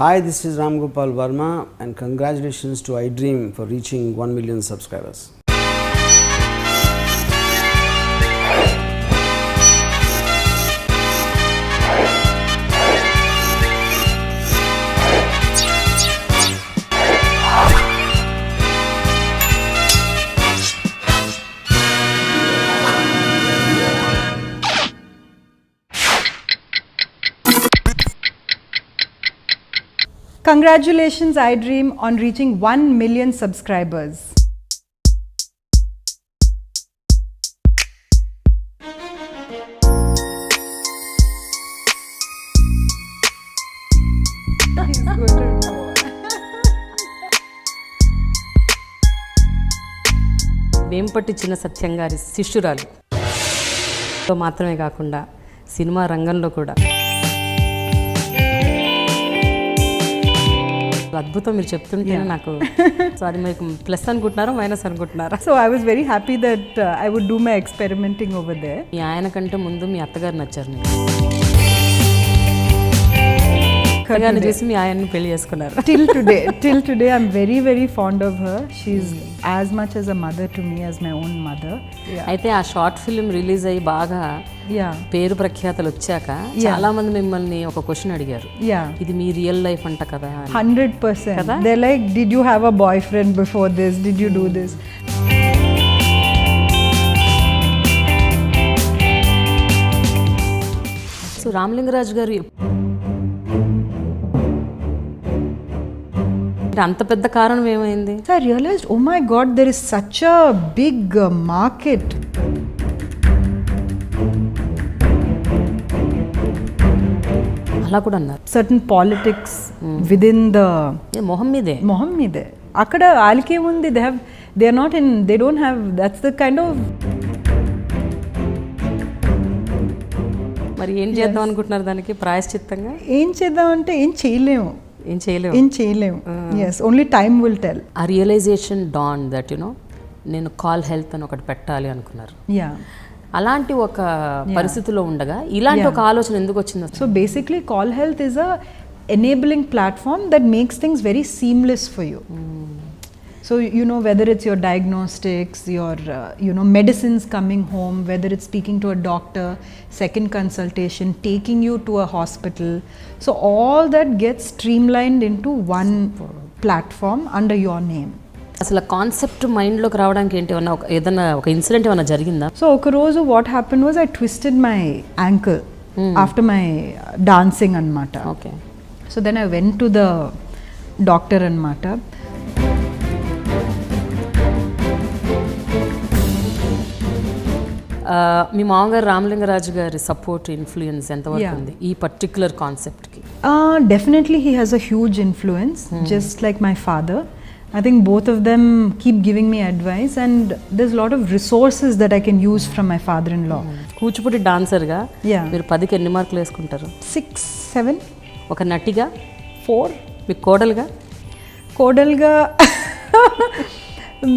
Hi, this is Ram Gopal Verma and congratulations to iDream for reaching 1 million subscribers. Congratulations iDream on reaching 1 million subscribers. He's going to know. వేంపట్టి Chinna Satyam గారి శిష్యురాలు మాత్రమే కాకుండా cinema రంగంలో కూడా అద్భుతం. మీరు చెప్తుంటే నాకు సారీ మీకు ప్లస్ అనుకుంటున్నారా మైనస్ అనుకుంటున్నారా? So I was very happy that I would do my experimenting over there. మీ ఆయన కంటే ముందు మీ అత్తగారు నచ్చారు మీకు. అత్తగారిని చూసి మీ ఆయన్ని పెళ్లి చేసుకున్నారు. Till today I'm very very fond of her. She's as much as a mother to me as my own mother. అయితే ఆ షార్ట్ ఫిల్మ్ రిలీజ్ అయ్యి బాగా పేరు ప్రఖ్యాతలు వచ్చాక చాలా మంది మిమ్మల్ని ఒక క్వశ్చన్ అడిగారు, ఇది మీ రియల్ లైఫ్ అంట కదా? 100%. They're like, did you have a boyfriend before this? Did you do this? So Ramalinga Raju గారు అంత పెద్ద కారణం ఏమైంది? So I realized, oh my God, there is such a big market. అలా కూడా అన్నారు. Certain politics within the మొహం మీదే అక్కడ వాళ్ళకే ఉంది. they are not in, they don't have, that's the kind of. మరి ఏం చేద్దాం అనుకుంటున్నారు దానికి ప్రాయశ్చిత్తంగా? ఏం చేద్దాం అంటే ఏం చేయలేము. Yes, only time will tell. ఆ రియలైజేషన్ డాన్ దట్ నేను కాల్ హెల్త్ అని ఒకటి పెట్టాలి అనుకున్నారు. అలాంటి ఒక పరిస్థితిలో ఉండగా ఇలాంటి ఒక ఆలోచన ఎందుకు వచ్చింది? So basically call health is a enabling platform that makes things very seamless for you. So whether it's your diagnostics, your medicines coming home, whether it's speaking to a doctor, second consultation, taking you to a hospital, so all that gets streamlined into one platform under your name. అసలు concept మైండ్లోకి రావడానికి ఏంటి, ఏదైనా ఒక incident ఏమైనా జరిగిందా? So ఒక రోజు what happened was I twisted my ankle after my dancing anamata. Okay. So then I went to the doctor anamata. మీ మామగారు రామలింగరాజు గారి సపోర్ట్ ఇన్ఫ్లుయెన్స్ ఎంతవరకు ఉంది ఈ particular కాన్సెప్ట్కి? Definitely he has a huge influence, just like my father. I think both of them keep giving me advice and there's a lot of resources that I can use from my father-in-law. Kuchipudi డాన్సర్గా మీరు 10కి ఎన్ని మార్కులు వేసుకుంటారు? 6, 7. ఒక నటిగా 4. మీ కోడలుగా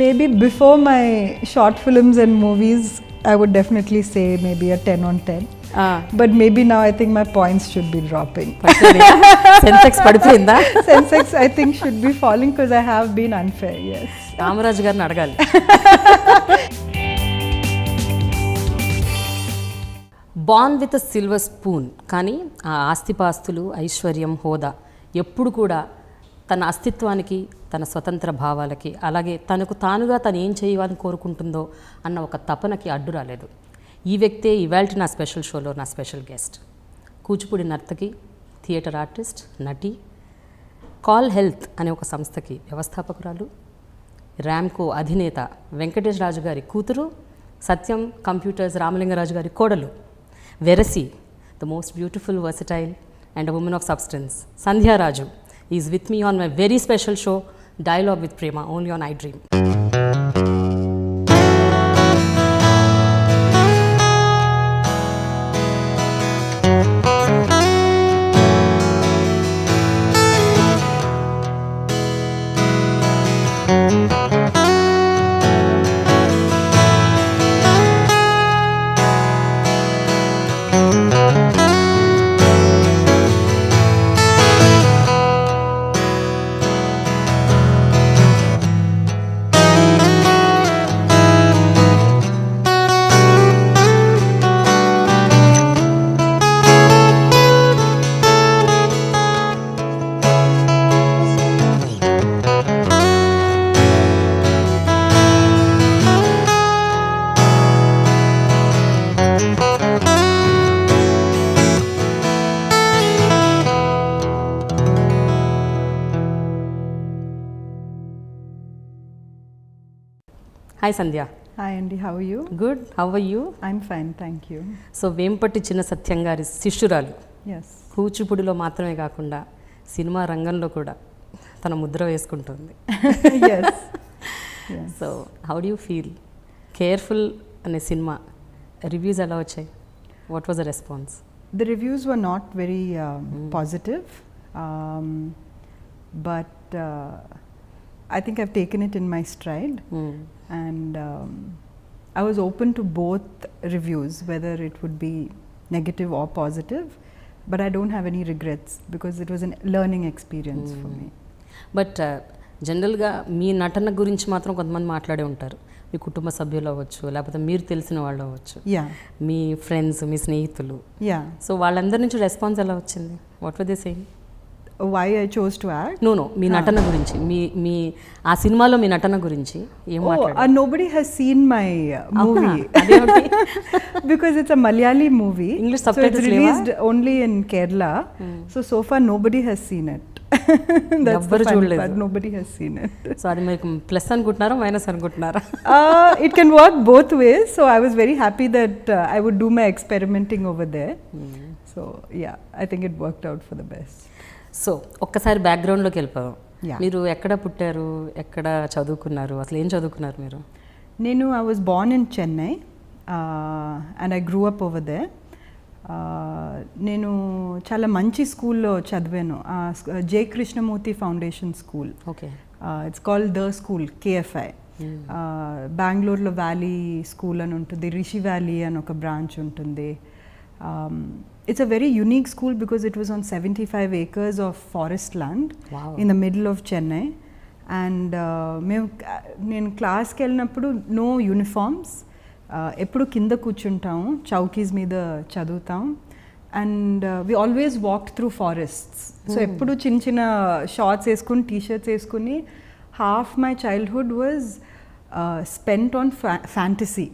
maybe before my short films and movies I would definitely say maybe a 10 on 10. But maybe now I think my points should be dropping. Sensex పడిపోయిందా? Sensex I think should be falling because I have been unfair. Yes. Ramaraju గారిని అడగాలి. Born with a silver spoon, కానీ ఆ ఆస్తిపాస్తులు, ఐశ్వర్యం, హోదా ఎప్పుడు కూడా తన అస్తిత్వానికి, తన స్వతంత్ర భావాలకి, అలాగే తనకు తానుగా తను ఏం చేయాలని కోరుకుంటుందో అన్న ఒక తపనకి అడ్డు రాలేదు. ఈ వ్యక్తే ఇవాల్టి నా స్పెషల్ షోలో నా స్పెషల్ గెస్ట్. కూచిపూడి నర్తకి, థియేటర్ ఆర్టిస్ట్, నటి, కాల్ హెల్త్ అనే ఒక సంస్థకి వ్యవస్థాపకురాలు, ర్యామ్కో అధినేత వెంకటేష్ రాజు గారి కూతురు, సత్యం కంప్యూటర్స్ రామలింగరాజు గారి కోడలు, వెరసి the most beautiful, versatile and a woman of substance, Sandhya Raju is with me on my very special show Dialogue with Prema, only on iDream. Hi Sandhya. Hi Andy, how are you? Good, how are you? I'm fine, thank you. So Vempati Chinna Satyam గారి శిష్యురాలు. Yes. కూచిపూడిలో మాత్రమే కాకుండా cinema రంగంలో కూడా తన ముద్ర వేసుకుంటుంది. Yes. Yes. So how do you feel? Careful అనే cinema reviews ఎలా వచ్చాయి? What was the response? The reviews were not very positive, but I think I've taken it in my stride, and I was open to both reviews, whether it would be negative or positive, but I don't have any regrets because it was a learning experience for me. But జనరల్గా మీ నటన గురించి మాత్రం కొంతమంది మాట్లాడే ఉంటారు. మీ కుటుంబ సభ్యులు అవ్వచ్చు, లేకపోతే మీరు తెలిసిన వాళ్ళు అవ్వచ్చు, Yeah, మీ ఫ్రెండ్స్, మీ స్నేహితులు. yeah. సో వాళ్ళందరి నుంచి రెస్పాన్స్ ఎలా వచ్చింది? What were they saying? Why I chose to act? No మీ నటన గురించి, మీ ఆ సినిమాలో మీ నటన గురించి ఏం మాట్లాడారు? Nobody has seen my movie because it's a Malayali movie. English so it's subtitles released only in Kerala. So far nobody has seen it. That's ఎవ్వరు the funny చూడలేదు. part. Nobody has seen it. So అది మీకు plus అనుకుంటున్నారా, minus అనుకుంటున్నారా? It can work both ways. So I was very happy that I would do my experimenting over there. So yeah, I think it worked out for the best. So ఒక్కసారి బ్యాక్గ్రౌండ్లోకి వెళ్ళిపోయాం. Yeah. మీరు ఎక్కడ పుట్టారు, ఎక్కడ చదువుకున్నారు, అసలు ఏం చదువుకున్నారు మీరు? I was born in Chennai and I grew up over there. నేను చాలా మంచి స్కూల్లో చదివాను, J Krishnamurti foundation school. Okay. It's called the school, KFI. బెంగళూరులో వ్యాలీ స్కూల్ అని ఉంటుంది, రిషి వ్యాలీ అని ఒక బ్రాంచ్ ఉంటుంది. It's a very unique school because it was on 75 acres of forest land. Wow. In the middle of Chennai. And నేను క్లాస్కి వెళ్ళినప్పుడు no uniforms, ఎప్పుడు కింద కూర్చుంటాము, చౌకీస్ మీద చదువుతాం. And we always walked through forests. So ఎప్పుడు చిన్న చిన్న షార్ట్స్ వేసుకుని, టీషర్ట్స్ వేసుకుని, half my childhood was spent on fantasy.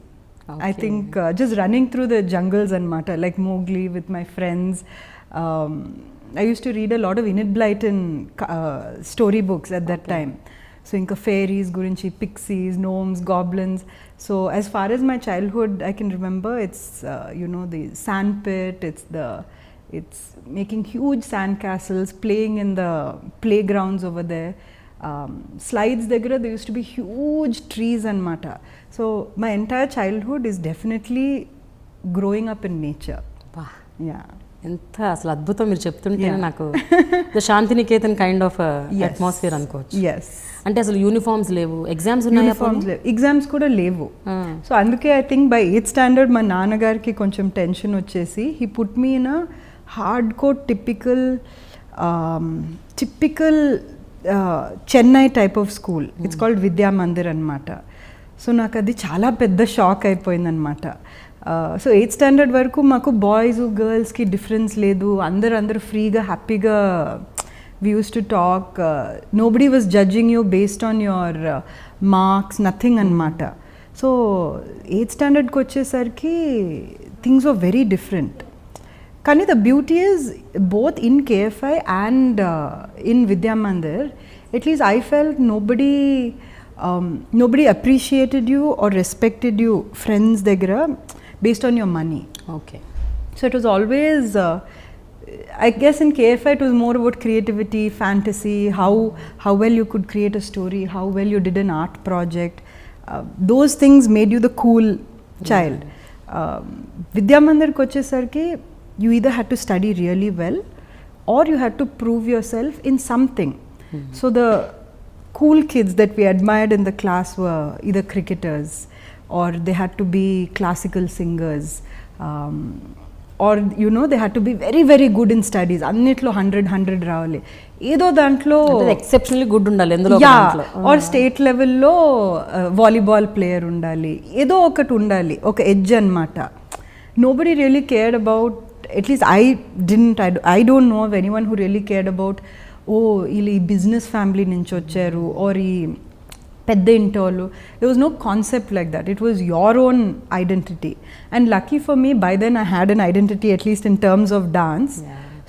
I think just running through the jungles and mata, like Mowgli with my friends. I used to read a lot of Enid Blyton storybooks at that time. So inka fairies gurinchi, pixies, gnomes, goblins. So as far as my childhood I can remember, it's the sand pit, it's making huge sand castles, playing in the playgrounds over there. Slides దగ్గర there used to be huge trees and mata. So my entire childhood is definitely growing up in nature. Wow. Yeah. ఎంత అసలు అద్భుతం మీరు చెప్తుంటేనే నాకు the Shantiniketan kind of atmosphere అనుకోవచ్చు. Yes. అంటే అసలు యూనిఫామ్స్ లేవు, ఎగ్జామ్స్ ఉన్నాయి, ఎగ్జామ్స్ కూడా లేవు. సో అందుకే I think by 8th standard మా నాన్నగారికి కొంచెం టెన్షన్ వచ్చేసి he put me in a hard core typical Chennai type of school. It's called Vidya Mandir అనమాట. సో నాకు అది చాలా పెద్ద షాక్ అయిపోయిందనమాట. సో 8th standard వరకు మాకు బాయ్స్ గర్ల్స్కి డిఫరెన్స్ లేదు, అందరూ ఫ్రీగా హ్యాపీగా we used to talk. Nobody was judging you based on your marks, nothing anamata. So 8th standard కి వచ్చేసరికి things were very different. కానీ the beauty is both in KFI and in Vidya Mandir, at least I felt nobody appreciated you or respected you friends దగ్గర based on your money. Okay. So it was always I guess in KFI it was more about creativity, fantasy, how well you could create a story, how well you did an art project. Those things made you the cool child. Vidya Mandir ki vachesarki you either had to study really well or you had to prove yourself in something. So the cool kids that we admired in the class were either cricketers or they had to be classical singers. Or they had to be very very good in studies. అన్నిట్లో 100 రావాలి, ఏదో దాంట్లో exceptionally good ఉండాలి ఎందులో. Or state లెవెల్లో volleyball player ఉండాలి, ఏదో ఒకటి ఉండాలి, ఒక ఎడ్జ్ అనమాట. Nobody really cared about, at least I don't know of anyone who really cared about వీళ్ళు ఈ బిజినెస్ ఫ్యామిలీ నుంచి వచ్చారు ఆర్ ఈ పెద్ద ఇంటి వాళ్ళు. there was no concept like that. It was your own identity, and lucky for me by then I had an identity, at least in terms of dance.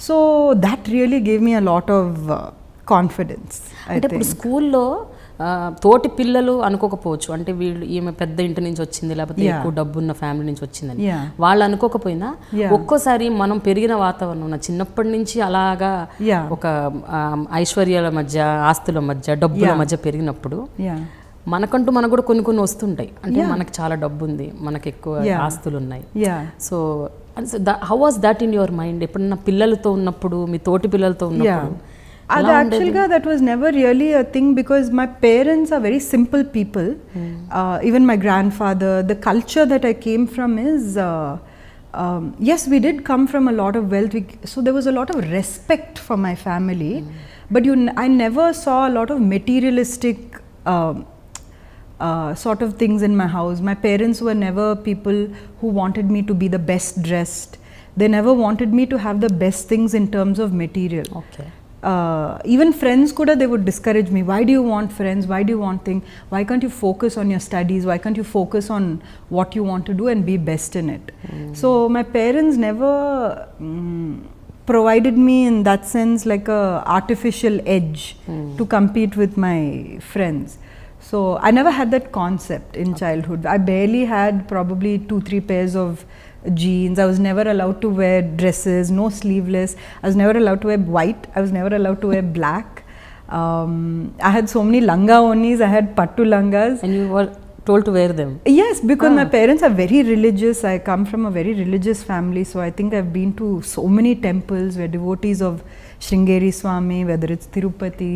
So that really gave me a lot of confidence. అంటే ఇప్పుడు స్కూల్లో తోటి పిల్లలు అనుకోకపోవచ్చు, అంటే వీళ్ళు ఈమె పెద్ద ఇంటి నుంచి వచ్చింది లేకపోతే ఎక్కువ డబ్బున్న ఫ్యామిలీ నుంచి వచ్చిందని వాళ్ళు అనుకోకపోయినా, ఒక్కోసారి మనం పెరిగిన వాతావరణం చిన్నప్పటి నుంచి అలాగా ఒక ఐశ్వర్యాల మధ్య, ఆస్తుల మధ్య, డబ్బుల మధ్య పెరిగినప్పుడు మనకంటూ మనకు కూడా కొన్ని వస్తుంటాయి. అంటే మనకు చాలా డబ్బు ఉంది, మనకు ఎక్కువ ఆస్తులు ఉన్నాయి. So how was that in your mind? ఎప్పుడన్నా పిల్లలతో ఉన్నప్పుడు, మీ తోటి పిల్లలతో ఉన్నప్పుడు? Actually, that was never really a thing because my parents are very simple people. Even my grandfather, the culture that I came from is, yes, we did come from a lot of wealth. So there was a lot of respect for my family. But I never saw a lot of materialistic sort of things in my house. My parents were never people who wanted me to be the best dressed. They never wanted me to have the best things in terms of material. Okay. Even friends kuda, they would discourage me. Why do you want friends? Why do you want things? Why can't you focus on your studies? Why can't you focus on what you want to do and be best in it? So my parents never provided me in that sense like a artificial edge to compete with my friends. So I never had that concept in childhood. I barely had probably 2-3 pairs of jeans. I was never allowed to wear dresses, no sleeveless. I was never allowed to wear white. I was never allowed to wear black. I had so many langa onis. I had pattu langas. And you were told to wear them? Yes, because my parents are very religious. I come from a very religious family, so I think I've been to so many temples. We're devotees of Sringeri Swami, whether it's Tirupati,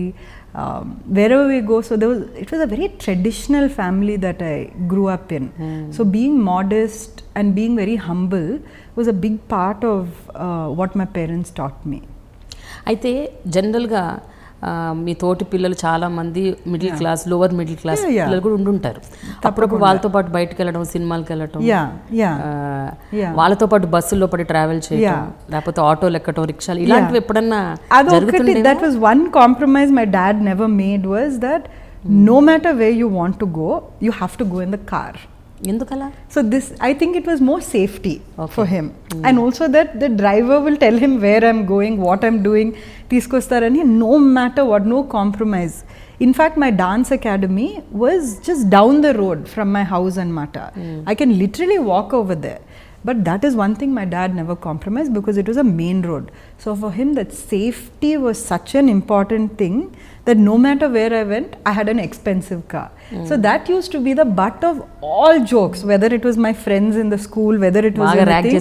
wherever we go. So it was a very traditional family that I grew up in. So being modest and being very humble was a big part of what my parents taught me. అయితే జనరల్గా మీ తోటి పిల్లలు చాలా మంది middle class, lower middle class పిల్లలు కూడా ఉండుంటారు. అప్పుడప్పుడు వాళ్ళతో పాటు బయటకు వెళ్ళడం, సినిమాలకు వెళ్ళటం, వాళ్ళతో పాటు బస్సుల్లో పడి ట్రావెల్ చేయడం, లేకపోతే ఆటోలు ఎక్కటం, రిక్షాలు, ఇలాంటివి ఎప్పుడన్నా జరుగుతుండేవా? That was one compromise my dad never made, was that no matter where you want to go, you have to go in the car. ఎందుకలా? So this, I think it was more safety for him, and also that the driver will tell him where I'm going, what I'm doing, తీసుకొస్తారని, no matter what, no compromise. In fact, my dance academy was just down the road from my house and Mata. I can literally walk over there. But that is one thing my dad never compromised, because it was a main road. So for him, that safety was such an important thing that no matter where I went, I had an expensive car. So that used to be the butt of all jokes, whether it was my friends in the school, whether it was anything.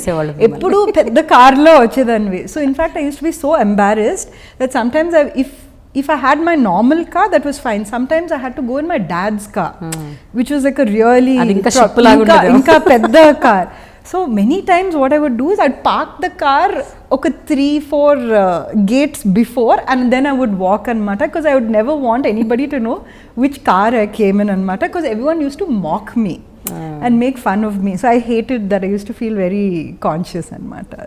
Eppudu pedda car lo vachedanvi. So in fact, I used to be so embarrassed that sometimes if I had my normal car, that was fine. Sometimes I had to go in my dad's car, which was like a really inka pedda car. So many times what I would do is I'd park the car 3-4 gates before, and then I would walk anamata, because I would never want anybody to know which car I came in anamata, because everyone used to mock me and make fun of me. So I hated that. I used to feel very conscious anamata.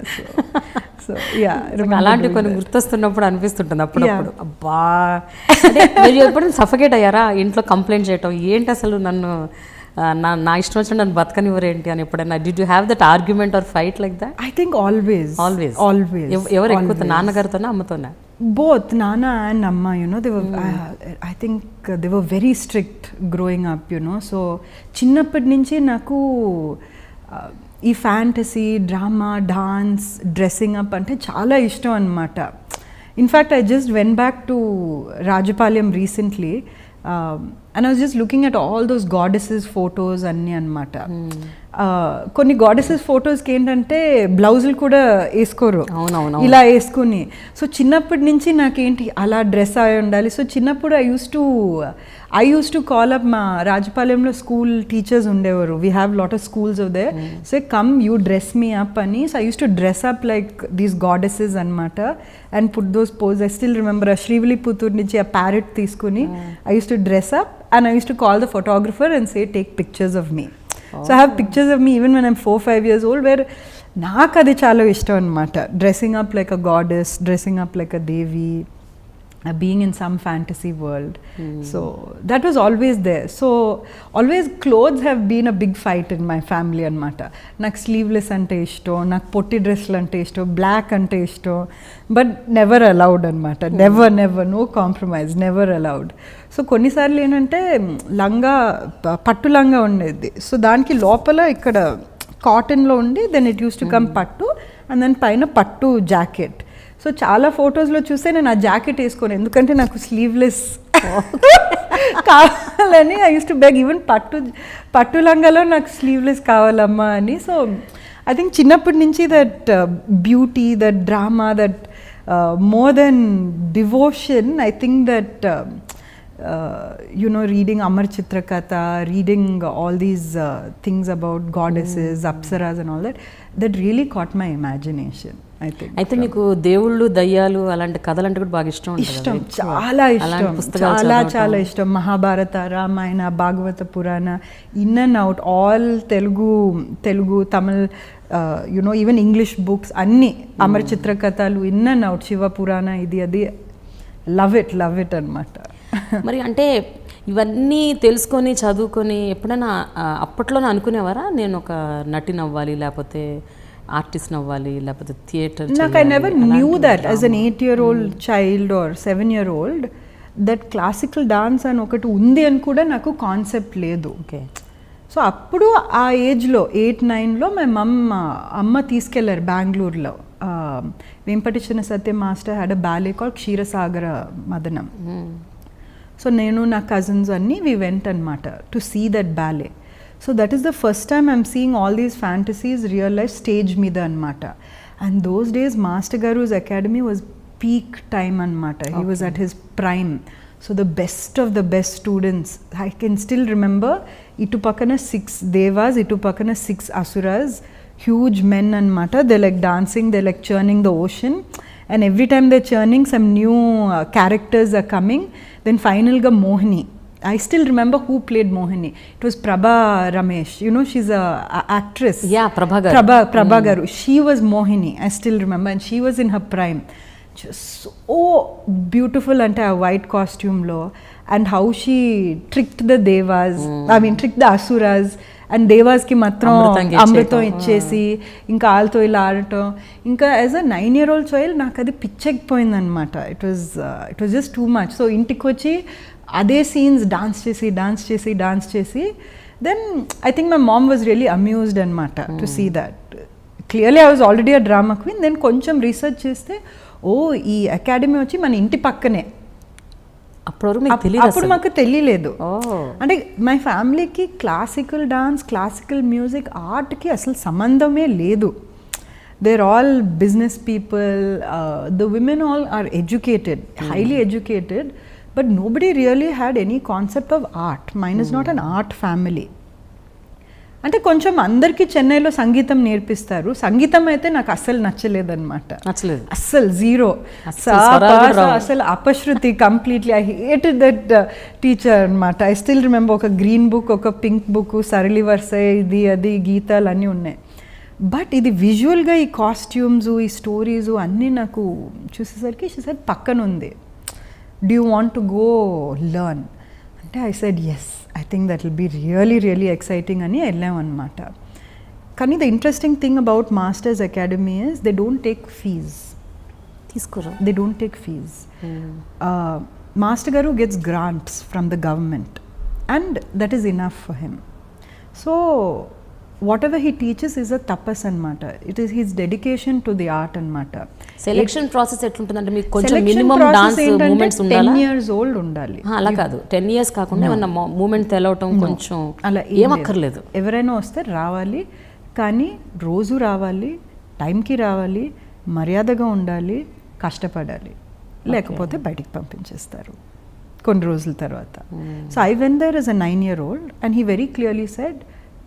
So yeah, అలాంటి కొన్ని గుర్తొస్తున్నప్పుడు అనిపిస్తుంటుంది అప్పుడప్పుడు, అబ్బా అంటే మీరు ఎప్పుడైనా suffocate అయ్యారా? ఇంట్లో కంప్లైంట్ చేయటం, ఏంటి అసలు నన్ను నా ఇష్టం వచ్చిన నన్ను బతకనివ్వరేంటి అని ఎప్పుడైనా? Did you have that argument are fight like that? I think always. ఎవరు ఎక్కువ, నాన్నగారితోనా అమ్మతోనా? Both Nana and Amma, they were, I think they were very strict growing up, so chinnapadi nunchi naku ee fantasy, drama, dance, dressing up ante chaala ishtam anamata. In fact, I just went back to Rajapalayam recently, and I was just looking at all those goddesses photos anni anamata. కొన్ని goddesses photos కి ఏంటంటే బ్లౌజులు కూడా వేసుకోరు, ఇలా వేసుకుని. So చిన్నప్పటి నుంచి నాకేంటి అలా డ్రెస్ అయి ఉండాలి. సో చిన్నప్పుడు I use to call up, మా రాజపాలెంలో స్కూల్ టీచర్స్ ఉండేవారు. We have lot of schools of there. So come you dress me up అని. So I use to dress up like these goddesses అనమాట, and put those pose. I still remember ఆ శ్రీవిల్లిపుత్తూరు నుంచి ఆ parrot తీసుకుని I use to dress up, and I used to call the photographer and say, take pictures of me. So I have pictures of me even when I'm 4-5 years old, where నాకు అది చాలా ఇష్టం అనమాట. Dressing up like a goddess, dressing up like a Devi. being in some fantasy world. So that was always there. So always clothes have been a big fight in my family anamata. Nak sleeveless ante ishto, nak potti dress ante ishto, black ante ishto, but never allowed anamata. Never, no compromise, never allowed. So కొన్నిసార్లు ఏంటంటే లంగా పట్టు లంగా ఉండేది. So దానికి లోపల ఇక్కడ కాటన్లో ఉండి then it use to come పట్టు అండ్ దెన్ పైన పట్టు జాకెట్. సో చాలా ఫొటోస్లో చూస్తే నేను ఆ జాకెట్ వేసుకోను, ఎందుకంటే నాకు స్లీవ్లెస్ కావాలని. I use to beg even పట్టు లంగాలో నాకు స్లీవ్లెస్ కావాలమ్మా అని. సో ఐ థింక్ చిన్నప్పటి నుంచి that beauty, that drama, that more than devotion, I think that reading Amar Chitrakatha, reading all these things about goddesses, apsaras and all that really caught my imagination, I think. అయితే మీకు దేవుళ్ళు దయ్యాలు అలాంటి కథలు అంటే కూడా బాగా ఇష్టం. చాలా ఇష్టం, చాలా ఇష్టం. మహాభారత, రామాయణ, భాగవత పురాణ, in and out all Telugu Tamil, even English books అన్నీ, అమర చిత్రకథలు ఇన్ అండ్ అవుట్, శివ పురాణ, ఇది అది, లవ్ ఇట్ అన్నమాట. మరి అంటే ఇవన్నీ తెలుసుకొని చదువుకొని ఎప్పుడైనా అప్పట్లోనే అనుకునేవారా నేను ఒక నటిని అవ్వాలి, లేకపోతే ఆర్టిస్ట్ అవ్వాలి, లేకపోతే థియేటర్? నాకు I never knew that as an 8-year-old child or 7-year-old that classical dance అని ఒకటి ఉంది అని కూడా నాకు కాన్సెప్ట్ లేదు. ఓకే. సో అప్పుడు ఆ ఏజ్లో 8-9లో మా అమ్మ తీసుకెళ్లారు బెంగళూరులో. Vempati Chinna Satya master had a ballet called Ksheerasagara Madanam. So నేను నా కజిన్స్ అన్నీ వి వెంట్ అనమాట to see that ballet. So that is the first time I'm seeing all these fantasies real life stage మీద అనమాట. అండ్ దోస్ డేస్ మాస్టర్ గారూస్ academy was peak time అనమాట. He was at his prime. So the best of the best students. I can still remember, ఇటు పక్కన 6 devas, ఇటు పక్కన 6 asuras, huge men anamata. They're like dancing, they're like churning the ocean, and every time they're churning some new characters are coming. Then final ga Mohini, I still remember who played Mohini. It was Prabha Ramesh, she's a actress. Yeah, Prabha Garu. She was Mohini, I still remember, and she was in her prime. Just so beautiful ante a white costume lo, and how she tricked the devas, tricked the asuras, and దేవాస్కి మాత్రం అమృతం ఇచ్చేసి ఇంకా వాళ్ళతో ఇలా ఆడటం. ఇంకా as a 9-year-old child నాకు అది పిచ్చెక్కిపోయింది అనమాట. It was just too much. So ఇంటికి వచ్చి అదే సీన్స్ డాన్స్ చేసి then I think my mom was really amused అనమాట to see that. Clearly I was already a drama queen. దెన్ కొంచెం రీసెర్చ్ చేస్తే ఈ అకాడమీ వచ్చి మన ఇంటి పక్కనే. అప్పుడు మాకు తెలియలేదు. అంటే మై ఫ్యామిలీకి క్లాసికల్ డాన్స్, క్లాసికల్ మ్యూజిక్, ఆర్ట్కి అసలు సంబంధమే లేదు. they're all business people. The women all are educated, highly educated, but nobody really had any concept of art. Mine is not an art family. అంటే కొంచెం అందరికీ చెన్నైలో సంగీతం నేర్పిస్తారు. సంగీతం అయితే నాకు అస్సలు నచ్చలేదన్నమాట. అస్సలు జీరో, అసలు అపశృతి completely. I hated that teacher అనమాట. ఐ స్టిల్ రిమెంబర్ ఒక గ్రీన్ బుక్, ఒక పింక్ బుక్, సరళి వరుస, ఇది అది గీతాలు అన్నీ ఉన్నాయి. బట్ ఇది విజువల్గా ఈ కాస్ట్యూమ్స్, ఈ స్టోరీస్ అన్నీ నాకు చూసేసరికి షీ పక్కన ఉంది. Do you want to go learn అంటే I said yes, I think that will be really, really exciting అని వెళ్ళాం అనమాట. కానీ the interesting thing about Masters Academy is they don't take fees. They don't take fees. Master Garu gets grants from the government and that is enough for him. So whatever he teaches is a tapas anamata. It is his dedication to the art anamata. Selection process ఎట్లుంటుందంటే మీకు కొంచెం minimum dance moments ఉండాలి. 10 years old ఉండాలి. అలా కాదు, 10 years కాకుండా ఏమన్నా moment తెలవటం కొంచెం అలా ఏమక్కర్లేదు. ఎవరైనా వస్తే రావాలి, కానీ రోజు రావాలి, టైంకి రావాలి, మర్యాదగా ఉండాలి, కష్టపడాలి, లేకపోతే బయటికి పంపించేస్తారు కొన్ని రోజుల తర్వాత. So I went there as a 9-year-old and he very clearly said,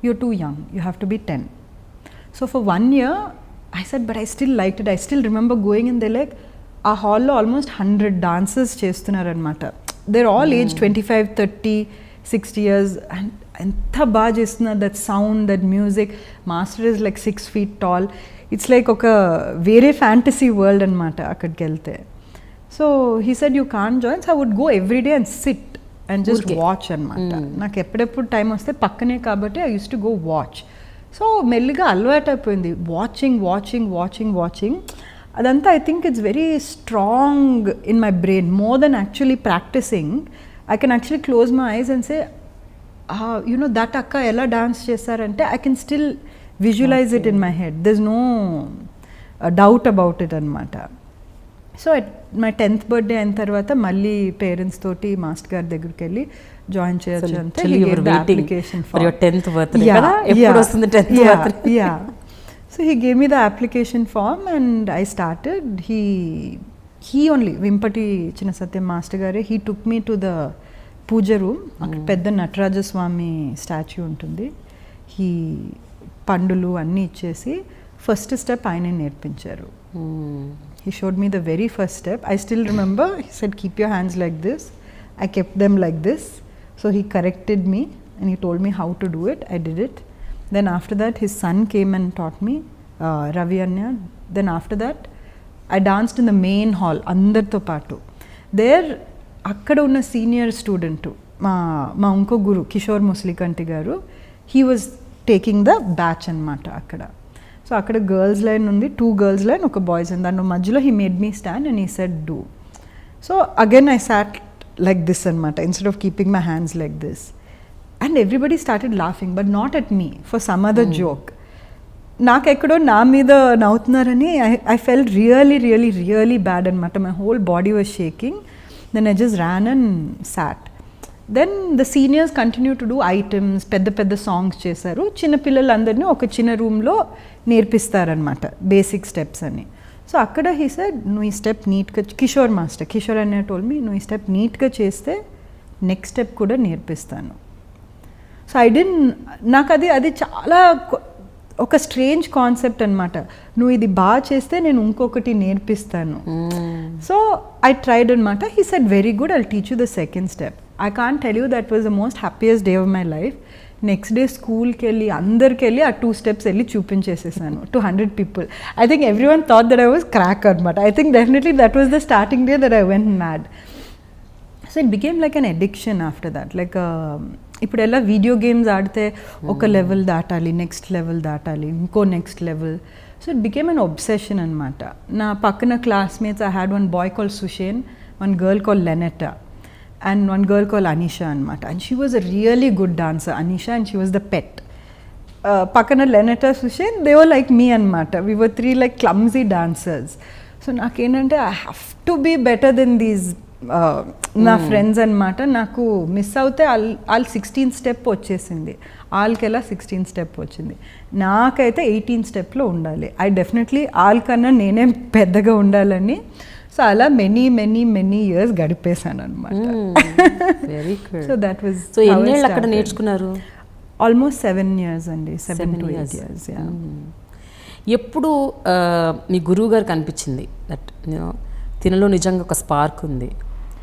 you're too young, you have to be 10. So for 1 year I said, but I still liked it. I still remember going in there like ఆ హాల్లో almost 100 dancers చేస్తున్నారనమాట. they're all age 25, 30, 60 years and ఎంత బాగా చేస్తున్నారు. That sound, that music. Master is like 6 feet tall. It's like ఒక వేరే fantasy world అనమాట అక్కడికి వెళ్తే. So he said you can't join, so I would go every day and sit and just Okay. watch అనమాట. నాకు ఎప్పుడెప్పుడు time వస్తే పక్కనే కాబట్టి I used to go watch. So మెల్లిగా అలవాటు అయిపోయింది వాచింగ్. అదంతా I think it's very strong in my brain. More than actually practicing, I can actually close my eyes and say, that అక్క ఎలా డాన్స్ చేస్తారంటే I can still visualize it in my head. There's no doubt about it అనమాట. So my 10th birthday అయిన తర్వాత మళ్ళీ parents తోటి master గారి దగ్గరికి వెళ్ళి జాయిన్ చేయొచ్చు అంటే application for your 10th birthday కదా ఎప్పుడు వస్తుంది 10th birthday yeah so he gave me the application form and I started he only Vempati Chinna Satyam master గారే he took me to the puja room. అక్కడ పెద్ద నటరాజస్వామి స్టాచ్యూ ఉంటుంది. హీ పండులు అన్నీ ఇచ్చేసి ఫస్ట్ స్టెప్ ఆయనే నేర్పించారు. He showed me the very first step. I still remember, he said, keep your hands like this. I kept them like this. So he corrected me and he told me how to do it. I did it. Then after that, his son came and taught me, Ravi Anya. Then after that, I danced in the main hall, andartho paatu. There, akkada unna senior student, ma unko guru, Kishore Muslikanti garu, he was taking the batch anamata akkada. So అక్కడ girls line ఉంది, 2 girls line, ఒక boys and దాని మధ్యలో he made me stand and he said do. So again I sat like this అనమాట instead of keeping my hands like this and everybody started laughing but not at me for some other joke. నాకెక్కడో నా మీద నవ్వుతున్నారని I felt really bad అనమాట. My whole body was shaking. Then I just ran and sat. Then the seniors continue to do items, పెద్ద songs చేశారు. చిన్నపిల్లలందరినీ ఒక చిన్న రూమ్లో నేర్పిస్తారనమాట బేసిక్ స్టెప్స్ అని. సో అక్కడ హీ సెడ్ నువ్వు ఈ స్టెప్ నీట్గా, కిషోర్ అనే టోల్డ్ మీ, నువ్వు ఈ స్టెప్ నీట్గా చేస్తే నెక్స్ట్ స్టెప్ కూడా నేర్పిస్తాను. సో నాకు అది చాలా ఒక స్ట్రేంజ్ కాన్సెప్ట్ అనమాట. నువ్వు ఇది బాగా చేస్తే నేను ఇంకొకటి నేర్పిస్తాను. సో ఐ ట్రైడ్ అనమాట. He said very good, I'll teach you the second step. I can't tell you that was the most happiest day of my life. Next day స్కూల్కి వెళ్ళి అందరికి వెళ్ళి ఆ 2 steps వెళ్ళి చూపించేసేసాను to 100 people. I think everyone thought that I was crack అనమాట. I think definitely that was the starting day that I went mad. So it became like an addiction after that. Like ఇప్పుడు ఎలా video games ఆడితే ఒక level దాటాలి, next level దాటాలి, ఇంకో next level. So it became an obsession అనమాట. నా పక్కన classmates, I had one boy called Sushen, one girl called Lenetta, and one girl called Anisha anamata, and she was a really good dancer, Anisha, and she was the pet. Pakana Lenetta, Sushen, they were like me anamata. We were 3 like clumsy dancers. So నాకు ఏంటంటే I have to be better than these నా friends అనమాట. నాకు miss అవుతే వాళ్ళు 16th step వచ్చేసింది, వాళ్ళకెలా 16th step వచ్చింది, నాకైతే 18th స్టెప్లో ఉండాలి. ఐ డెఫినెట్లీ వాళ్ళకన్నా నేనే పెద్దగా ఉండాలని. సో అలా మెనీ ఇయర్స్ గడిపేశాను అనమాట. Very good. So that was. So ఎన్నేళ్ళు అక్కడ నేర్చుకున్నారు? ఆల్మోస్ట్ 7 years అండి, 7 to 8 years. ఎప్పుడు మీ గురువు గారికి అనిపించింది దట్ తినలో నిజంగా ఒక స్పార్క్ ఉంది,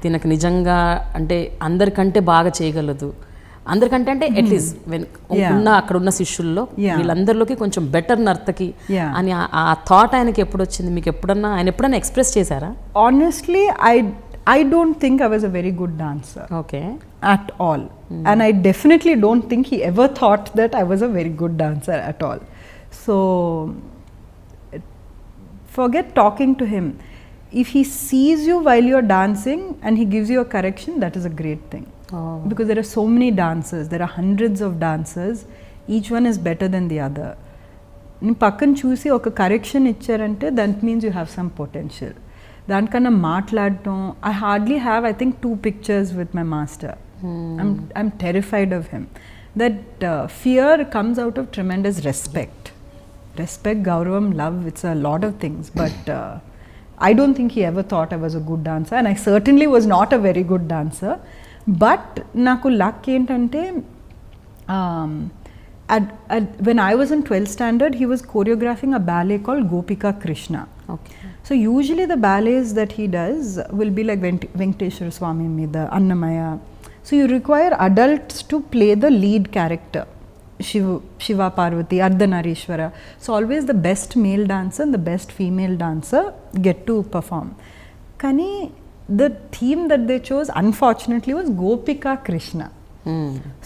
తినకు నిజంగా అంటే అందరికంటే బాగా చేయగలదు, అందరికంటే అంటే అట్లీస్ట్ అక్కడ ఉన్న శిష్యుల్లో వీళ్ళందరిలోకి కొంచెం బెటర్ నర్తకి అని ఆ థాట్ ఆయనకి ఎప్పుడు వచ్చింది? మీకు ఎప్పుడన్నా ఆయన ఎప్పుడన్నా ఎక్స్ప్రెస్ చేశారా? Honestly I don't think I was a very good dancer. Okay. At all. And I definitely don't think he ever thought that I was a very good dancer at all. So forget talking to him. If he sees you while you're dancing and he gives you a correction, that is a great thing. Oh. Because there are so many dancers, there are hundreds of dancers, each one is better than the other. నీ పక్కన చూసి ఒక correction ఇచ్చారంటే that means you have some potential. దానికన్నా మాట్లాడటం, I hardly have, I think, 2 pictures with my master. I'm terrified of him. That fear comes out of tremendous respect. Respect, gauravam, love, it's a lot of things, but I don't think he ever thought I was a good dancer, and I certainly was not a very good dancer. But నాకు luck ఏంటంటే when I was in 12th standard, he was choreographing a ballet called Gopika Krishna. Okay. So usually the ballets that he does will be like Venkateshwara Swami Mida, Annamaya. So you require adults to play the lead character, Shiva Parvati, Ardhanarishwara. So always the best male dancer and the best female dancer get to perform. కానీ the theme that they chose unfortunately was Gopika Krishna.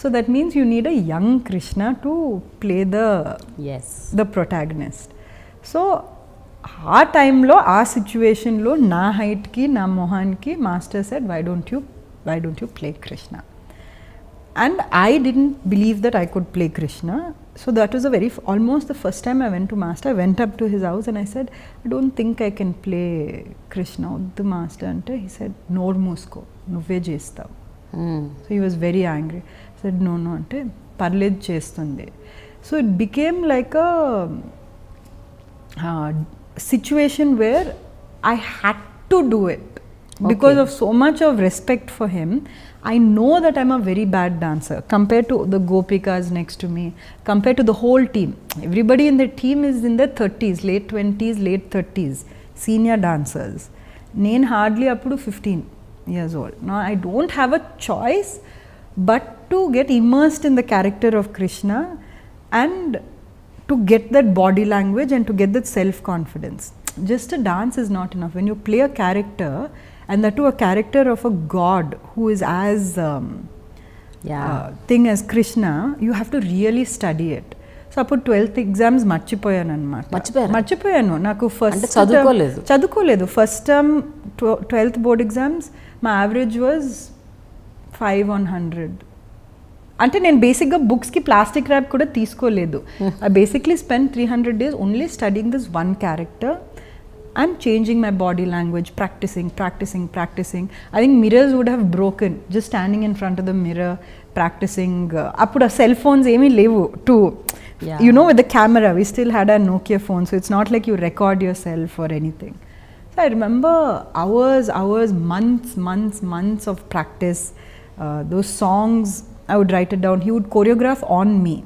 So that means you need a young Krishna to play the protagonist. So ఆ టైంలో ఆ సిచ్యువేషన్లో నా హైట్కి నా మొహానికి master said why don't you play Krishna. And I didn't believe that I could play Krishna. So that was almost the first time I went to Master. I went up to his house and I said, I don't think I can play Krishna. The Master, ante, he said, Nor Musko, Nuve Chestavu. So he was very angry. I said, no, ante, Parled Chestundi. So it became like a situation where I had to do it. Because of so much of respect for him, I know that I'm a very bad dancer compared to the Gopikas next to me, compared to the whole team. Everybody in the team is in their 30s, late 20s, late 30s, senior dancers. Nen hardly up to 15 years old. Now I don't have a choice but to get immersed in the character of Krishna and to get that body language and to get that self-confidence. Just a dance is not enough. When you play a character, and that too a character of a god who is as thing as Krishna, you have to really study it. So appudu 12th exams marchipoyanu annamata. Marchipoyanu naaku first chadukoledu first term 12th board exams my average was 5 on 100. అంటే నేను బేసిక్గా బుక్స్కి plastic rap కూడా తీసుకోలేదు. I basically spend 300 days only studying this one character and changing my body language, practicing. I think mirrors would have broken just standing in front of the mirror, practicing. Appudu cell phones emi levu too. You know, with the camera, we still had a Nokia phone, so it's not like you record yourself or anything. So I remember hours, months of practice. Those songs, I would write it down. He would choreograph on me,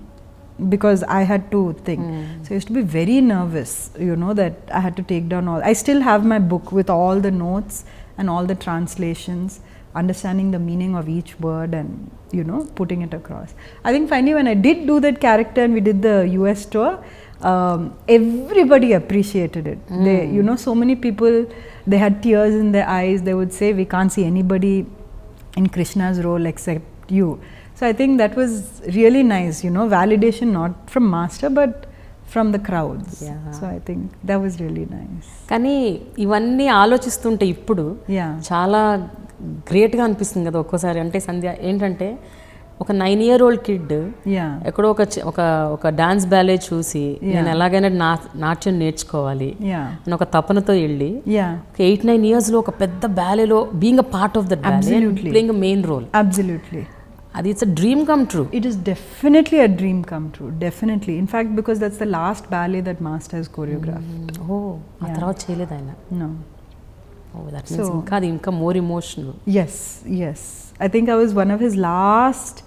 because I had to think. So I used to be very nervous, you know, that I had to take down all. I still have my book with all the notes and all the translations, understanding the meaning of each word and, you know, putting it across. I think finally when I did do that character and we did the US tour, everybody appreciated it. They, you know, so many people, they had tears in their eyes. They would say, we can't see anybody in Krishna's role except you. So I think that was really nice, you know, validation not from master but from the crowds. So I think that was really nice. కానీ ఇవన్నీ ఆలోచిస్తుంటే ఇప్పుడు చాలా గ్రేట్గా అనిపిస్తుంది కదా ఒక్కోసారి. అంటే సంధ్య ఏంటంటే ఒక 9-year-old కిడ్ ఎక్కడో ఒక డాన్స్ బ్యాలే చూసి నేను ఎలాగైనా నాట్యం నేర్చుకోవాలి అని ఒక తపనతో వెళ్ళి 8-9 yearsలో ఒక పెద్ద బ్యాలేలో being a part of that ballet playing a main role. Absolutely. It's a dream come true. It is definitely a dream come true. Definitely. In fact, because that's the last ballet that master has choreographed. ఆ తర్వాత చేయలేదు ఆయన. No. That means ఇంకా more emotional. Yes. I think I was one of his last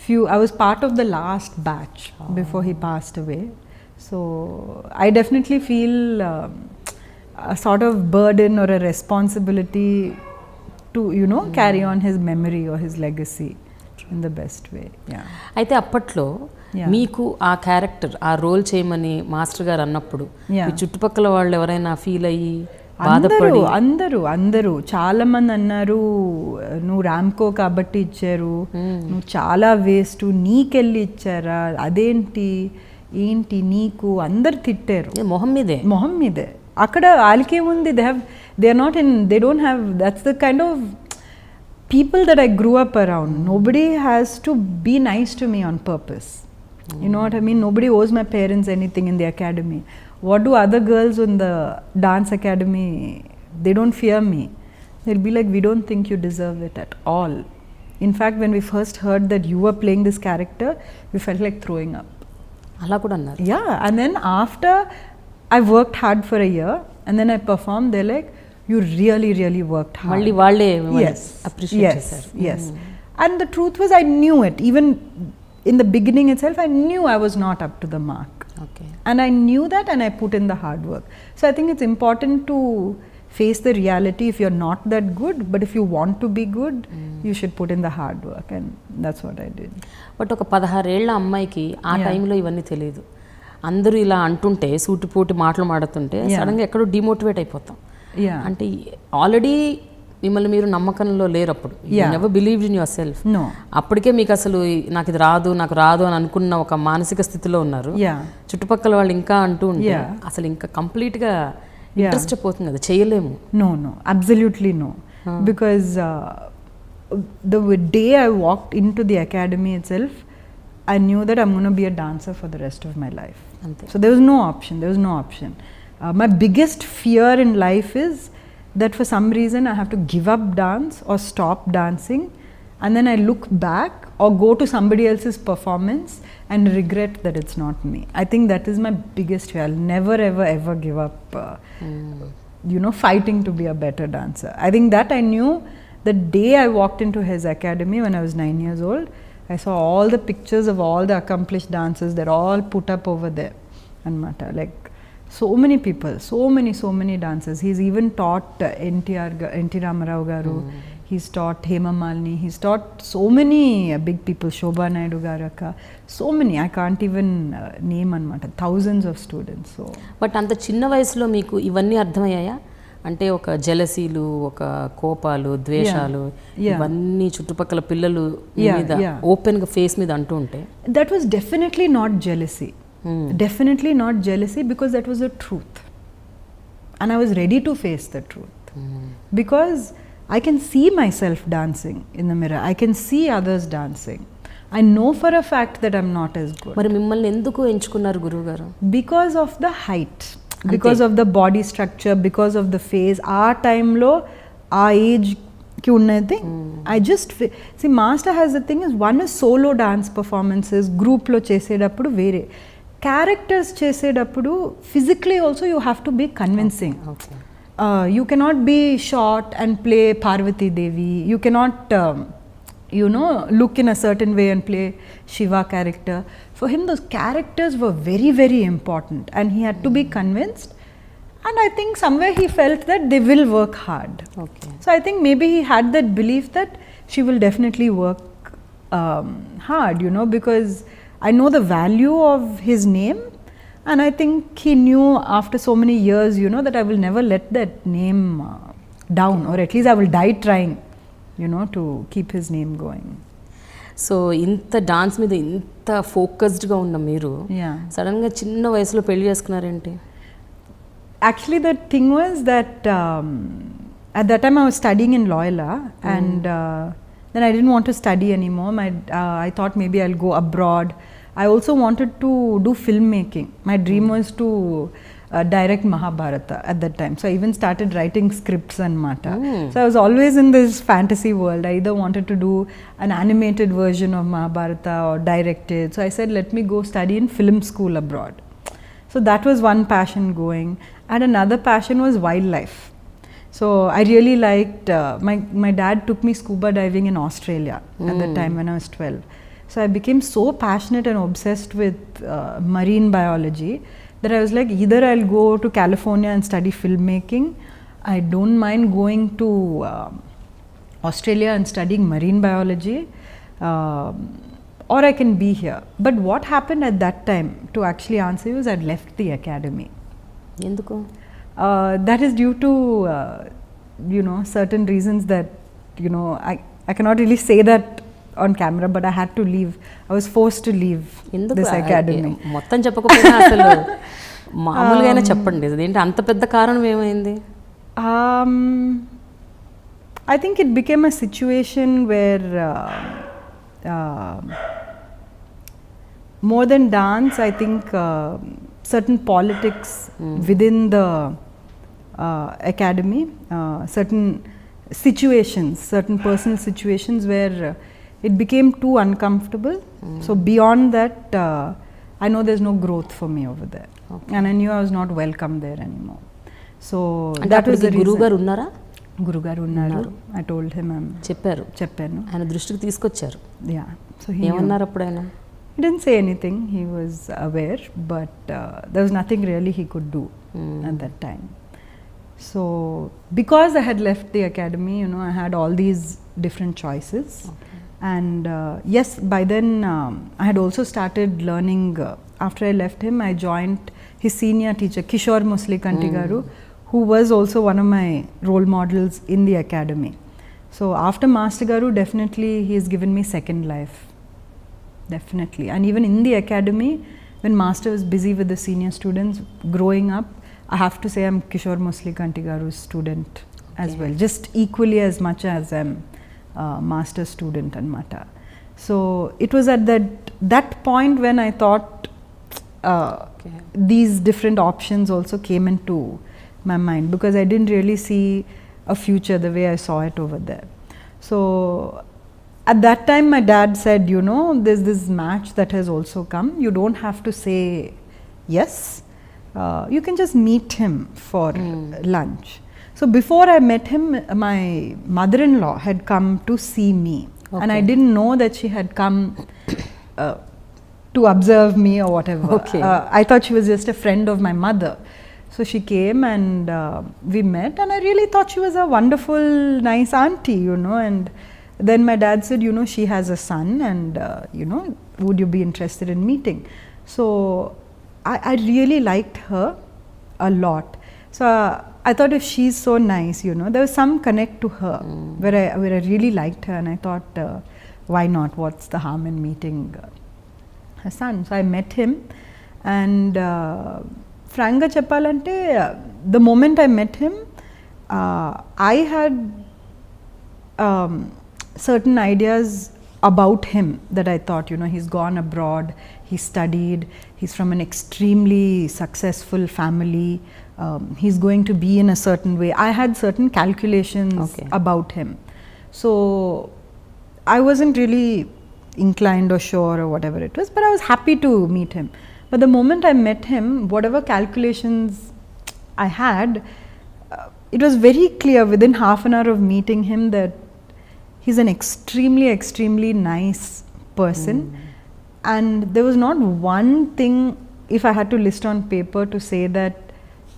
few. I was part of the last batch before he passed away. So I definitely feel a sort of burden or a responsibility to, you know, carry on his memory or his legacy in the best way. అయితే అప్పట్లో మీకు ఆ character ఆ role చేయమని master గారు అన్నప్పుడు మీ చుట్టుపక్కల వాళ్ళు ఎవరైనా ఫీల్ అయ్యి బాధపడి? అందరూ చాలా మంది అన్నారు, నువ్వు ర్యాంకో కాబట్టి ఇచ్చారు, నువ్వు చాలా వేస్ట్, నీకెళ్ళి ఇచ్చారా, అదేంటి ఏంటి నీకు, అందరు తిట్టారు మొహం మీదే. అక్కడ వాళ్ళకేముంది, they don't have, that's the kind of people that I grew up around. Nobody has to be nice to me on purpose. You know what I mean? Nobody owes my parents anything in the academy. What do other girls in the dance academy, they don't fear me. They'll be like, we don't think you deserve it at all. In fact, when we first heard that you were playing this character, we felt like throwing up. అలా కూడా అన్నారు? And then after I worked hard for a year and then I performed, they're like, you really worked hard. మళ్ళీ వాళ్ళే appreciate చేశారు. Yes. And the truth was, I knew it. Even in the beginning itself, I knew I was not up to the mark. And I knew that and I put in the hard work. So I think it's important to face the reality if you're not that good, but if you want to be good, you should put in the hard work, and that's what I did. But ఒక 16 ఏళ్ల అమ్మాయికి ఆ టైంలో ఇవన్నీ తెలియదు. అందరూ ఇలా అంటుంటే సూటిపోటి మాటలు మాడుతుంటే సడన్గా ఎక్కడో డిమోటివేట్ అయిపోతాం. Yeah. అంటే ఆల్రెడీ మిమ్మల్ని మీరు నమ్మకంలో లేరు అప్పుడు. Never believed in your self. No. అప్పటికే మీకు అసలు నాకు ఇది రాదు నాకు రాదు అని అనుకున్న ఒక మానసిక స్థితిలో ఉన్నారు. Yeah. చుట్టుపక్కల వాళ్ళు ఇంకా అంటూ ఉంటే అసలు ఇంకా కంప్లీట్గా ఇంట్రెస్ట్ పోతుంది, అది చేయలేము. No, absolutely no. Because the day I walked into the academy itself, I knew that I'm going to be a dancer for the rest of my life. Ante. So there was no option. My biggest fear in life is that for some reason I have to give up dance or stop dancing, and then I look back or go to somebody else's performance and regret that it's not me. I think that is my biggest fear. I'll never ever give up fighting to be a better dancer. I think that I knew the day I walked into his academy when I was 9 years old. I saw all the pictures of all the accomplished dancers. They're all put up over there. Anmata, like so many people, so many dancers. He's even taught NT Ramarao garu. He's taught Hema Malini. He's taught so many big people, Shobha Naidu garaka. So many, I can't even name anmata. Thousands of students. So. But అంత చిన్న వయసులో మీకు ఇవన్నీ అర్థమయ్యాయా? అంటే ఒక జెలసీలు, ఒక కోపాలు, ద్వేషాలు, ఇవన్నీ చుట్టుపక్కల పిల్లలు మీద ఓపెన్గా ఫేస్ మీద అంటూ ఉంటే? That was definitely not jealousy. Definitely not jealousy, because that was the truth. And I was ready to face the truth. Because I can see myself dancing in the mirror. I can see others dancing. I know for a fact that I'm not as good. మరి మిమ్మల్ని ఎందుకు ఎంచుకున్నారు గురువు గారు? Because of the height, because of the body structure, because of the face. Our time lo, our age ki unnadi. I just see master has the thing is, one is solo dance performances, group lo chesedappudu vere. Characters chesedappudu physically also you have to be convincing. Okay. You cannot be short and play Parvati Devi. You cannot look in a certain way and play Shiva character. For him those characters were very important, and he had to be convinced, and I think somewhere he felt that they will work hard. Okay. So I think maybe he had that belief that she will definitely work hard, because I know the value of his name, and I think he knew after so many years, that I will never let that name down, or at least I will die trying, to keep his name going. So ఇంత dance మీద ఇంత ఫోకస్డ్గా ఉన్న మీరు సడన్గా చిన్న వయసులో పెళ్లి చేసుకున్నారేంటి? Actually the thing was that at that time I was studying in Loyola, and then I didn't want to study anymore. I thought maybe I'll go abroad. I also wanted to do filmmaking. My dream was to direct Mahabharata at that time. So I even started writing scripts and mata. So I was always in this fantasy world. I either wanted to do an animated version of Mahabharata or direct it. So I said, let me go study in film school abroad. So that was one passion going. And another passion was wildlife. So I really liked, my dad took me scuba diving in Australia at that time when I was 12. So I became so passionate and obsessed with marine biology that I was like, either I'll go to California and study filmmaking. I don't mind going to Australia and studying marine biology, or I can be here. But what happened at that time, to actually answer you, is I'd left the academy. ఎందుకు? That is due to certain reasons that I cannot really say that on camera, but I had to leave. I was forced to leave this academy. మొత్తం చెప్పకపోయినా అసలు మామూలుగానే చెప్పండి, అదేంటి అంత పెద్ద కారణం ఏమైంది? I think it became a situation where more than dance, I think certain politics within the academy, certain situations, certain personal situations where it became too uncomfortable. So beyond that, I know there's no growth for me over there. Okay. And I knew I was not welcome there anymore. So that was the reason. గురువు గారు ఉన్నారా? గురువు గారు ఉన్నారు. I told him, చెప్పాను, ఆయన దృష్టికి తీసుకొచ్చారు. Yeah. So he ఏమన్నారు అప్పుడు ఆయన? He didn't say anything. He was aware, but there was nothing really he could do at that time. So because I had left the academy, I had all these different choices. Okay. And yes, by then I had also started learning. After I left him, I joined his senior teacher, Kishore Muslikanti garu, who was also one of my role models in the academy. So after Master Garu, definitely he has given me second life. Definitely. And even in the academy, when Master was busy with the senior students, growing up, I have to say I'm Kishore Muslikanti Garu's student as well, just equally as much as I'm Master student and Mata. So it was at that point when I thought these different options also came into my mind, because I didn't really see a future the way I saw it over there. So at that time my dad said, you know, there's this match that has also come, you don't have to say yes, you can just meet him for lunch. So before I met him, my mother-in-law had come to see me, and I didn't know that she had come to observe me or whatever. I thought she was just a friend of my mother. So she came and we met, and I really thought she was a wonderful, nice auntie, you know. And then my dad said, you know, she has a son, and you know, would you be interested in meeting? So I really liked her a lot. So I thought, if she's so nice, you know, there was some connect to her where I really liked her, and I thought, why not? What's the harm in meeting her son? So I met him, and frankly cheppalante, the moment I met him, I had certain ideas about him that I thought, you know, he's gone abroad, he studied, he's from an extremely successful family, he's going to be in a certain way. I had certain calculations about him. So I wasn't really inclined or sure or whatever it was, but I was happy to meet him. But the moment I met him, whatever calculations I had, it was very clear within half an hour of meeting him that he's an extremely, extremely nice person. And there was not one thing, if I had to list on paper, to say that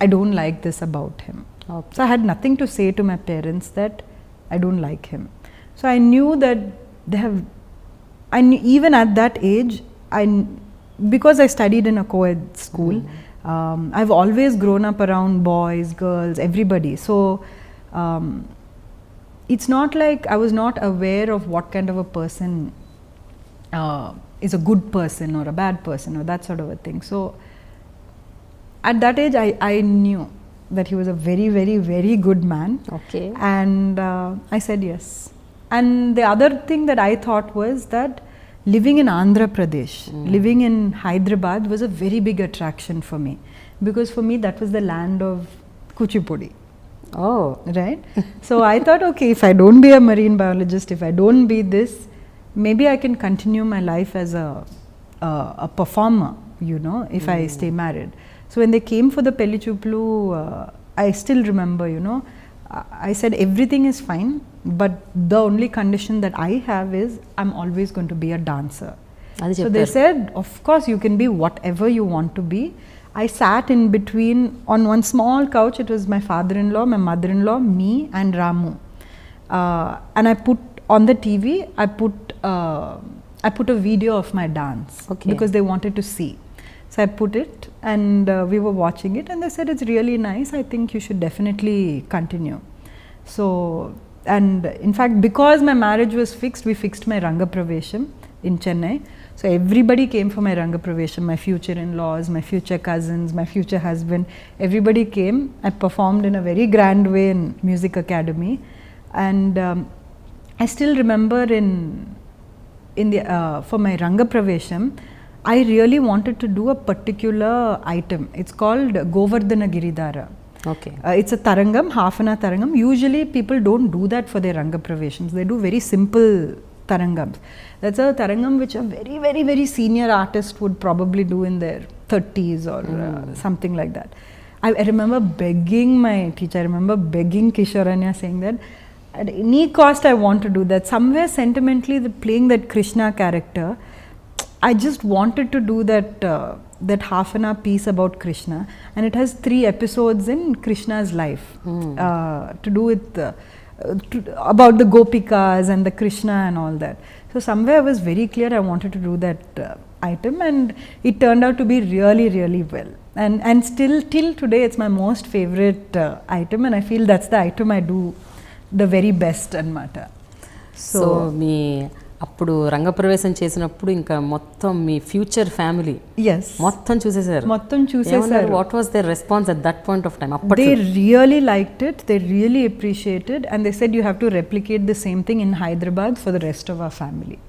I don't like this about him. So I had nothing to say to my parents that I don't like him. So I knew that even at that age, because I studied in a co-ed school, I've always grown up around boys, girls, everybody. So it's not like I was not aware of what kind of a person is a good person or a bad person or that sort of a thing. So at that age, I knew that he was a very, very, very good man. And I said yes. And the other thing that I thought was that living in Andhra Pradesh, living in Hyderabad was a very big attraction for me, because for me that was the land of Kuchipudi. Right? So I thought, okay, if I don't be a marine biologist, if I don't be this, maybe I can continue my life as a performer, you know, if I stay married. So when they came for the Pelli Chuplu, I still remember, you know, I said everything is fine, but the only condition that I have is I'm always going to be a dancer. So they said, of course you can be whatever you want to be. I sat in between on one small couch. It was my father-in-law, my mother-in-law, me and Ramu. And I put on the TV, I put a video of my dance because they wanted to see. So I put it, and we were watching it, and they said, it's really nice, I think you should definitely continue. So, and in fact, because my marriage was fixed, we fixed my Ranga Pravesham in Chennai. So everybody came for my Ranga Pravesham, my future in-laws, my future cousins, my future husband, everybody came. I performed in a very grand way in Music Academy. And I still remember for my Ranga Pravesham, I really wanted to do a particular item. It's called Govardhana Giridhara. It's a tarangam, half an hour tarangam. Usually people don't do that for their Ranga Praveshams. They do very simple tarangams. That's a tarangam which a very, very, very senior artist would probably do in their 30s or something like that. I remember begging my teacher, I remember begging Kishoranya, saying that at any cost I want to do that. Somewhere sentimentally, playing that Krishna character, I just wanted to do that half an hour piece about Krishna, and it has 3 episodes in Krishna's life to do with about the Gopikas and the Krishna and all that. So somewhere I was very clear I wanted to do that item, and it turned out to be really, really well. And still till today it's my most favorite item, and I feel that's the item I do the very best anmata. So మీ అప్పుడు రంగప్రవేశం చేసినప్పుడు ఇంకా మొత్తం మీ future family yes మొత్తం చూసేసారు. What was their response at that point of time? అప్పుడు they really liked it, they really appreciated, and they said you have to replicate the same thing in Hyderabad for the rest of our family.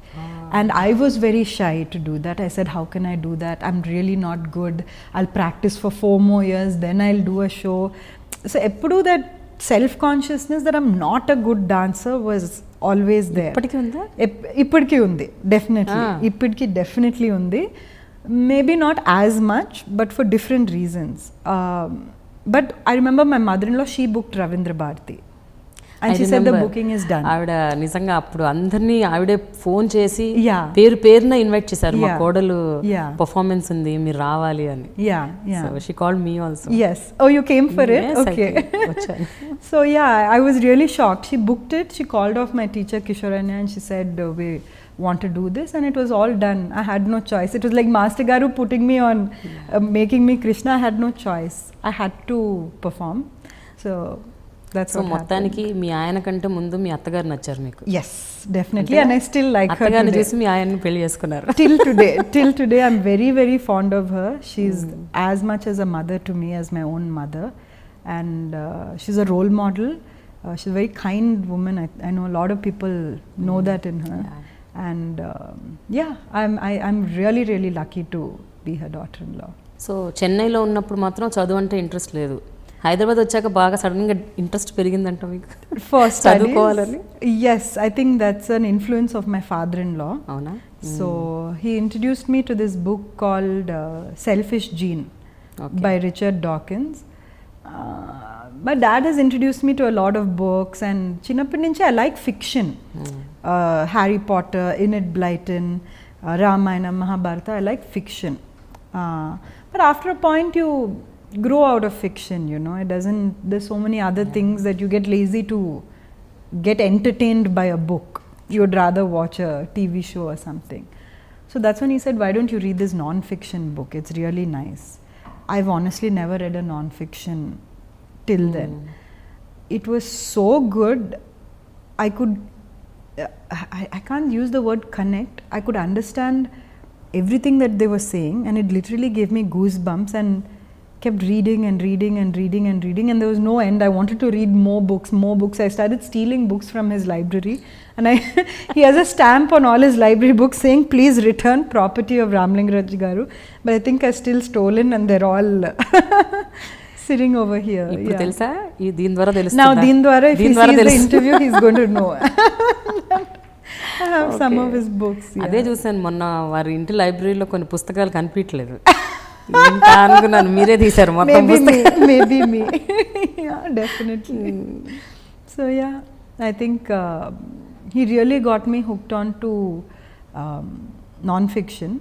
And I was very shy to do that. I said, how can I do that? I'm really not good. I'll practice for 4 more years, then I'll do a show. So eppudu that self consciousness that I'm not a good dancer was always there. ఇప్పటికీ ఉందా? ఇప్పటికీ ఉంది, definitely. ఇప్పటికీ definitely ఉంది. Maybe not as much, but for different reasons. But I remember my mother-in-law, she booked Ravindra Bharati. And she said the booking is done. ఆవిడ నిజంగా అప్పుడు అందరినీ ఆవిడే ఫోన్ చేసి Yeah. పేరున ఇన్వైట్ చేశారు. మా Yeah. కోడలు Yeah. పర్ఫార్మెన్స్ ఉంది, మీరు రావాలి అని. Yeah, yeah. So she called me also. Yes. Oh, you came for it? Yes, I Okay. came. వచ్చాను. So yeah, I was really shocked. She booked it. She called off my teacher Kishoranya and she said, we want to do this, and it was all done. I had no choice. It was like Master Garu putting me on, making me Krishna. I had no choice. I had to perform. So that's so what happened. మొత్తానికి మీ ఆయన కంటే ముందు మీ అత్తగారు నచ్చారు మీకు. Yes, definitely. And I still like her అత్తగారిని today. చూసి మీ ఆయన్ని పెళ్లి చేసుకున్నారు. Till today I'm very very fond of her. She's as much as a mother to me as my own mother, and she's a role model. She's a very kind woman. I know a lot of people know that in her. And yeah, I'm really really lucky to be her daughter-in-law. So చెన్నైలో ఉన్నప్పుడు మాత్రం చదువు అంటే interest లేదు. హైదరాబాద్ వచ్చాక బాగా సడన్గా interest పెరిగిందంట మీకు For చదువుకోవాలని? studies, yes, I think that's an influence of my father-in-law. అవునా? So he introduced me to this book called Selfish Gene Okay. by Richard Dawkins. My dad has introduced me to a lot of books, and chinnapadi nunchi I like fiction. Harry Potter, Enid Blyton, Ramayana, Mahabharata, I like fiction. But after a point you grow out of fiction, you know, it doesn't, there's so many other things that you get lazy to get entertained by a book. You would rather watch a TV show or something. So that's when he said, why don't you read this non-fiction book? It's really nice. I've honestly never read a non-fiction till then. It was so good. I could, I can't use the word connect. I could understand everything that they were saying, and it literally gave me goosebumps, and kept reading and reading and reading and reading, and there was no end. I wanted to read more books. I started stealing books from his library, and he has a stamp on all his library books saying, please return property of Ramlingaraj Garu, but I think I still stolen, and they're all sitting over here. ఇప్పుడు Yeah. తెలుసా? దీని ద్వారా Now తెలుస్తుందా? Deen Dwara, if he దీని ద్వారా sees the తెలుసు. interview, he's going to know. I have some of his books. అదే Yeah. చూసాను మొన్న వారి ఇంటి లైబ్రరీలో కొన్ని పుస్తకాలు కనిపించలేదు. ఏంటా అనుకున్నాను, మీరే తీశారు మొత్తం పుస్తకాలు. Maybe me. Yeah, definitely. So yeah, I think he really got me hooked on to non-fiction.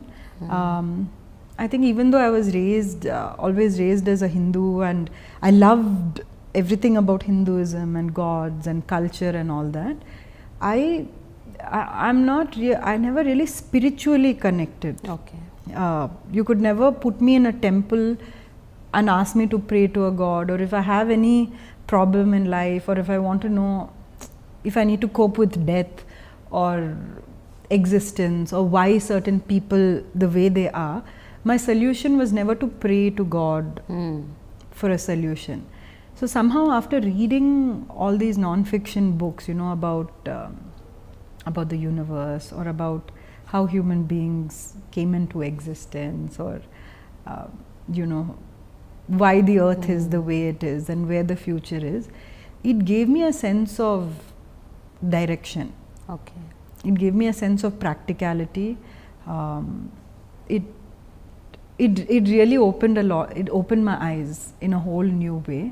I think even though I was raised, always raised as a Hindu, and I loved everything about Hinduism and gods and culture and all that, I'm not. I never really spiritually connected. Okay. You could never put me in a temple and ask me to pray to a god, or if I have any problem in life, or if I want to know if I need to cope with death or existence, or why certain people the way they are, my solution was never to pray to God for a solution. So somehow after reading all these non-fiction books, you know, about the universe, or about how human beings came into existence, or you know, why the earth is the way it is and where the future is, it gave me a sense of direction. Okay. It gave me a sense of practicality. It really opened a lot. It opened my eyes in a whole new way,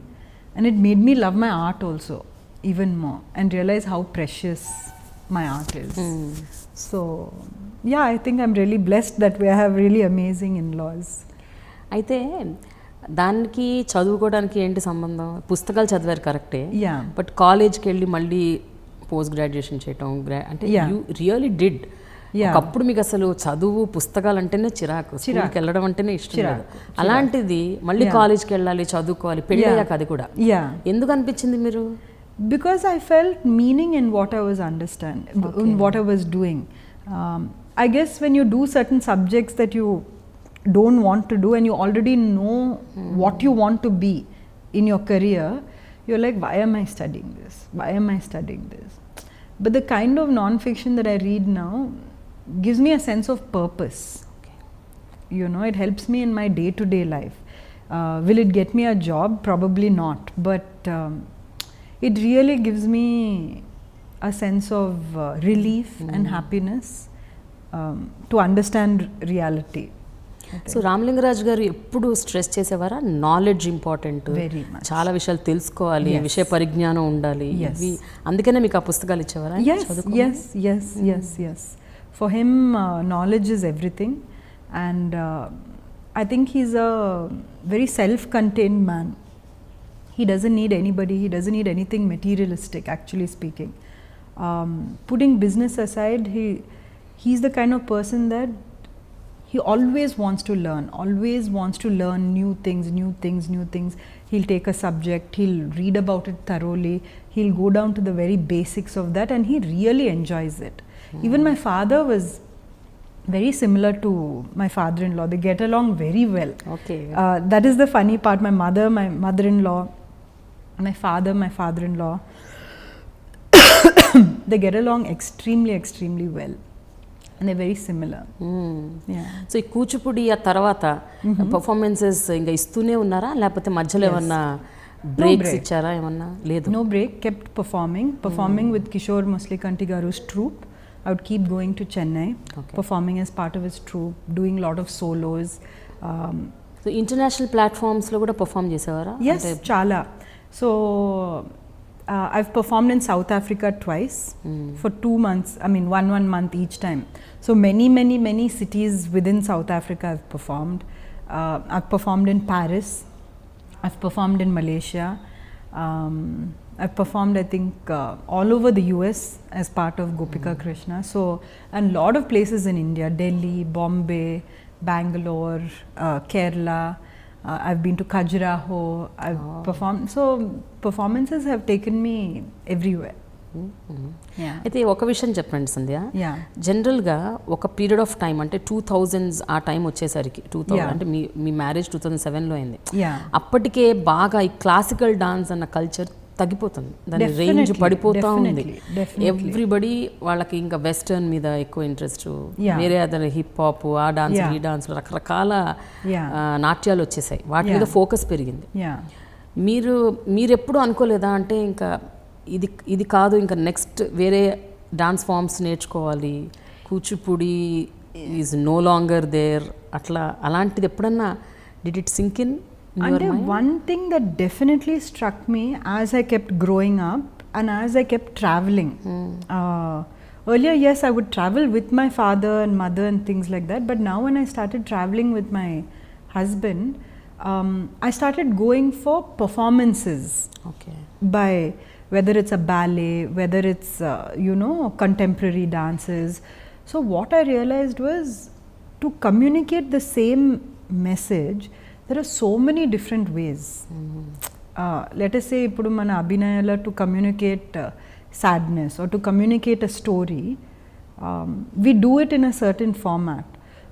and it made me love my art also even more, and realize how precious my art is. So yeah, I think I'm really blessed that we have really amazing in-laws. అయితే దానికి చదువుకోవడానికి ఏంటి సంబంధం? పుస్తకాలు చదివారు కరెక్టే, Yeah. But కాలేజ్కి వెళ్ళి మళ్ళీ పోస్ట్ గ్రాడ్యుయేషన్ చేయటం అంటే Yeah. You really did Yeah. ఒకప్పుడు మీకు అసలు చదువు పుస్తకాలు అంటేనే చిరాకు, స్కూల్కి వెళ్ళడం అంటేనే ఇష్టం లేదు. అలాంటిది మళ్ళీ కాలేజ్కి వెళ్ళాలి, చదువుకోవాలి, పెళ్ళి అయ్యాక అది కూడా. ఎందుకు అనిపించింది మీరు? Because I felt meaning in what I was in what I was doing. I guess when you do certain subjects that you don't want to do and you already know what you want to be in your career, you're like, why am I studying this? Why am I studying this? But the kind of non-fiction that I read now gives me a sense of purpose. You know, it helps me in my day-to-day life. Will it get me a job? Probably not. But it really gives me a sense of relief and happiness to understand reality. So Ramalinga Raju గారు ఎప్పుడు stress చేసేవారా knowledge important, చాలా విషయాలు తెలుసుకోవాలి, విషయ పరిజ్ఞానం ఉండాలి, అందుకనే మీకు ఆ పుస్తకాలు ఇచ్చేవారా? Yes. For him, knowledge is everything, and I think he's a very self-contained man. He doesn't need anybody, he doesn't need anything materialistic, actually speaking. Putting business aside, he's the kind of person that he always wants to learn new things. He'll take a subject, he'll read about it thoroughly, he'll go down to the very basics of that, and he really enjoys it. Even my father was very similar to my father-in-law. They get along very well. Okay. That is the funny part. My mother-in-law, my father-in-law, they get along extremely well. And they're very similar. So ఈ కూచిపూడి ఆ తర్వాత performances ఇంకా ఇస్తూనే ఉన్నారా, లేకపోతే మధ్యలో ఏమన్నా breaks ఇచ్చారా? ఏమన్నా లేదు. No break, kept performing with Kishore Muslikanti Garu's troupe. I would keep going to Chennai, performing as part of his troupe, doing a lot of solos. So international ప్లాట్ఫామ్స్లో కూడా పర్ఫామ్ చేసేవారా? Yes, chala. So I've performed in South Africa twice for 2 months. I mean, one month each time. So many cities within South Africa I've performed. I've performed in Paris. I've performed in Malaysia. I've performed, I think, all over the US as part of Gopika Krishna. So, and lot of places in India: Delhi, Bombay, Bangalore, Kerala. I've been to Khajuraho. I've performed. So performances have taken me everywhere. అయితే ఒక విషయం చెప్పండి సంధ్య, జనరల్గా ఒక period of time అంటే 2000s ఆ time వచ్చేసరికి 2000 అంటే మీ మ్యారేజ్ 2007లో అయింది. అప్పటికే బాగా ఈ క్లాసికల్ డాన్స్ అన్న కల్చర్ తగ్గిపోతుంది, దాని రేంజ్ పడిపోతూ ఉంది. ఎవ్రీబడి వాళ్ళకి ఇంకా వెస్టర్న్ మీద ఎక్కువ ఇంట్రెస్ట్, వేరే అదర్ హిప్ హాప్, ఆ డాన్స్, ఈ డాన్స్, రకరకాల నాట్యాలు వచ్చేసాయి, వాటి మీద ఫోకస్ పెరిగింది. మీరు ఎప్పుడు అనుకోలేదా అంటే ఇంకా ఇది కాదు, ఇంకా నెక్స్ట్ వేరే డాన్స్ ఫామ్స్ నేర్చుకోవాలి, Kuchipudi is no longer there, అట్లా అలాంటిది ఎప్పుడన్నా did it sink in? And one thing that definitely struck me as I kept growing up and as I kept traveling. Earlier, yes, I would travel with my father and mother and things like that. But now when I started traveling with my husband, I started going for performances. By whether it's a ballet, whether it's, contemporary dances. So what I realized was to communicate the same message, there are so many different ways. Let us say, ippudu mana abhinayala to communicate sadness or to communicate a story, we do it in a certain format.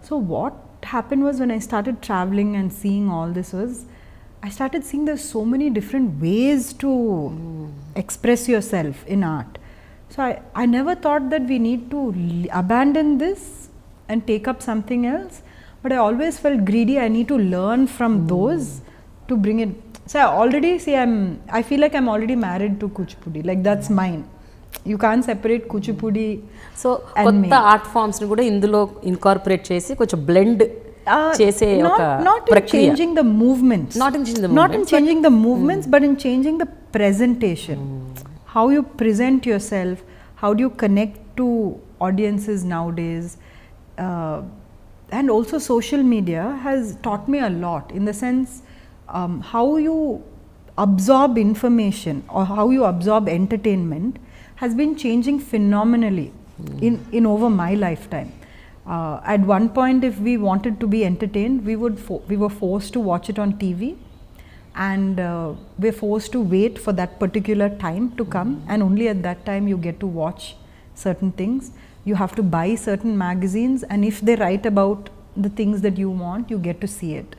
So what happened was, when I started traveling and seeing all this, was I started seeing there's so many different ways to express yourself in art. So I never thought that we need to abandon this and take up something else. But I always felt greedy. I need to learn from those to bring it. So I already say I feel like I'm already married to Kuchipudi. Like that's mine. You can't separate Kuchipudi. So కొత్త art forms ని కూడా ఇందులో incorporate చేసి కొంచెం blend చేసే ఒక ప్రక్రియ. Not in changing the movements. Not in changing the movements, but in changing the presentation. How you present yourself. How do you connect to audiences nowadays? And also social media has taught me a lot, in the sense how you absorb information or how you absorb entertainment has been changing phenomenally in over my lifetime. At one point, if we wanted to be entertained, we were forced to watch it on TV, and we're forced to wait for that particular time to come, and only at that time you get to watch certain things. You have to buy certain magazines, and if they write about the things that you want, you get to see it.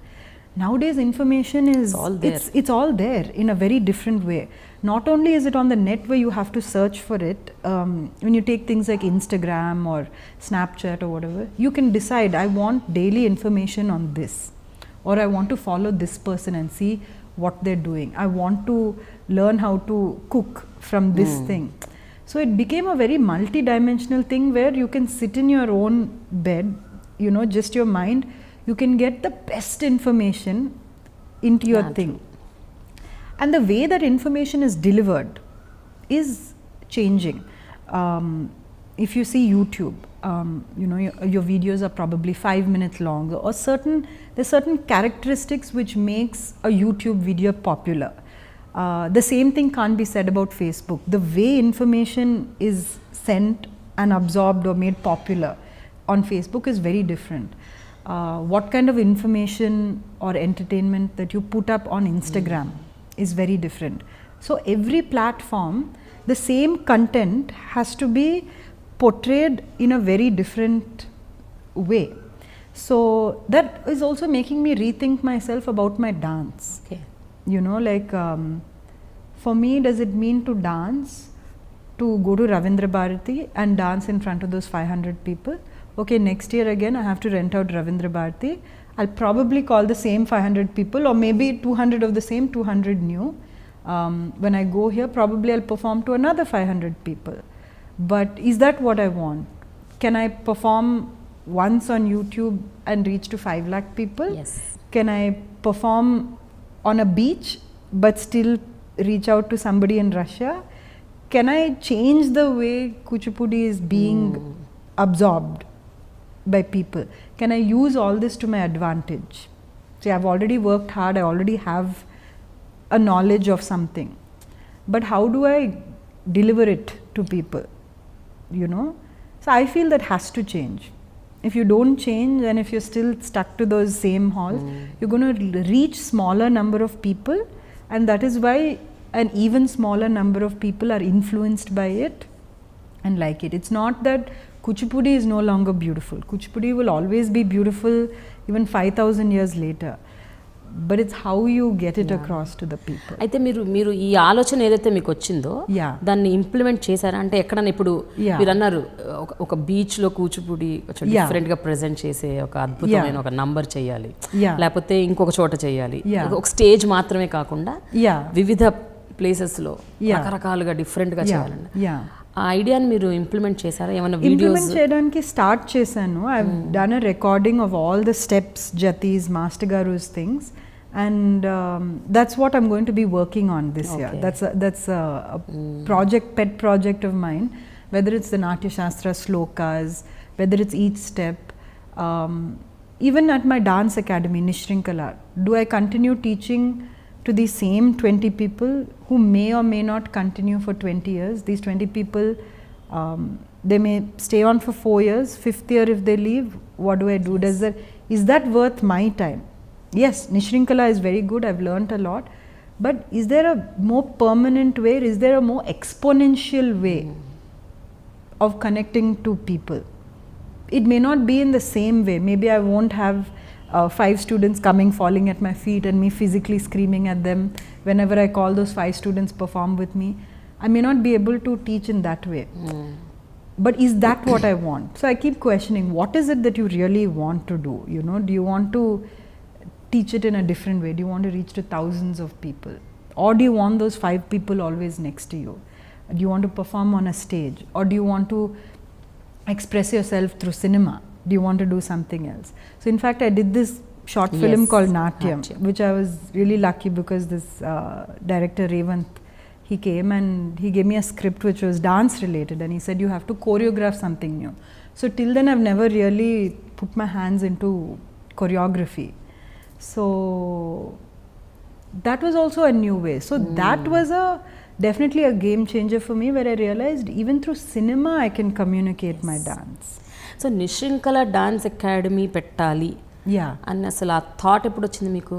Nowadays, information is all there. It's all there in a very different way. Not only is it on the net where you have to search for it, when you take things like Instagram or Snapchat or whatever, you can decide, I want daily information on this, or I want to follow this person and see what they're doing. I want to learn how to cook from this thing. So it became a very multi-dimensional thing where you can sit in your own bed, you know, just your mind, you can get the best information into your thing. And the way that information is delivered is changing. If you see YouTube, you know, your videos are probably 5 minutes long, or there's certain characteristics which makes a YouTube video popular. The same thing can't be said about Facebook. The way information is sent and absorbed or made popular on Facebook is very different. What kind of information or entertainment that you put up on Instagram is very different. So every platform, the same content has to be portrayed in a very different way. So that is also making me rethink myself about my dance. Okay. You know, like for me, does it mean to dance, to go to Ravindra Bharati and dance in front of those 500 people? Okay, next year again I have to rent out Ravindra Bharati. I'll probably call the same 500 people, or maybe 200 of the same, 200 new. When I go here, probably I'll perform to another 500 people. But is that what I want? Can I perform once on YouTube and reach to 5 lakh people? Yes. Can I perform on a beach but still reach out to somebody in Russia? Can I change the way Kuchipudi is being absorbed by people? Can I use all this to my advantage? See, I've already worked hard, I already have a knowledge of something, but how do I deliver it to people, you know? So I feel that has to change. If you don't change, and if you're still stuck to those same halls, you're going to reach smaller number of people, and that is why an even smaller number of people are influenced by it and like it. It's not that Kuchipudi is no longer beautiful. Kuchipudi will always be beautiful even 5,000 years later. But it's how you get it across to the people. అయితే మీరు ఈ ఆలోచన ఏదైతే మీకు వచ్చిందో దాన్ని implement చేశారా? అంటే ఎక్కడన్నా ఇప్పుడు మీరు అన్నారు ఒక బీచ్ లో కూచిపూడి డిఫరెంట్ గా ప్రెజెంట్ చేసే ఒక అద్భుతమైన ఒక నంబర్ చేయాలి, లేకపోతే ఇంకొక చోట చేయాలి, ఒక స్టేజ్ మాత్రమే కాకుండా వివిధ ప్లేసెస్ లో రకరకాలుగా డిఫరెంట్ గా చేయాలండి. ఆ ఐడియాని మీరు ఇంప్లిమెంట్ చేశారా? ఏమైనా వీడియోస్ చేయడానికి స్టార్ట్ చేశాను. I have done a recording of all the steps, jatis, master గారుస్ థింగ్స్, and that's what I'm going to be working on this year. That's a project, pet project of mine, whether it's the Natya Shastra slokas, whether it's each step. Even at my dance academy, Nishrinkala, do I continue teaching to the same 20 people who may or may not continue for 20 years? These 20 people, they may stay on for 4 years, 5th year if they leave, what do I do? Is that worth my time? Yes, Nishrinkala is very good, I've learnt a lot, but is there a more permanent way, is there a more exponential way of connecting to people? It may not be in the same way. Maybe I won't have 5 students coming, falling at my feet and me physically screaming at them whenever I call those 5 students perform with me. I may not be able to teach in that way. But is that what I want? So I keep questioning, what is it that you really want to do? You know, do you want to teach it in a different way? Do you want to reach to thousands of people? Or do you want those 5 people always next to you? Do you want to perform on a stage? Or do you want to express yourself through cinema? Do you want to do something else? So in fact, I did this short film called Natyam, which I was really lucky because this director Revant, he came and he gave me a script which was dance related, and he said you have to choreograph something new. So till then I've never really put my hands into choreography. So that was also a new way. So that was a definitely a game changer for me, where I realized even through cinema I can communicate my dance. So Nishrinkhala dance academy పెట్టాలి Yeah. అని అసలు ఆ thought ఎప్పుడు వచ్చింది మీకు?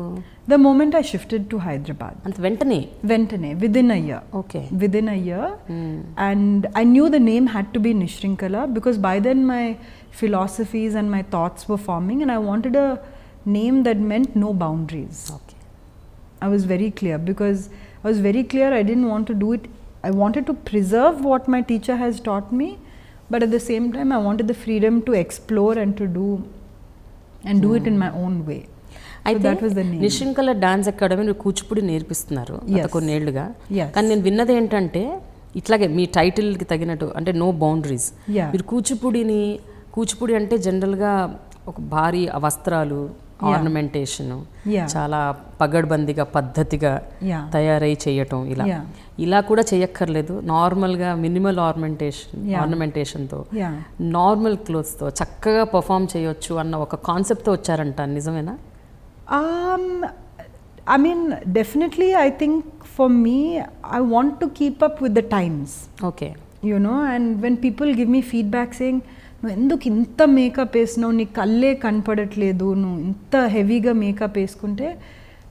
The moment I shifted to Hyderabad. అంత వెంటనే? Ventane, within a year. Okay. Within a year. And I knew the name had to be Nishrinkala because by then my philosophies and my thoughts were forming, and I wanted a name that meant no boundaries. Okay. I was very clear because I was very clear I didn't want to do it. I wanted to preserve what my teacher has taught me, but at the same time I wanted the freedom to explore and to do it in my own way. అయితే that was the name. Nishrinkhala dance academy మీరు కూచిపూడి నేర్పిస్తున్నారు గత కొన్నేళ్లుగా. Yes. కానీ నేను విన్నది ఏంటంటే ఇట్లాగే మీ టైటిల్కి తగినట్టు అంటే నో బౌండరీస్. Yeah. మీరు కూచిపూడి అంటే జనరల్గా ఒక భారీ వస్త్రాలు, ఆర్నమెంటేషన్, Yeah. చాలా పగడ్బందీగా పద్ధతిగా Yeah. తయారై చేయటం Yeah. ఇలా కూడా చేయక్కర్లేదు. నార్మల్గా మినిమల్ Yeah. ఆర్నమెంటేషన్తో Yeah. నార్మల్ క్లోత్స్తో చక్కగా పర్ఫామ్ చేయొచ్చు అన్న ఒక కాన్సెప్ట్తో వచ్చారంట, నిజమేనా? I mean, definitely I think for me I want to keep up with the times. Okay. You know, and when people give me feedback saying నువ్వు ఎందుకు ఇంత మేకప్ వేసినావు, నీ కళ్ళే కనపడట్లేదు, నువ్వు ఇంత హెవీగా మేకప్ వేసుకుంటే,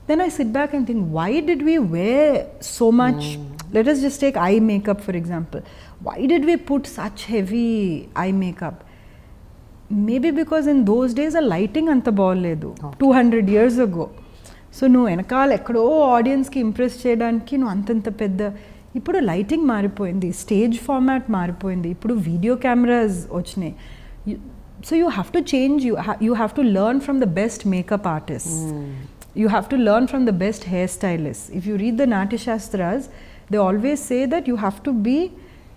then I sit back and think, why did we wear so much? Let us just take eye makeup for example. Why did we put such heavy eye makeup? Maybe because in those days a lighting anta బాగోలేదు 200 years ago. So నువ్వు వెనకాల ఎక్కడో ఆడియన్స్కి impress చేయడానికి నువ్వు అంతంత పెద్ద, ఇప్పుడు లైటింగ్ మారిపోయింది, స్టేజ్ ఫార్మాట్ మారిపోయింది, ఇప్పుడు వీడియో కెమెరాస్ వచ్చినాయి. So you have to change, you have to learn from the best makeup artist, you have to learn from the best hair stylist. If you read the Natyashastras, they always say that you have to be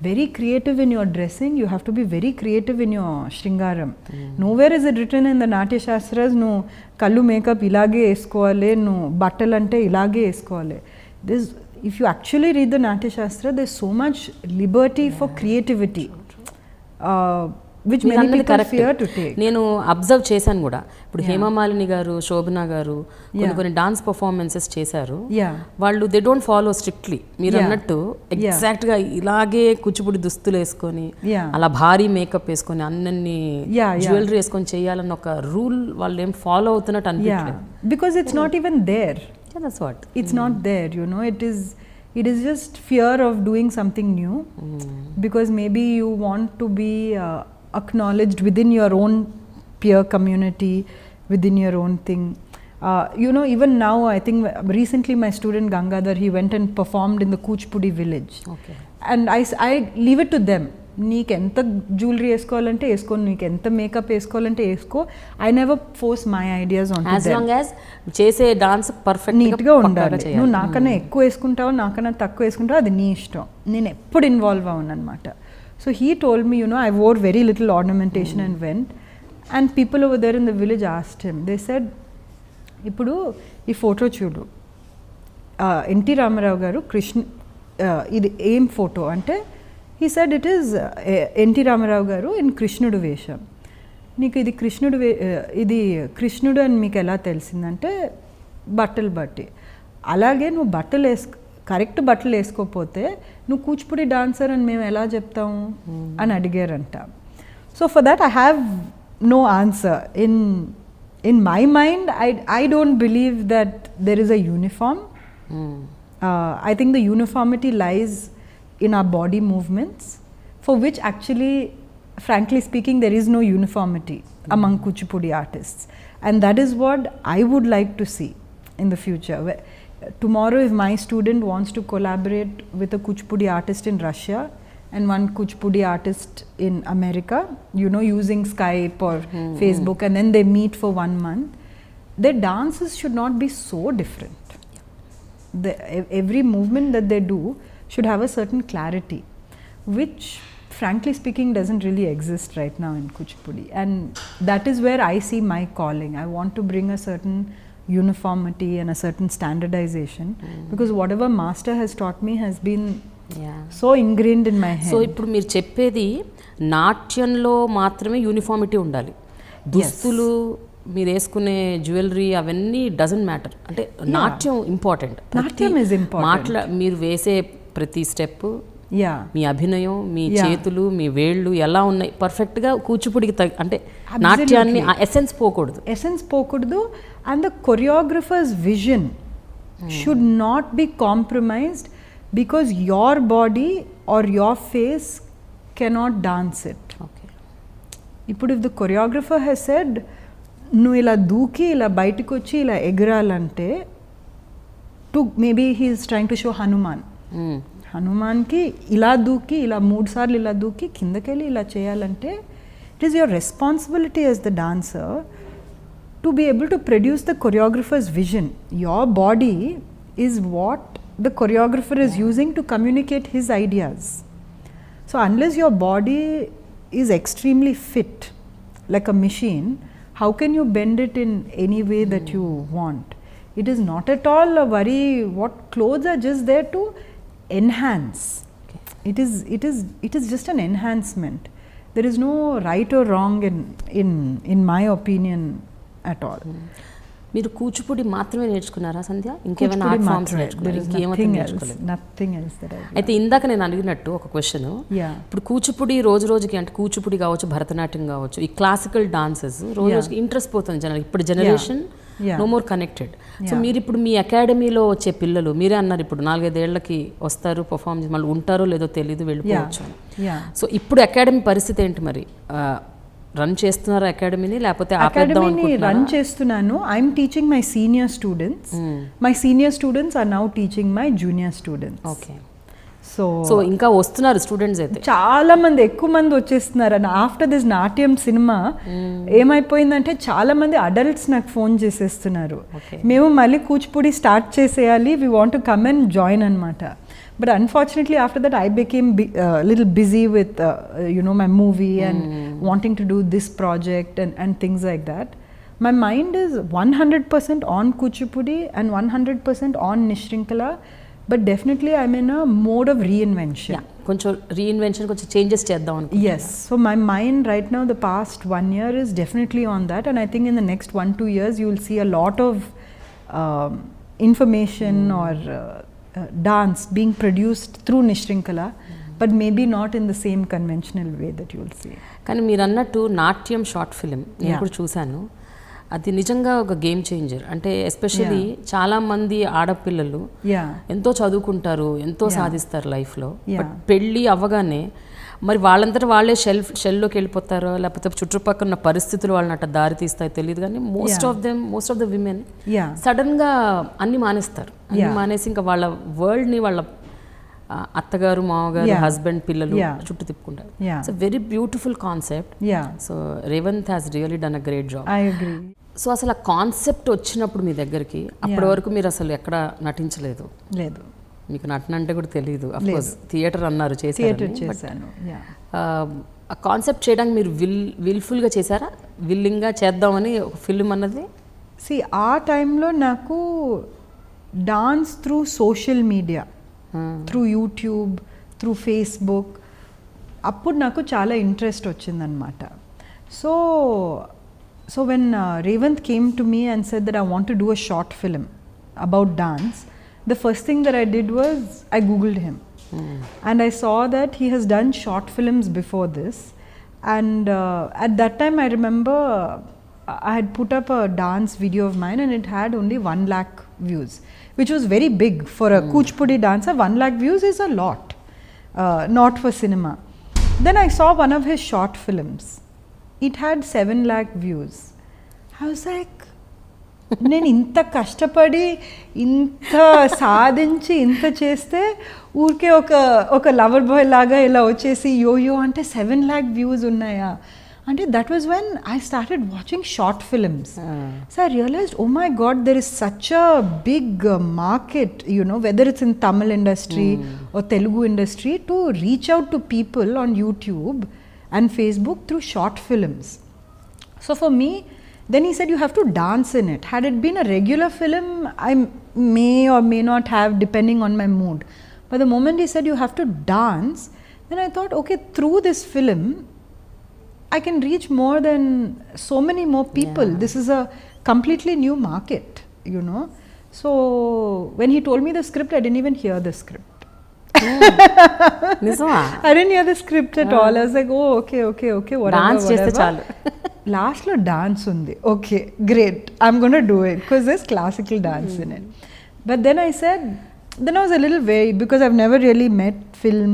very creative in your dressing, you have to be very creative in your shringaram. Nowhere is it written in the Natya Shastras, no kallu makeup ilage eskovale, no battal ante ilage eskovale. This, if you actually read the Natya Shastra, there's so much liberty for creativity, which many people fear to take. నేను observe చేశాను కూడా. ఇప్పుడు హేమమాలిని గారు, శోభన గారు కొన్ని dance performances చేశారు. వాళ్ళు they don't follow strictly, మీరు అన్నట్టు ఎగ్జాక్ట్ గా ఇలాగే కూచిపూడి దుస్తులు వేసుకొని అలా భారీ మేకప్ వేసుకొని అన్నీ జ్యువెలరీ వేసుకొని చేయాలన్న ఒక రూల్ వాళ్ళు ఏం ఫాలో అవుతున్నట్టు అనిపించలేదు. Because it's not even there. That's what. It's not there, you know. It is just fear of doing something new, because maybe you want to be acknowledged within your own peer community, within your own thing. You know, even now, I think recently my student Gangadhar, he went and performed in the Kuchipudi village. Okay. And I leave it to them. నీకు ఎంత jewellery వేసుకోవాలంటే వేసుకో, నీకు ఎంత makeup వేసుకోవాలంటే వేసుకో. I never force my ideas on to them. As long as చేసే dance perfect నీట్గా ఉండాలి. నువ్వు నాకన్నా ఎక్కువ వేసుకుంటావో నాకన్నా తక్కువ వేసుకుంటావో అది నీ ఇష్టం, నేను ఎప్పుడు ఇన్వాల్వ్ అవ్వను అనమాట. So he told me, I wore very little ornamentation and went, and people over there in the village asked him, they said, ఇప్పుడు ఈ ఫోటో చూడు, ఎన్టీ రామారావు గారు ఇది ఏం ఫోటో అంటే, he said it is NT Rama Rao garu in కృష్ణుడు వేషం. నీకు ఇది కృష్ణుడు అని మీకు ఎలా తెలిసిందంటే బట్టలు బట్టి. అలాగే నువ్వు కరెక్ట్ బట్టలు వేసుకోకపోతే నువ్వు కూచిపూడి డాన్సర్ అని మేము ఎలా చెప్తాము అని అడిగారంట. So for that I have no answer. In my mind I don't believe that there is a uniform. I think the uniformity lies in our body movements, for which actually, frankly speaking, there is no uniformity among Kuchipudi artists, and that is what I would like to see in the future. Tomorrow, if my student wants to collaborate with a Kuchipudi artist in Russia and one Kuchipudi artist in America, using Skype or Facebook, and then they meet for 1 month, their dances should not be so different. Every movement that they do should have a certain clarity, which frankly speaking doesn't really exist right now in Kuchipudi, and that is where I see my calling. I want to bring a certain uniformity and a certain standardization, because whatever master has taught me has been so ingrained in my head. So ఇప్పుడు మీరు చెప్పేది నాట్యంలో మాత్రమే uniformity ఉండాలి, దుస్తులు మీరు వేసుకునే jewellery అవన్నీ doesn't matter. అంటే నాట్యం ఇంపార్టెంట్, నాట్యం ఇస్ ఇంపార్టెంట్. మీరు వేసే ప్రతి స్టెప్, Yeah. మీ అభినయం, మీ చేతులు, మీ వేళ్ళు ఎలా ఉన్నాయి పర్ఫెక్ట్గా కూచిపూడికి అంటే నాట్యాన్ని ఆ ఎసెన్స్ పోకూడదు. ఎసెన్స్ పోకూడదు. And the choreographer's vision should not be compromised because your body or your face cannot dance it. Okay. ఇప్పుడు if the choreographer he's said నువ్వు ఇలా దూకి ఇలా బయటకు వచ్చి ఇలా ఎగరాలంటే, to maybe he's trying to show Hanuman. హనుమాన్కి ఇలా దూకి ఇలా 3 సార్లు ఇలా దూకి కిందకెళ్ళి ఇలా చేయాలంటే it is your responsibility as the dancer to be able to produce the choreographer's vision. Your body is what the choreographer is using to communicate his ideas. So unless your body is extremely fit like a machine, how can you bend it in any way that you want? It is not at all a worry. What clothes are just there to enhance. Okay. It is just an enhancement. There is no right or wrong in my opinion at all. మీరు కూచిపూడి మాత్రమే నేర్చుకున్నారా సంధ్య? ఇంకేమైనా art forms నేర్చుకున్నారా? Nothing else that I do. అయితే ఇందాక నేను అడిగినట్టు ఒక క్వశ్చన్, ఇప్పుడు కూచిపూడి రోజు రోజుకి అంటే కూచిపూడి కావచ్చు, భరతనాట్యం కావచ్చు, ఈ క్లాసికల్ డాన్సెస్ రోజు రోజుకి ఇంట్రెస్ట్ పోతుంది జనాలు. ఇప్పుడు generation no more connected. So మీరు ఇప్పుడు మీ అకాడమీలో వచ్చే పిల్లలు, మీరే అన్నారు ఇప్పుడు 4-5 ఏళ్లకి వస్తారు, పర్ఫార్మ్ చేసి మళ్ళీ ఉంటారో లేదో తెలియదు, వెళ్ళిపోవచ్చు. సో ఇప్పుడు అకాడమీ పరిస్థితి ఏంటి మరి? రన్ చేస్తున్నారు అకాడమీని, లేకపోతే అకాడమీని రన్ చేస్తున్నాను. I'm teaching my senior students. My senior students are now teaching my junior students. Okay. So ఇంకా వస్తున్నారు స్టూడెంట్స్ అయితే చాలా మంది, ఎక్కువ మంది వచ్చేస్తున్నారు. And after this Natyam cinema ఏమైపోయిందంటే చాలా మంది అడల్ట్స్ నాకు ఫోన్ చేసేస్తున్నారు, మేము మళ్ళీ కూచిపూడి స్టార్ట్ చేసేయాలి, we want to come and join అనమాట. But unfortunately, after that, I became a little busy with, my movie and wanting to do this project and things like that. My mind is 100% on Kuchipudi and 100% on Nishrinkala, but definitely I'm in a mode of reinvention. Yeah, koncham reinvention, koncham changes cheddam anukuntunna. Yes. So my mind right now, the past 1 year is definitely on that, and I think in the next 1-2 years, you will see a lot of information or dance being produced through Nishrinkala, but maybe not in the same conventional way that you will see. కానీ మీరు అన్నట్టు నాట్యం short film నేను కూడా చూశాను, అది నిజంగా ఒక గేమ్ చేంజర్. అంటే ఎస్పెషల్లీ చాలా మంది ఆడపిల్లలు ఎంతో చదువుకుంటారు, ఎంతో సాధిస్తారు లైఫ్లో, బట్ పెళ్ళి అవ్వగానే మరి వాళ్ళంతటా వాళ్ళే షెల్లోకి వెళ్ళిపోతారో, లేకపోతే చుట్టుపక్కల ఉన్న పరిస్థితులు వాళ్ళని అట్లా దారి తీస్తాయో తెలియదు, కానీ మోస్ట్ ఆఫ్ ద విమెన్ సడన్గా అన్ని మానేస్తారు. అన్ని మానేసి ఇంకా వాళ్ళ వరల్డ్ని వాళ్ళ అత్తగారు, మామగారు, హస్బెండ్, పిల్లలు చుట్టూ తిప్పుకుంటారు. It's very beautiful concept. So Revanth has really done a great job. I agree. So అసలు ఆ కాన్సెప్ట్ వచ్చినప్పుడు మీ దగ్గరికి, అప్పటి వరకు మీరు అసలు ఎక్కడ నటించలేదు, లేదు, మీకు నటన అంటే కూడా తెలియదు. అఫ్కోర్స్ థియేటర్ అన్నారు, చేశాను. ఆ కాన్సెప్ట్ చేయడానికి మీరు విల్ఫుల్గా చేశారా? విల్లింగ్గా చేద్దామని ఒక ఫిల్మ్ అన్నది? ఆ టైంలో నాకు dance through social media, through YouTube, through Facebook, అప్పుడు నాకు చాలా ఇంట్రెస్ట్ వచ్చిందనమాట. So when Revanth came to me and said that I want to do a short film about dance, the first thing that I did was I googled him, and I saw that he has done short films before this, and at that time I remember I had put up a dance video of mine and it had only 1 lakh views, which was very big for a Kuchipudi dancer. 1 lakh views is a lot, not for cinema. Then I saw one of his short films, it had 7 lakh views. I was like, నేను ఇంత కష్టపడి ఇంత సాధించి ఇంత చేస్తే ఊరికే ఒక lover boy లాగా ఇలా వచ్చేసి యోయో అంటే 7 lakh వ్యూస్ ఉన్నాయా అంటే, that was when I started watching short films. So I realized, oh my god, there is such a big market, whether it's in Tamil industry or Telugu industry, to reach out to people on YouTube and Facebook through short films. So for me, then he said you have to dance in it. Had it been a regular film, I may or may not have, depending on my mood. But the moment he said you have to dance, then I thought, okay, through this film, I can reach more than so many more people. Yeah. This is a completely new market, So when he told me the script, I didn't even hear the script. నిజమా? I didn't hear the script at all. I was like, oh, okay, whatever, dance చేస్తే చాలు. Last lo dance undi. Okay, great. I'm going to do it because there's classical dance in it. But then I was a little wary because I've never really met film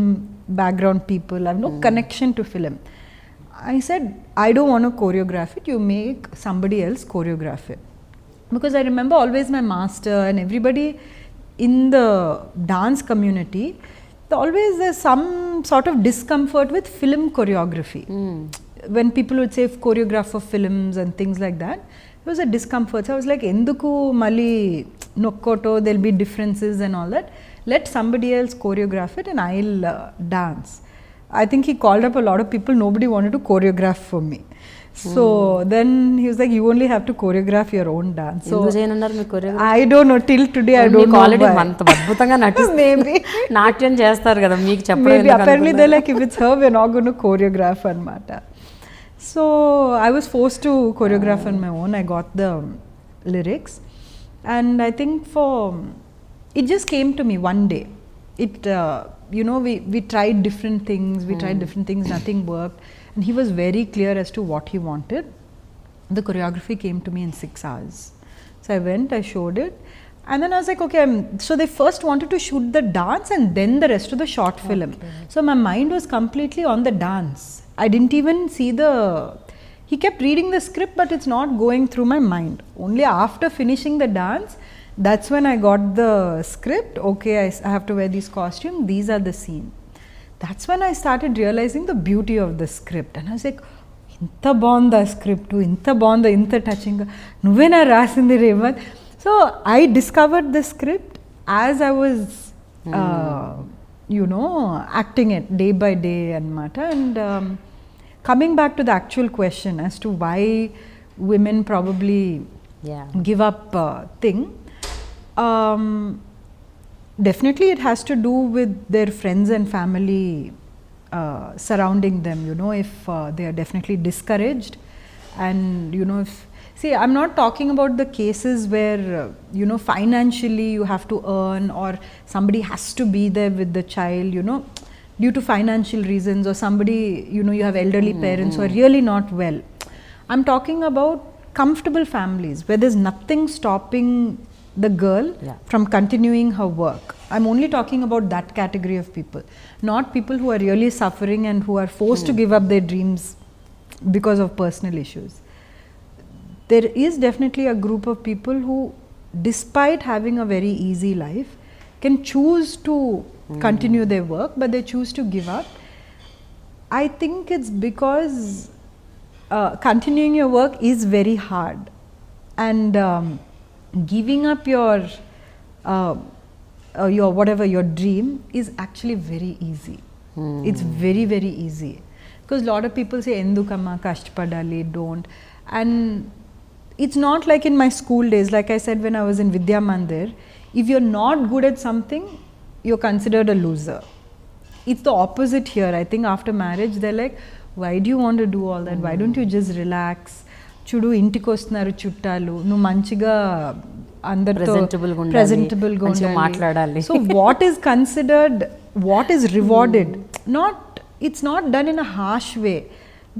background people. I have no connection to film. I said, I don't want to choreograph it. You make somebody else choreograph it. Because I remember always my master and everybody in the dance community, always there's some sort of discomfort with film choreography. When people would say choreograph for films and things like that, it was a discomfort. So I was like, enduku mali nokkoto, there'll be differences and all that. Let somebody else choreograph it and I'll dance. I think he called up a lot of people. Nobody wanted to choreograph for me. So then he was like, you only have to choreograph your own dance. So I don't know, till today I don't know already అంత అద్భుతంగా నటిస్తారు. maybe నాట్యం చేస్తారు కదా, మీకు చెప్పడం maybe apparently they're like, if it's her, we're not going to choreograph anmata. So I was forced to choreograph on my own. I got the lyrics and I think it just came to me one day. It we tried different things, nothing worked, and he was very clear as to what he wanted. The choreography came to me in 6 hours. So I went, I showed it, and then I was like, okay, so they first wanted to shoot the dance and then the rest of the short film. So my mind was completely on the dance. I didn't even see he kept reading the script, but it's not going through my mind. Only after finishing the dance, that's when I got the script. Okay, I have to wear these costumes, these are the scene. That's when I started realizing the beauty of the script, and I was like, inta bonda script, inta bonda, inta touching, nuvena rasindi Revat. So I discovered the script as I was acting it day by day and coming back to the actual question as to why women probably give up thing. Definitely it has to do with their friends and family surrounding them, if they are definitely discouraged, and see, I'm not talking about the cases where financially you have to earn or somebody has to be there with the child, due to financial reasons, or somebody, you have elderly parents who are really not well. I'm talking about comfortable families where there's nothing stopping the girl from continuing her work. I'm only talking about that category of people, not people who are really suffering and who are forced to give up their dreams because of personal issues. There is definitely a group of people who, despite having a very easy life, can choose to continue their work, but they choose to give up. I think it's because continuing your work is very hard, and giving up your your dream is actually very easy. It's very, very easy, because a lot of people say endukama kashtapadali, don't. And it's not like in my school days, like I said, when I was in Vidya Mandir, if you're not good at something, you're considered a loser. It's the opposite here. I think after marriage, they're like, why do you want to do all that? Why don't you just relax? Chudu intiki వస్తున్నారు చుట్టాలు, నువ్వు మంచిగా అందరితో ప్రెజెంటబుల్గా ఉండాలి. So what is considered, what is rewarded, it's not done in a harsh way,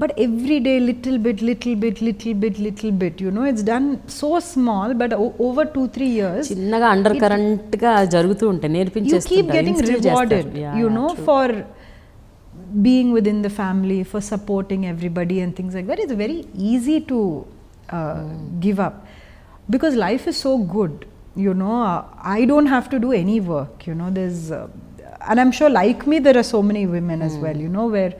but every day little bit, it's done so small, but over 2-3 years చిన్నగా under current గా జరుగుతూ ఉంటాయి, నేర్పించేస్తారు. You keep getting rewarded, for being within the family, for supporting everybody and things like that. It's very easy to give up, because life is so good. I don't have to do any work. There's and I'm sure like me there are so many women as well, where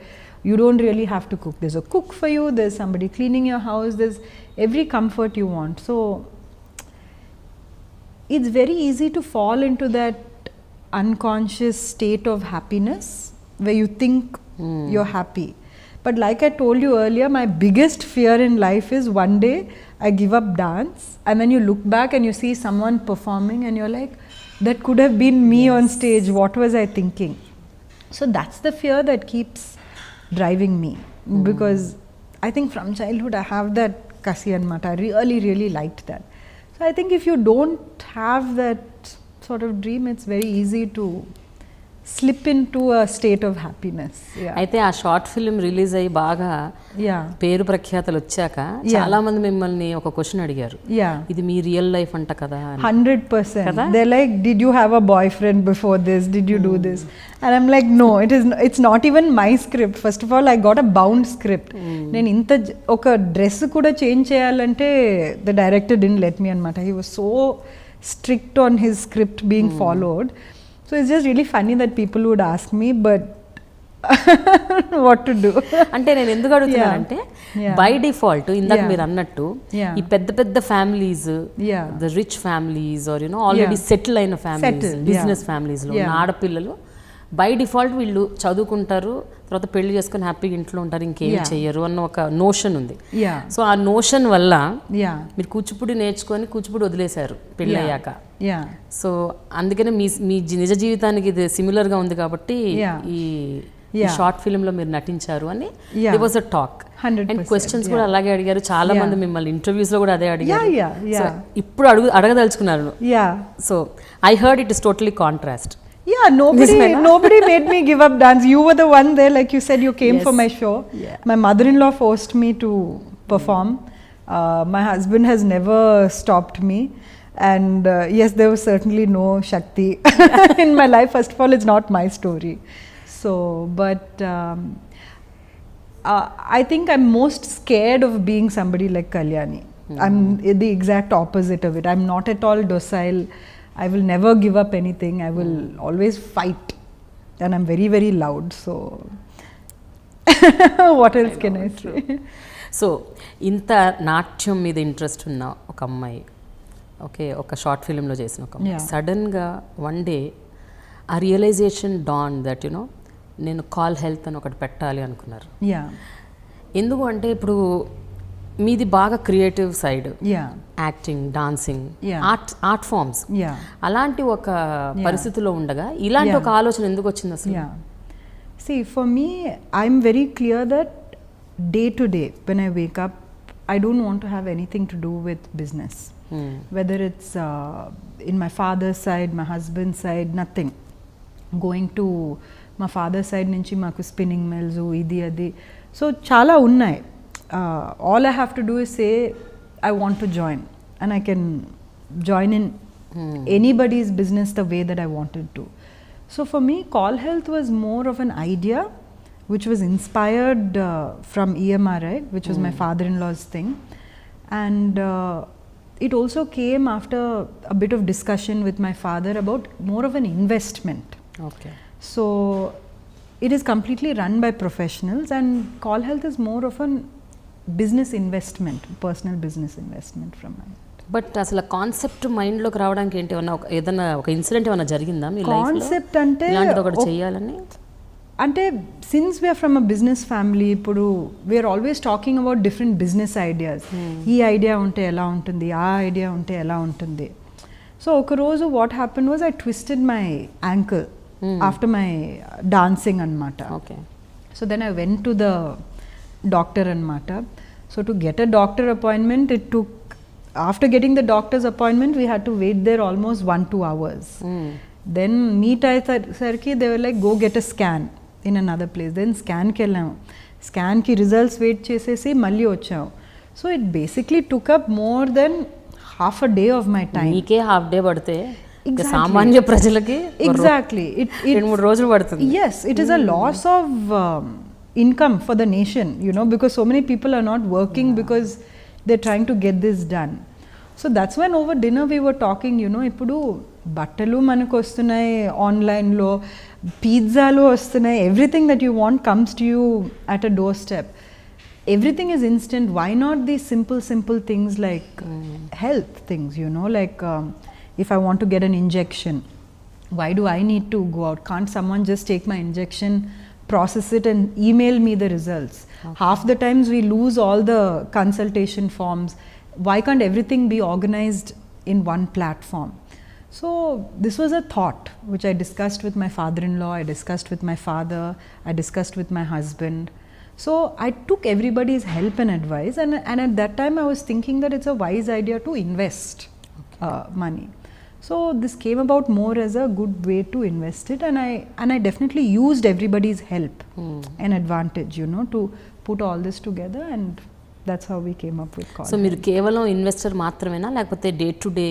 you don't really have to cook. There's a cook for you, there's somebody cleaning your house, there's every comfort you want. So it's very easy to fall into that unconscious state of happiness where you think you're happy. But like I told you earlier, my biggest fear in life is one day I give up dance, and then you look back and you see someone performing and you're like, that could have been me on stage, what was I thinking? So that's the fear that keeps driving me, because I think from childhood I have that kasi anamata. I really liked that. So I think if you don't have that sort of dream, it's very easy to slip into a state of happiness. Yeah. అయితే ఆ short film release అయ్యి బాగా Yeah. పేరు ప్రఖ్యాతలు వచ్చాక చాలా మంది మిమ్మల్ని ఒక క్వశ్చన్ అడిగారు, Yeah. ఇది మీ రియల్ లైఫ్ అంట కదా అని. 100%. They're like, did you have a boyfriend before this? Did you do this? And I'm like, no, it's not even my script. First of all, I got a bound script. నేను ఇంత ఒక dress కూడా change చేయాలంటే the director didn't let me అనమాట. He was so strict on his script being followed. So it's just really funny that people would ask me, but what to do. అంటే నేను ఎందుకు అడుగుతున్నానంటే by default ఇందాక మీరు అన్నట్టు ఈ పెద్ద పెద్ద families, the rich families are already settle అయిన ఫ్యామిలీస్, బిజినెస్ ఫ్యామిలీస్ లో ఉన్న ఆడపిల్లలు బై డిఫాల్ట్ వీళ్ళు చదువుకుంటారు, తర్వాత పెళ్లి చేసుకుని హ్యాపీగా ఇంట్లో ఉంటారు, ఇంకేం చెయ్యరు అన్న ఒక నోషన్ ఉంది. సో ఆ నోషన్ వల్ల మీరు కూచిపూడి నేర్చుకొని కూచిపూడి వదిలేశారు పెళ్ళయ్యాక. సో అందుకనే మీ నిజ జీవితానికి ఇది సిమిలర్ గా ఉంది కాబట్టి ఈ షార్ట్ ఫిల్మ్ లో మీరు నటించారు అని they was a talk. And questions కూడా అలాగే అడిగారు చాలా మంది, మిమ్మల్ని ఇంటర్వ్యూస్ లో కూడా అదే అడిగారు. ఇప్పుడు అడగదలుచుకున్నారు. So I heard it is totally contrast. Yeah, nobody made me give up dance. You were the one there, like you said, you came for my show. My mother-in-law forced me to perform. My husband has never stopped me. And yes, there was certainly no Shakti in my life. First of all, it's not my story. So, but I think I'm most scared of being somebody like Kalyani. I'm the exact opposite of it. I'm not at all docile. I will never give up anything. I will always fight. And I'm very, very loud. So, what else can I say? So ఇంత నాట్యం మీద interest ఉన్న ఒక అమ్మాయి, okay, ఒక short ఫిల్మ్లో చేసిన ఒక అమ్మాయి, సడన్గా one day a realization dawn that నేను కాల్ హెల్త్ అని ఒకటి పెట్టాలి అనుకున్నారు. ఎందుకు అంటే ఇప్పుడు మీది బాగా creative side, acting, dancing, art forms, అలాంటి ఒక పరిస్థితిలో ఉండగా ఇలాంటి ఒక ఆలోచన ఎందుకు వచ్చింది అసలు? See, for me, I'm very clear that day to day when I wake up, I don't want to have anything to do with business. Whether it's in my father's side, my husband's side, nothing. Going to my father's side nunchi maaku spinning mills, idi adi, so chala unnai. All I have to do is say I want to join, and I can join in anybody's business the way that I wanted to. So for me, Call Health was more of an idea which was inspired from EMRI, which was my father-in-law's thing, and it also came after a bit of discussion with my father about more of an investment. Okay. So it is completely run by professionals, and Call Health is more of an business investment, personal business investment from my end. But అసలు concept మైండ్లోకి రావడానికి ఏంటి, ఏదైనా ఒక incident ఏమైనా జరిగిందా మీ లైఫ్లో? Concept అంటే ఇలాంటిది ఒకటి చేయాలని అంటే since we are from a business family, ఇప్పుడు we are always talking about different business ideas. ఈ ఐడియా ఉంటే ఎలా ఉంటుంది, ఆ ఐడియా ఉంటే ఎలా ఉంటుంది. సో ఒకరోజు what happen was I twisted my ankle after my dancing అనమాట. Okay. So then I went to the doctor anamata. So to get a doctor appointment, it took, after getting the doctor's appointment, we had to wait there almost 1-2 hours. Then meet ayesarki, they were like, go get a scan in another place. Then scan ki వెళ్ళాము, scan ki results wait చేసేసి మళ్ళీ వచ్చాము. So it basically took up more than half a day of my time. మీకే half day పడితే సామాన్య ప్రజలకి exactly 2-3 రోజులు పడుతుంది. Yes, it is a loss of income for the nation, because so many people are not working because they're trying to get this done. So that's when over dinner we were talking, ఇప్పుడు బట్టలు మనకు వస్తున్నాయి ఆన్లైన్లో, పిజ్జాలు వస్తున్నాయి, everything that you want comes to you at a doorstep. Everything is instant. Why not these simple things like health things, like if I want to get an injection, why do I need to go out? Can't someone just take my injection, process it and email me the results? Half the times we lose all the consultation forms. Why can't everything be organized in one platform? So this was a thought which I discussed with my father-in-law, I discussed with my father, I discussed with my husband. So I took everybody's help and advice, and at that time I was thinking that it's a wise idea to invest money. So this came about more as a good way to invest it, and I definitely used everybody's help and advantage, you know, to put all this together, and that's how we came up with Call so మీరు కేవలం investor మాత్రమేనా లేకపోతే day to day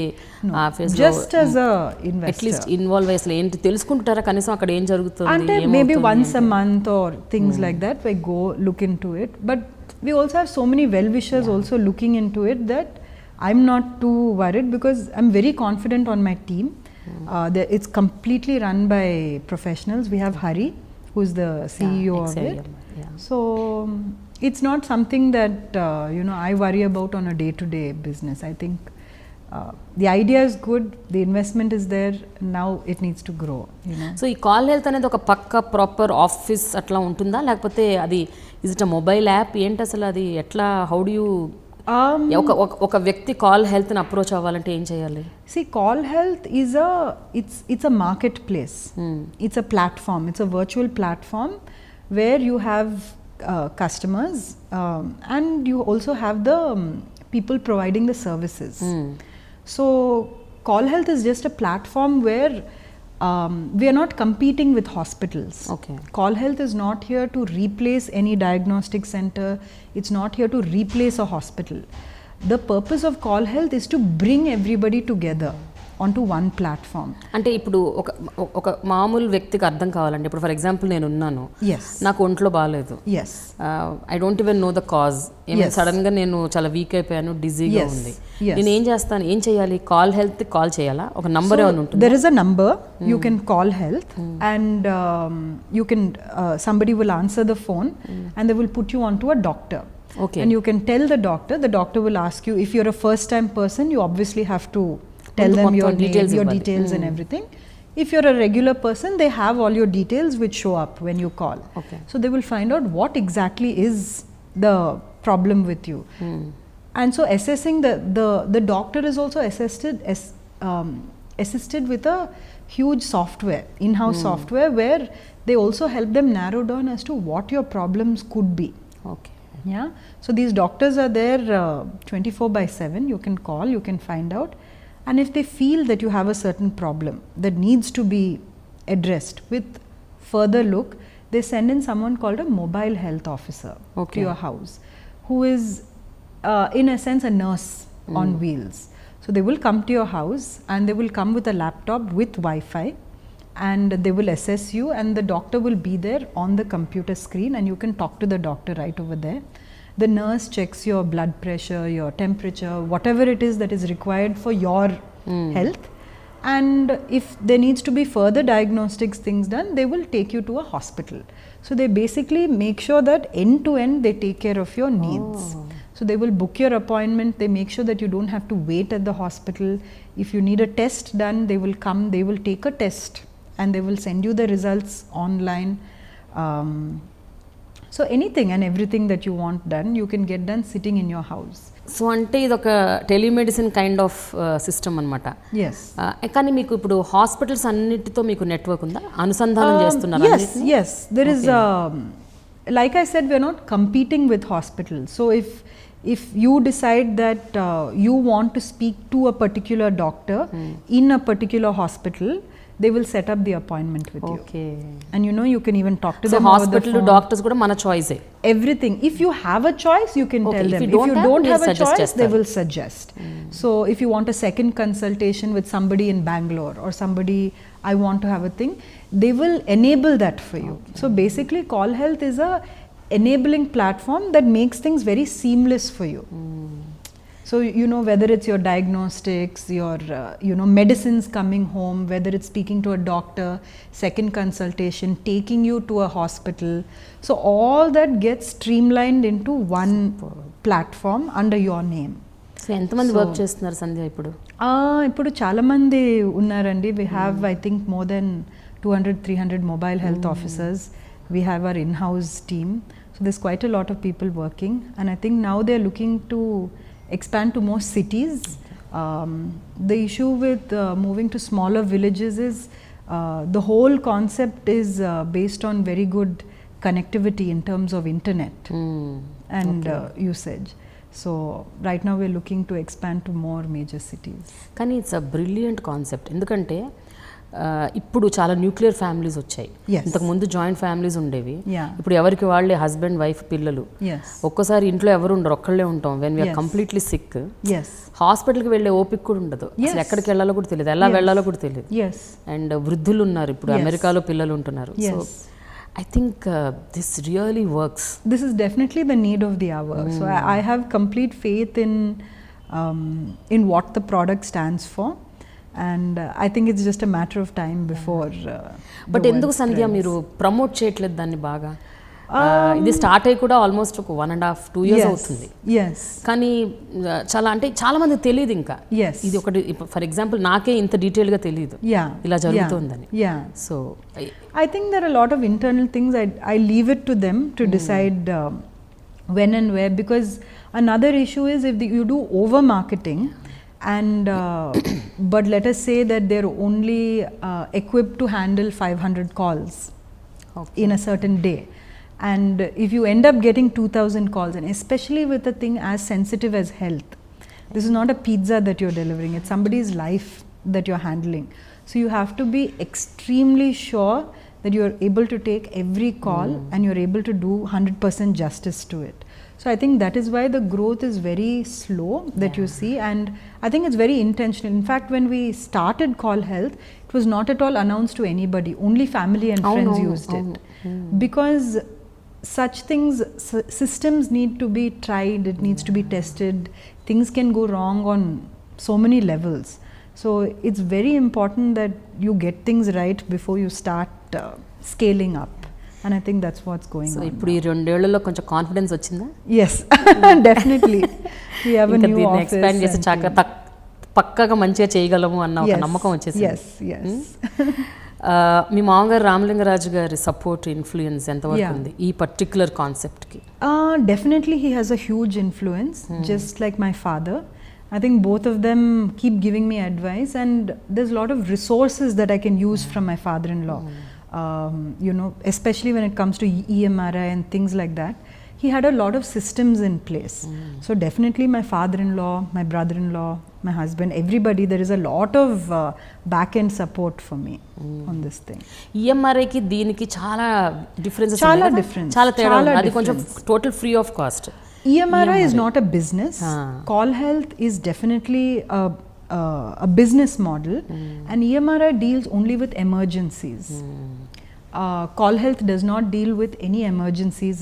just as a investor. At least involve అసలు ఏంటి తెలుసుకుంటారా కనీసం అక్కడ ఏం జరుగుతుంది And maybe once a month or things like that, we go look into it. But we also have so many well-wishers also looking into it that I'm not too worried, because I'm very confident on my team. It's completely run by professionals. We have Hari, who's the CEO of it. So it's not something that you know, I worry about on a day-to-day business. I think the idea is good, the investment is there, now it needs to grow, you know. So ఈ call health అనేది ఒక పక్క proper office అట్లా ఉంటుందా లేకపోతే అది is it a mobile app ఏంటి అసలు అది ఎట్లా హౌ డు యూ ఒక వ్యక్తి కాల్ హెల్త్ని అప్రోచ్ అవ్వాలంటే ఏం చేయాలి? See, Call Health is it's a marketplace. It's a platform. It's a virtual platform where you have customers and you also have the people providing the services. So Call Health is just a platform where we are not competing with hospitals. Okay. Call Health is not here to replace any diagnostic center. It's not here to replace a hospital. The purpose of Call Health is to bring everybody together onto one platform. అంటే ఇప్పుడు ఒక మామూలు వ్యక్తికి అర్థం కావాలంటే ఇప్పుడు for example నేను ఉన్నాను, Yes. నాకు ఒంట్లో బాగాలేదు, Yes. I don't even know the cause, sudden గా నేను చాలా వీక్ అయిపోయాను, డిజీగా ఉంది, నేను ఏం చేస్తాను, ఏం చేయాలి? కాల్ హెల్త్ కాల్ చేయాలా? ఒక నంబర్ ఏమైనా ఉంటుంది? There is a number you can call health, and you can somebody will answer the phone and they will put you onto a doctor. Okay. And you can tell the doctor will ask you, if you're a first time person, you obviously have to tell them your name, your details and everything. If you're a regular person, they have all your details which show up when you call. Okay. So they will find out what exactly is the problem with you. And so assessing the doctor is also assisted with a huge software, in-house software, where they also help them narrow down as to what your problems could be. Okay. Yeah. So these doctors are there 24/7. You can call, you can find out. And if they feel that you have a certain problem that needs to be addressed with further look, they send in someone called a mobile health officer to your house, who is in a sense a nurse on wheels. So they will come to your house and they will come with a laptop with Wi-Fi, and they will assess you, and the doctor will be there on the computer screen, and you can talk to the doctor right over there. The nurse checks your blood pressure, your temperature, whatever it is that is required for your health. And if there needs to be further diagnostics things done, they will take you to a hospital. So they basically make sure that end to end they take care of your needs. So they will book your appointment, they make sure that you don't have to wait at the hospital. If you need a test done, they will come, they will take a test and they will send you the results online. So anything and everything that you want done, you can get done sitting in your house. So అంటే ఇది ఒక telemedicine kind of system అనమాట. Yes. కానీ మీకు ఇప్పుడు hospitals అన్నిటితో మీకు network ఉందా? అనుసంధానం చేస్తున్నారా? Yes. There is, like I said, we are not competing with hospitals. So if you decide that you want to speak to a particular doctor in a particular hospital, they will set up the appointment with you. Okay. And you know, you can even talk to so them over the hospital phone. doctors kuda mana choice e Everything. If you have a choice, you can tell them. If you don't have a choice, they will suggest. So if you want a second consultation with somebody in Bangalore, or somebody, I want to have a thing, they will enable that for you. So basically, Call Health is a enabling platform that makes things very seamless for you. So you know, whether it's your diagnostics, your you know, medicines coming home, whether it's speaking to a doctor, second consultation, taking you to a hospital, so all that gets streamlined into one platform under your name. So ఎంతమంది work చేస్తున్నారు సంధ్య ఇప్పుడు? ఇప్పుడు చాలా మంది ఉన్నారండి. We have I think more than 200-300 mobile health officers. We have our in-house team. So there's quite a lot of people working, and I think now they're looking to expand to more cities. The issue with moving to smaller villages is the whole concept is based on very good connectivity in terms of internet and usage. So right now we're looking to expand to more major cities. కానీ it's a brilliant concept. ఎందుకంటే ఇప్పుడు చాలా nuclear families వచ్చాయి. Yes. ఇంతకుముందు joint families ఉండేవి. Yeah. ఇప్పుడు ఎవరికి వాళ్ళే హస్బెండ్ వైఫ్ పిల్లలు. Yes. ఒక్కోసారి ఇంట్లో ఎవరు ఉండరు, ఒక్కళ్ళే ఉంటాం. When we are Yes. Completely sick, Yes. హాస్పిటల్కి వెళ్ళే ఓపిక కూడా ఉండదు. Yes. అసలు ఎక్కడికి వెళ్ళాలో కూడా తెలియదు, ఎలా వెళ్ళాలో కూడా తెలియదు. Yes. అండ్ వృద్ధులు ఉన్నారు ఇప్పుడు, Yes. అమెరికాలో పిల్లలు ఉంటున్నారు. So Yes. I think this really works. This is definitely the need of the hour. So I have complete faith in what the product stands for, and I think it's just a matter of time before. But ఎందుకు సంధ్య మీరు promote చేయట్లేదు దాన్ని బాగా? ఇది start అయ్యి కూడా almost ఒక 1.5 2 years అవుతుంది. Yes. కానీ చాలా మందికి తెలియదు ఇంకా. Yes. ఇది ఒకటి ఫర్ ఎగ్జాంపుల్ నాకే ఇంత డీటెయిల్గా తెలియదు Yeah. ఇలా జరుగుతుందని. Yeah. So I think there are a lot of internal things. I leave it to them to decide when and where, because another issue is if you do over marketing and but let us say that they're only equipped to handle 500 calls in a certain day, and if you end up getting 2000 calls, and especially with a thing as sensitive as health, this is not a pizza that you're delivering, it's somebody's life that you're handling. So you have to be extremely sure that you're able to take every call and you're able to do 100% justice to it. So I think that is why the growth is very slow that you see, and I think it's very intentional. In fact, when we started Call Health, it was not at all announced to anybody, only family and friends used it. Because such things, systems need to be tried, it needs to be tested, things can go wrong on so many levels. So it's very important that you get things right before you start scaling up, and I think that's what's going so on. ఇప్పుడు ఈ 2 ఏళ్లలో కొంచెం confidence వచ్చిందా? Yes, definitely. We have a ఇంకా new దీన్ని office. Expand చేసి and పక్కగా మంచిగా చేయగలము అన్న ఒక yes, నమ్మకం వచ్చేసింది. Yes, yes. మీ మామగారు రామలింగరాజు గారి సపోర్ట్ ఇన్ఫ్లుయెన్స్ ఎంతవరకు ఉంది ఈ particular కాన్సెప్ట్కి? Definitely he has a huge influence, just like my father. I think both of them keep giving me advice, and there's a lot of resources that I can use from my father-in-law. You know, especially when it comes to EMRI and things like that. He had a lot of systems in place. So definitely my father-in-law, my brother-in-law, my husband, everybody, there is a lot of back-end support for me on this thing. ఈఎంఆర్ఐకి దీనికి చాలా differences చాలా difference. చాలా తేడా చాలా ఉంది. అది కొంచెం difference. Total free of cost. EMRI is not a business. Call Health is definitely a business model, and EMRI deals only with emergencies. Call Health does not deal with any emergencies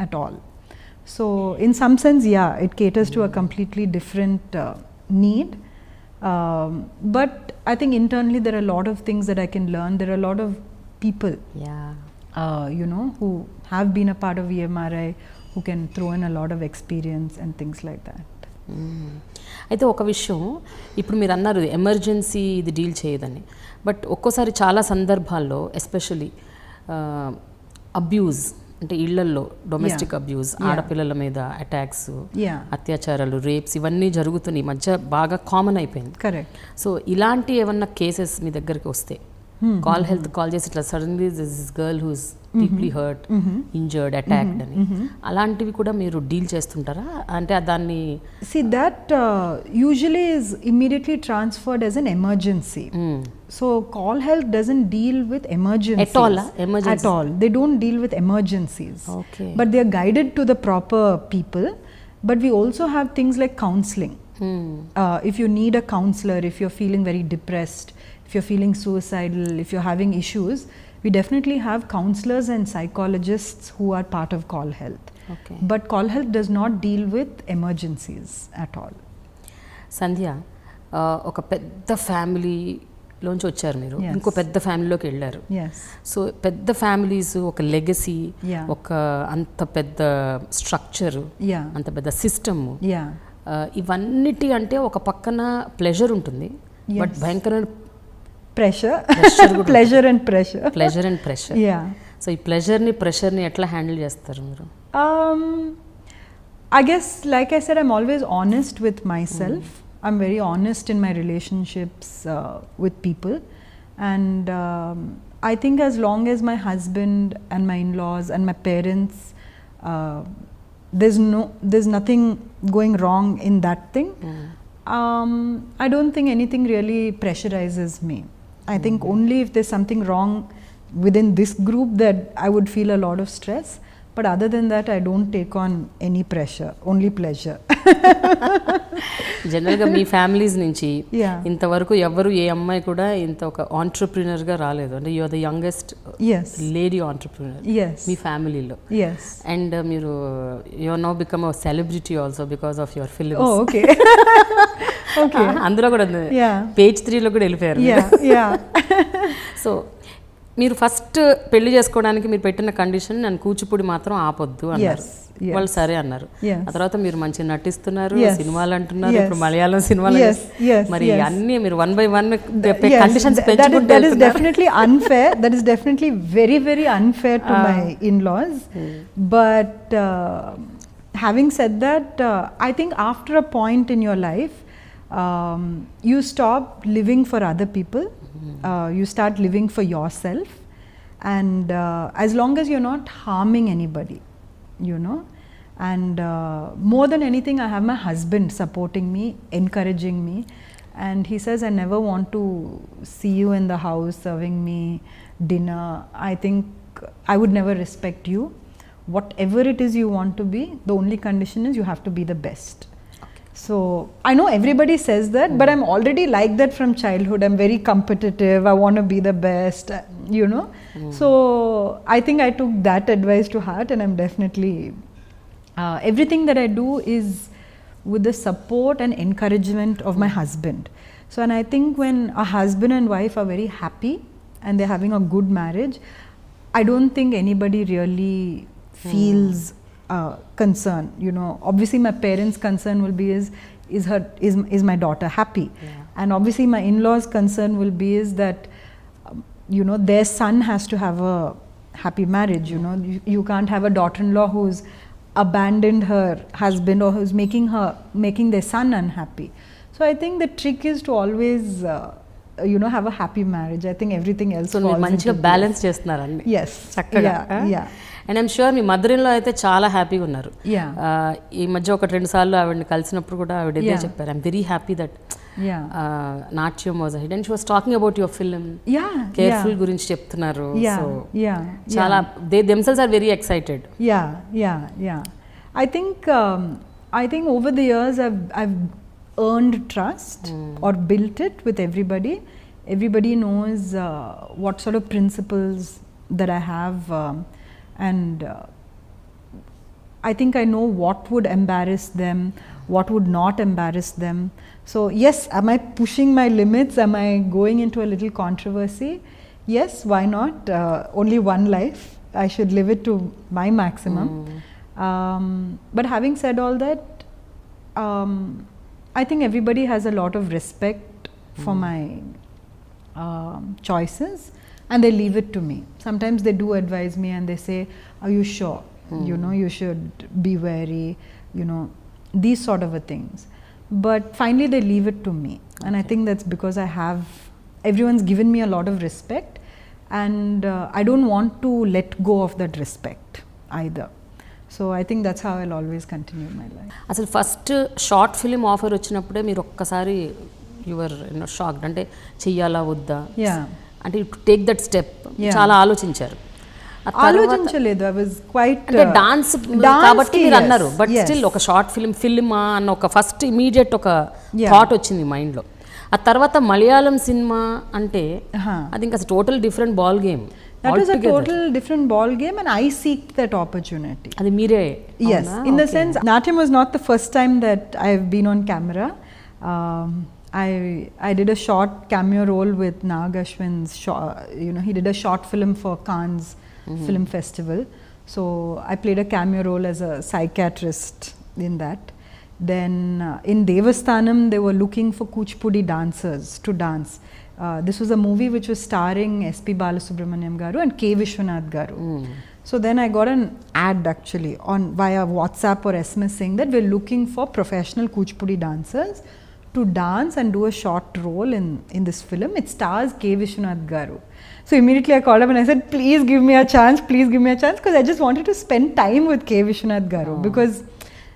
at all. So in some sense, yeah, it caters to a completely different need. But I think internally there are a lot of things that I can learn. There are a lot of people, you know, who have been a part of EMRI, who can throw in a lot of experience and things like that. అయితే ఒక విషయం, ఇప్పుడు మీరు అన్నారు emergency ఇది deal చేయదని, but ఒక్కోసారి చాలా సందర్భాల్లో ఎస్పెషలీ అబ్యూజ్ అంటే ఇళ్లల్లో డొమెస్టిక్ అబ్యూజ్, ఆడపిల్లల మీద అటాక్స్, అత్యాచారాలు, రేప్స్ ఇవన్నీ జరుగుతున్నాయి, ఈ మధ్య బాగా కామన్ అయిపోయింది. కరెక్ట్. సో ఇలాంటి ఏమన్నా కేసెస్ మీ దగ్గరికి వస్తే కాల్ హెల్త్ కాల్ చేసి ఇట్లా suddenly this girl who's deeply hurt, injured, attacked అని, అలాంటివి కూడా మీరు డీల్ చేస్తుంటారా? అంటే దాన్ని see that usually is immediately transferred as an emergency. So Call Health doesn't deal with emergencies at all. At all, they don't deal with emergencies. Okay. But they are guided to the proper people. But we also have things like counseling. If you need a counselor, if you're feeling very depressed, if you're feeling suicidal, if you're having issues, we definitely have counselors and psychologists who are part of Call Health. Okay. But Call Health does not deal with emergencies at all. సంధ్య, ఒక పెద్ద ఫ్యామిలీలోంచి వచ్చారు మీరు, Yes. ఇంకో పెద్ద ఫ్యామిలీలోకి వెళ్ళారు. Yes. So పెద్ద families ఒక legacy, Yeah. ఒక అంత పెద్ద స్ట్రక్చర్, Yeah. అంత పెద్ద సిస్టమ్, Yeah. ఇవన్నిటి అంటే ఒక పక్కన ప్లెజర్ ఉంటుంది, బట్ Yes. భయంకరమైన Pressure. Pressure కూడా Pleasure and pressure. Pleasure and pressure. Yeah. So ఈ ప్లెజర్ని ప్రెషర్ని ఎట్లా హ్యాండిల్ చేస్తారు మీరు? I guess, like I said, I'm always honest with myself. I'm very honest in my relationships with people, and I think as long as my husband and my in-laws and my parents there's nothing going wrong in that thing. I don't think anything really pressurizes me. I think only if there's something wrong within this group that I would feel a lot of stress. But other than that, I don't take on any pressure, only pleasure. జనరల్గా మీ families నుంచి Yeah. ఇంతవరకు ఎవరు ఏ అమ్మాయి కూడా ఇంత ఒక ఆంటర్ప్రినర్గా రాలేదు. అంటే you are the youngest Yes. Lady entrepreneur Yes. మీ ఫ్యామిలీలో. Yes. అండ్ మీరు you are now become a celebrity also because of your films. Oh, okay. Okay. అందులో కూడా Yeah. పేజ్ 3లో కూడా వెళ్ళిపోయారు. Yeah. Yeah. సో మీరు ఫస్ట్ పెళ్లి చేసుకోవడానికి మీరు పెట్టిన కండిషన్ నేను కూచిపూడి మాత్రం ఆపొద్దు అన్నారు. Yes, yes. వాళ్ళు సరే అన్నారు. Yes. ఆ తర్వాత మీరు మంచిగా నటిస్తున్నారు, Yes. సినిమాలు అంటున్నారు, Yes. ఇప్పుడు మలయాళం సినిమాలు. Yes, yes, మరి yes. అన్ని మీరు 1 by 1 Yes, కండిషన్స్ that పెంచుకుంటూ is definitely unfair. That is definitely very, very unfair to my in-laws. But having said that, I think after a point in your life, you stop living for other people. You start living for yourself. And as long as you're not harming anybody, you know. And more than anything, I have my husband supporting me, encouraging me. And he says, I never want to see you in the house serving me dinner. I think I would never respect you. Whatever it is you want to be, the only condition is you have to be the best. So I know everybody says that, but I'm already like that from childhood. I'm very competitive. I want to be the best, you know. So I think I took that advice to heart, and I'm definitely everything that I do is with the support and encouragement of my husband. So, and I think when a husband and wife are very happy and they're having a good marriage, I don't think anybody really feels concern. You know, obviously my parents' concern will be is my daughter happy? Yeah. And obviously my in-laws' concern will be is that you know, their son has to have a happy marriage. You know, you can't have a daughter-in-law who's abandoned her husband or who's making their son unhappy. So I think the trick is to always you know, have a happy marriage. I think everything else so మీరు falls మంచిగా into balance చేస్తున్నారు అన్ని place. Yes. చక్కగా. Yeah. And I'm sure me mother in లో అయితే చాలా హ్యాపీగా ఉన్నారు. Yeah. ఈ మధ్య 1-2 సార్లు ఆవిడని కలిసినప్పుడు కూడా ఆవిడ ఇదే Yeah. చెప్పారు. I'm very happy that Yeah. Natyam was hit and she was talking about your film. Yeah. Careful గురించి చెప్తున్నారు. Yeah. So Yeah. చాలా they themselves are very excited. Yeah. I think over the years I've earned trust or built it with everybody. Everybody knows what sort of principles that I have, and I think I know what would embarrass them, what would not embarrass them. So yes, am I pushing my limits? Am I going into a little controversy? Yes, why not? Only one life. I should live it to my maximum. But having said all that, I think everybody has a lot of respect for my choices, and they leave it to me. Sometimes they do advise me and they say, are you sure? You know, you should be wary, you know, these sort of things. But finally they leave it to me. And I think that's because everyone's given me a lot of respect, and I don't want to let go of that respect either. So I think that's how I'll always continue my life. అసలు first short film offer వచ్చినప్పుడే మీరు ఒక్కసారి your shocked. అంటే చెయ్యాలా వద్దా, Yeah. అంటే take that step Yeah. చాలా ఆలోచించారు. ఆలోచించలేదు. I was quite అంటే డాన్స్ కాబట్టి మీరు అన్నారు, బట్ yes. స్టిల్ ఒక షార్ట్ ఫిల్మా అన్న ఒక ఫస్ట్ ఇమీడియట్ ఒక Yeah. థాట్ వచ్చింది మైండ్లో. ఆ తర్వాత మలయాళం సినిమా అంటే Uh-huh. అది ఇంకా total different ball game. That was a total different ball game, and I seeked that opportunity. అది మీరే. Yes, అవునా? in the Okay. sense, Natyam was not the first time that I've been on camera. I did a short cameo role with Nag Ashwin's, you know, he did a short film for Cannes Film Festival. So I played a cameo role as a psychiatrist in that. Then in Devasthanam, they were looking for Kuchipudi dancers to dance. This was a movie which was starring S.P. Balasubramaniam garu and K. Vishwanath garu. So then I got an ad actually via WhatsApp or SMS saying that we're looking for professional Kuchipudi dancers to dance and do a short role in this film. It stars K. Vishwanath garu. So immediately I called up and I said, please give me a chance, because I just wanted to spend time with K. Vishwanath Garu, because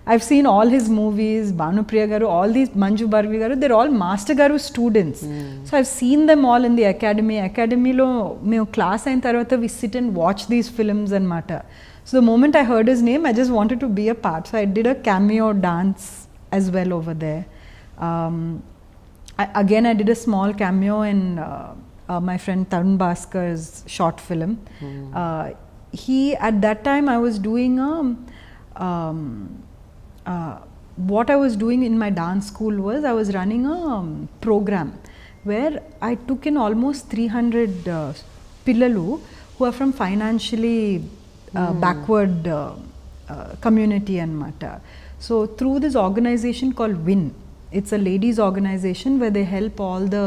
I've seen all his movies, Bhanupriya Garu, all these, Manju Bhargavi Garu, they're all Master Garu students. So I've seen them all in the academy. Academy lo మేము class అయిన తర్వాత we sit and watch these films and mata. So the moment I heard his name, I just wanted to be a part. So I did a cameo dance as well over there. I did a small cameo in my friend Tarun Bhaskar's short film. At that time I was doing what I was doing in my dance school was I was running a program where I took in almost 300 pillalu who are from financially backward community and mata. So through this organization called WIN, it's a ladies organization where they help all the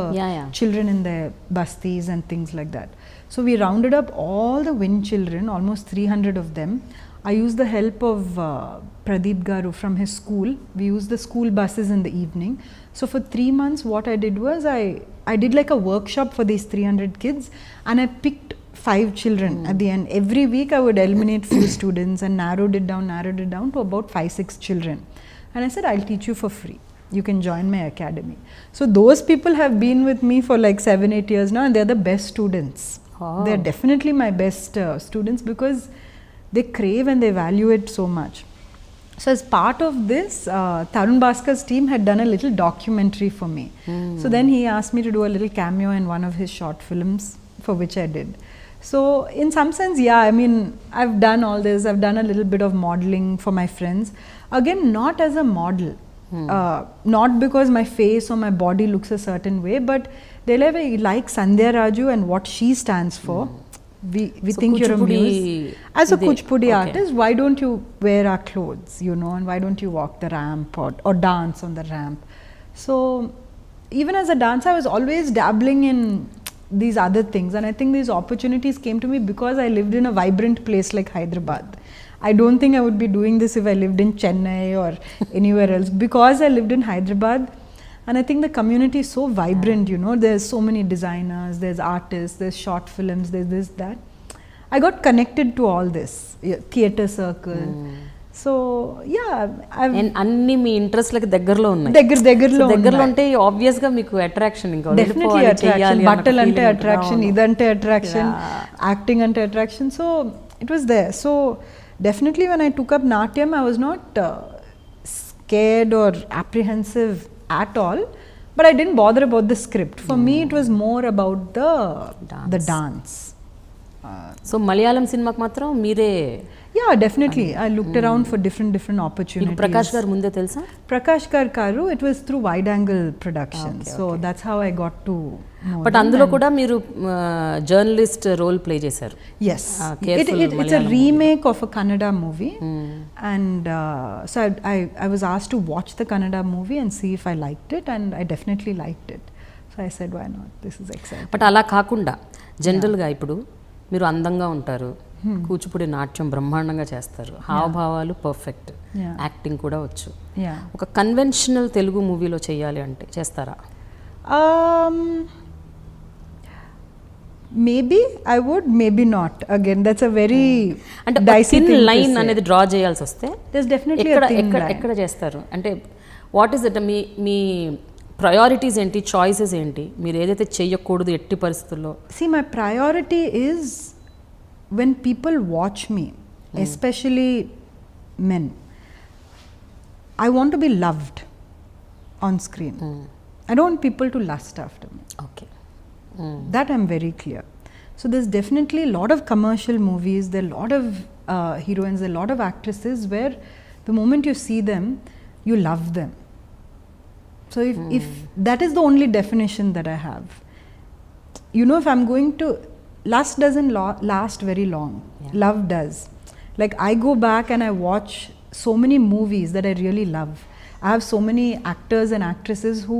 children in their bastis and things like that. So we rounded up all the WIN children, almost 300 of them. I used the help of Pradeep Garu from his school. We used the school buses in the evening. So for 3 months what I did was I did like a workshop for these 300 kids, and I picked 5 children at the end. Every week I would eliminate few students and narrowed it down to about 5-6 children. And I said, I'll teach you for free. You can join my academy. So those people have been with me for like 7-8 years now, and they're the best students. They're definitely my best students, because they crave and they value it so much. So as part of this, Tarun Bhaskar's team had done a little documentary for me. So then he asked me to do a little cameo in one of his short films, for which I did. So in some sense, yeah, I mean, I've done all this. I've done a little bit of modeling for my friends. Again, not as a model. Not because my face or my body looks a certain way, but they like Sandhya Raju and what she stands for. We so think you're a muse. As a Kuchipudi artist, why don't you wear our clothes, you know, and why don't you walk the ramp or dance on the ramp? So even as a dancer, I was always dabbling in these other things, and I think these opportunities came to me because I lived in a vibrant place like Hyderabad. I don't think I would be doing this if I lived in Chennai or anywhere else. Because I lived in Hyderabad, and I think the community is so vibrant, you know, there's so many designers, there's artists, there's short films, there's this, that. I got connected to all this, theatre circle. So yeah, and అన్ని మీ interest లకి దగ్గరలో ఉన్నాయి. దగ్గరలో ఉంటే obvious గా మీకు attraction ఇంకా definitely attraction. బట్టలు అంటే అట్రాక్షన్, ఇదంటే అట్రాక్షన్, యాక్టింగ్ అంటే attraction. So it was there. So definitely when I took up Natyam, I was not scared or apprehensive at all, but I didn't bother about the script. For me it was more about the dance. So Malayalam cinemaku matram meere? Yeah, definitely. I looked around for different opportunities. Prakash gar munde telsa? Prakash gar karu, it was through Wide Angle Productions. Okay, so that's how I got to know. But అందులో కూడా మీరు journalist role play చేశారు. Yes. It's a remake of a Kannada movie. And so I was asked to watch the Kannada movie and see if I liked it, and I definitely liked it. So I said, why not? This is exciting. But అలా కాకుండా జనరల్గా ఇప్పుడు మీరు అందంగా ఉంటారు, కూచిపూడి నాట్యం బ్రహ్మాండంగా చేస్తారు, హావభావాలు పర్ఫెక్ట్, యాక్టింగ్ కూడా వచ్చు. ఒక కన్వెన్షనల్ తెలుగు మూవీలో చేయాలి అంటే చేస్తారా? Maybe I would, maybe not. Again, that's a very అంటే థిన్ లైన్ అనేది డ్రా చేయాల్సి వస్తే there's definitely a thin line. ఎక్కడ చేస్తారు అంటే what is it? Me priorities ఏంటి, చాయిసెస్ ఏంటి, మీరు ఏదైతే చెయ్యకూడదు ఎట్టి పరిస్థితుల్లో? See, my priority is when people watch me, especially men, I want to be loved on screen. I don't want people to lust after me. Okay. That I'm very clear. So there's definitely a lot of commercial movies, there are a lot of heroines, there are a lot of actresses where the moment you see them, you love them. So if that is the only definition that I have, you know, if I'm going to, lust doesn't last very long. Love does. Like I go back and I watch so many movies that I really love. I have so many actors and actresses who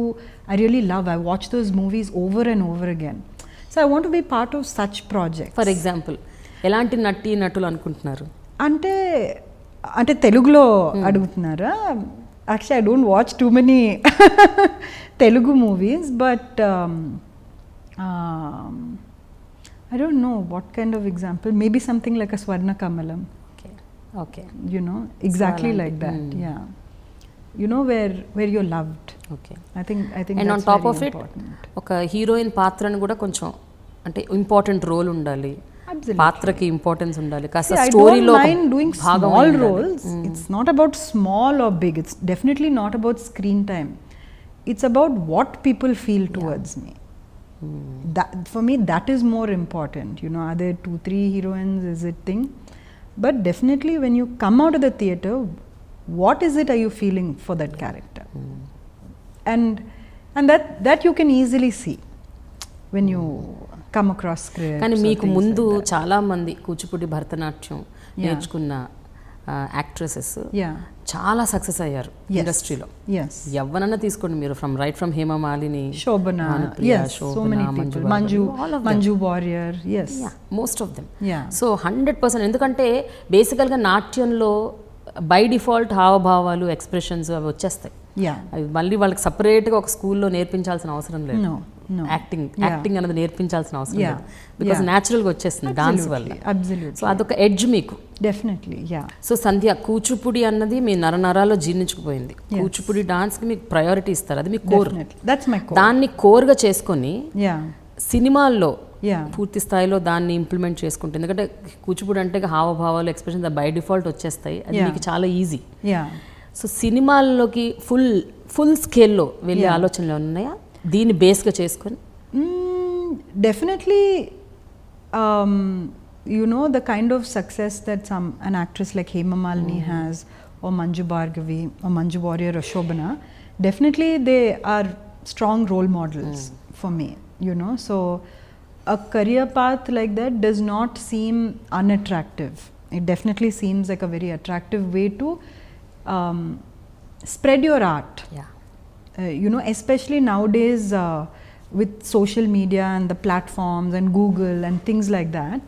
I really love. I watch those movies over and over again. So I want to be part of such projects. For example, ఎలాంటి నటులు అనుకుంటున్నారు? అంటే తెలుగులో అడుగుతున్నారా? Actually, I don't watch too many Telugu movies, but I don't know what kind of example. Maybe something like a Swarna Kamalam. Okay You know, exactly అలాంటి, like that. Yeah. You know, where you're loved. Okay I think and on that's top very of it important. ఒక heroine పాత్రను కూడా కొంచెం అంటే important role ఉండాలి, Absolutely. పాత్రకి importance ఉండాలి, కాస్త See, I స్టోరీలో don't mind doing small roles. It's not about small or big. It's definitely not about screen time. It's about what people feel towards me. That, for me, that is more important. You know, are there 2-3 heroines? Is it thing? But definitely, when you come out of the theatre, what is it are you feeling for that character? And that you can easily see when you come across scripts. కానీ or మీకు things ముందు like that. చాలా మంది కూచిపూడి భరతనాట్యం నేర్చుకున్న actresses Yeah. చాలా success అయ్యారు Yes. ఇండస్ట్రీలో. Yes. ఎవరన్నా తీసుకోండి మీరు, from Hema Malini, Shobana, Bhanupriya, yes, so Shobana, many people. Manju Bhargavi, all of them. Manju Warrior, yes. Most of them. Yeah. So 100%, ఎందుకంటే బేసికల్గా నాట్యంలో బై డిఫాల్ట్ హావభావాలు, ఎక్స్ప్రెషన్స్ అవి వచ్చేస్తాయి. Yeah. అవి మళ్ళీ వాళ్ళకి సపరేట్గా ఒక స్కూల్లో నేర్పించాల్సిన అవసరం లేదు. No, no. యాక్టింగ్ అనేది నేర్పించాల్సిన అవసరం Yeah. లేదు, బికాస్ Yeah. న్యాచురల్గా వచ్చేస్తుంది డాన్స్ వల్ల. Absolutely. సో అదొక ఎడ్జ్ మీకు. Definitely, yeah. సో సంధ్య, కూచిపూడి అన్నది మీ నరనరాల్లో జీర్ణించుకుపోయింది. కూచిపూడి డాన్స్కి మీకు ప్రయారిటీ ఇస్తారు, అది మీ core. Definitely. That's my core. దాన్ని కోర్గా చేసుకొని Yeah. సినిమాల్లో Yeah. పూర్తి స్థాయిలో దాన్ని ఇంప్లిమెంట్ చేసుకుంటే, ఎందుకంటే కూచిపూడి అంటే హావభావాలు, ఎక్స్ప్రెషన్ బై డిఫాల్ట్ వచ్చేస్తాయి, అది Yeah. మీకు చాలా ఈజీ. Yeah. సో సినిమాల్లోకి ఫుల్ స్కేల్లో వెళ్ళే ఆలోచనలు ఉన్నాయా దీన్ని బేస్గా చేసుకొని? Definitely, you know, the kind of success that an actress like Hema Malini has, or Manju Bhargavi, or Manju Warrior, or Shobana, definitely they are strong role models for me, you know. So a career path like that does not seem unattractive. It definitely seems like a very attractive way to spread your art. Yeah. You know, especially nowadays with social media and the platforms and Google and things like that,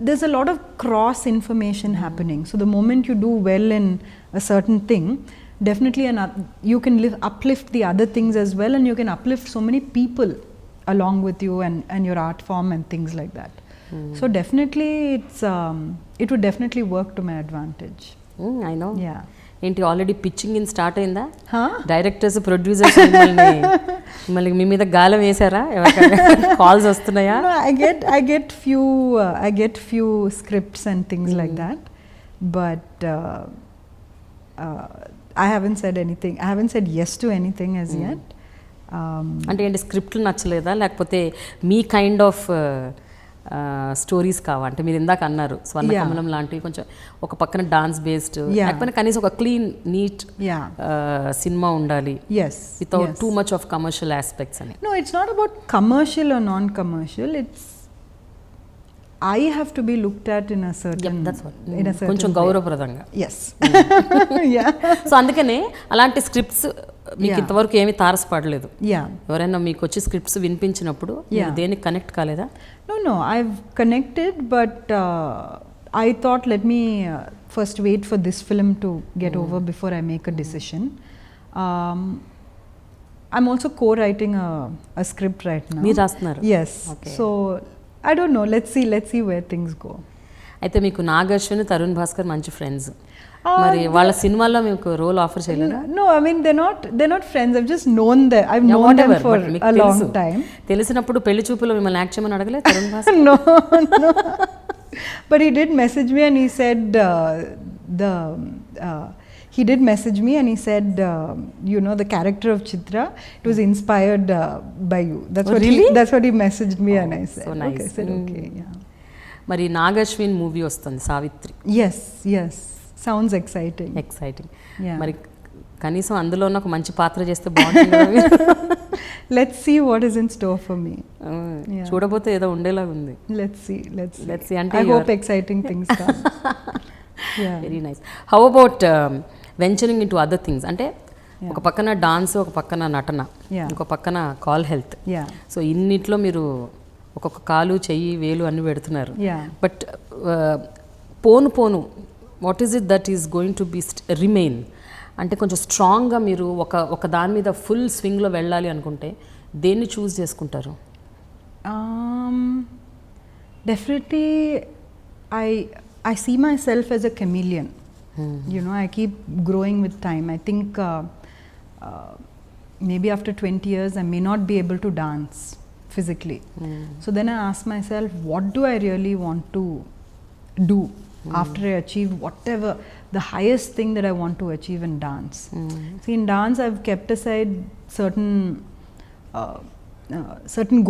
there's a lot of cross information happening. So the moment you do well in a certain thing, definitely you can uplift the other things as well, and you can uplift so many people along with you and your art form and things like that. So definitely it would definitely work to my advantage. I know. Yeah. ఏంటి already pitching in start అయిందా? Huh? Directors, producers మిమ్మల్ని మీ మీద గాలం వేసారా? Calls వస్తున్నాయా? No, I get few scripts and things like that, but I haven't said anything. I haven't said yes to anything as yet. అంటే ఏంటి, స్క్రిప్ట్లు నచ్చలేదా, లేకపోతే మీ కైండ్ ఆఫ్ స్టోరీస్ కావా? అంటే మీరు ఇందాక అన్నారు స్వర్ణకమలం లాంటివి కొంచెం ఒక పక్కన డాన్స్ బేస్డ్, లేకపోతే కనీసం ఒక క్లీన్ నీట్ సినిమా ఉండాలి, Yes. Without too much of commercial aspects అని. No, it's not about commercial or non-commercial. I have to be looked at in a certain. That's what. In a certain కొంచెం way. గౌరవప్రదంగా. Yes. Yeah. So అందుకనే అలాంటి scripts మీకు ఇంతవరకు ఏమీ తారసపడలేదు. Yeah. ఎవరైనా మీకు వచ్చి స్క్రిప్ట్స్ వినిపించినప్పుడు మీరు దేనికి కనెక్ట్ కాలేదా? No, I've connected, but I thought let me first wait for this film to get over before I make a decision. I'm also co-writing a script right now. మీరు రాస్తున్నారు? Yes. Okay. So I don't know. Let's see where things go. అయితే మీకు నాగశ్విన్, తరుణ్ భాస్కర్ మంచి friends, మరి వాళ్ళ సినిమాల్లో మీకు role offer చేయలేదా? No, I mean they're not friends. I've just known them. I've known them for a long time. తెలిసినప్పుడు పెళ్లి చూపులో మిమ్మల్ని యాక్ట్ చేయమని అడగలే Tarun Bhaskar? No. But he did message me and he said he did message me and he said you know, the character of Chitra, it was inspired by you. That's what he messaged me. And I said, so nice. Okay, I said okay, yeah. మరి Nag Ashwin movie వస్తుంది Savitri. Yes, sounds exciting. Yeah. మరి కనీసం అందులో ఒక మంచి పాత్ర చేస్తే బాగుంటుంది కదా మీరు? Let's see what is in store for me. చూడబోతే ఏదో ఉండేలాగా ఉంది. Let's see. అంటే I hope exciting things come. Yeah. Very nice. How about venturing in to other things? అంటే ఒక పక్కన డాన్స్, ఒక పక్కన నటన, ఇంకో పక్కన కాల్ హెల్త్. సో ఇన్నిట్లో మీరు ఒక్కొక్క కాలు, చెయ్యి, వేలు అన్ని పెడుతున్నారు. But phone what is it that is going to be remain? అంటే కొంచెం స్ట్రాంగ్గా మీరు ఒక దాని మీద ఫుల్ స్వింగ్లో వెళ్ళాలి అనుకుంటే దేన్ని చూస్ చేసుకుంటారు? Definitely, I see myself as a chameleon. You know, I keep growing with time. I think maybe after 20 years, I may not be able to dance physically. So then I ask myself, what do I really want to do after I achieve whatever the highest thing that I want to achieve in dance? See, in dance, I've kept aside certain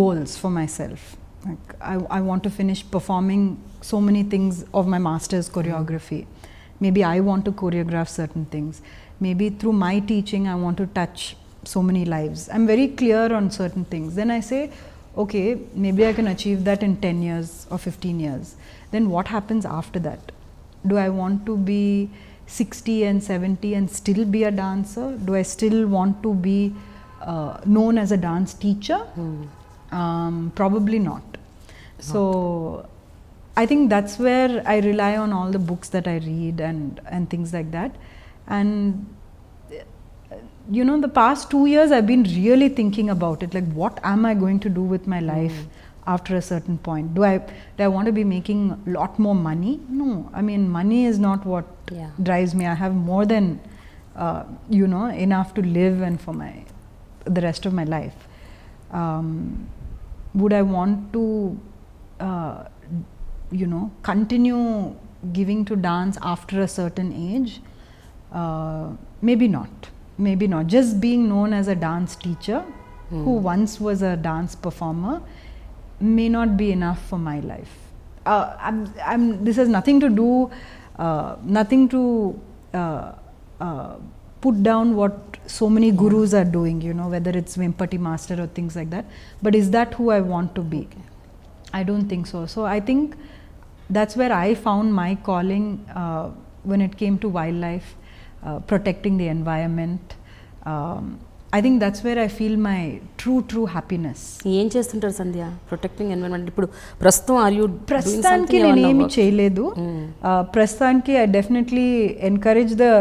goals for myself. Like I want to finish performing so many things of my master's choreography. Maybe I want to choreograph certain things. Maybe through my teaching, I want to touch so many lives. I'm very clear on certain things. Then I say, okay, maybe I can achieve that in 10 years or 15 years. Then what happens after that? Do I want to be 60 and 70 and still be a dancer? Do I still want to be known as a dance teacher? Probably not. So I think that's where I rely on all the books that I read and things like that. And you know, the past 2 years I've been really thinking about it, like what am I going to do with my life after a certain point? Do I want to be making a lot more money? No, I mean, money is not what drives me. I have more than you know, enough to live and for the rest of my life. Would I want to you know, continue giving to dance after a certain age? Maybe not. Maybe not. Just being known as a dance teacher who once was a dance performer may not be enough for my life. This has nothing to do, nothing to put down what so many gurus are doing, you know, whether it's Vempati Master or things like that. But is that who I want to be? I don't think so. So I think that's where I found my calling when it came to wildlife, protecting the environment. I think that's where I feel my true happiness. ఏం చేస్తుంటారు సంధ్య protecting environment? ఇప్పుడు ప్రస్తుతం are you ప్రస్తుతానికి నేనేమి చేయలేదు. ప్రస్తుతానికి I definitely encourage the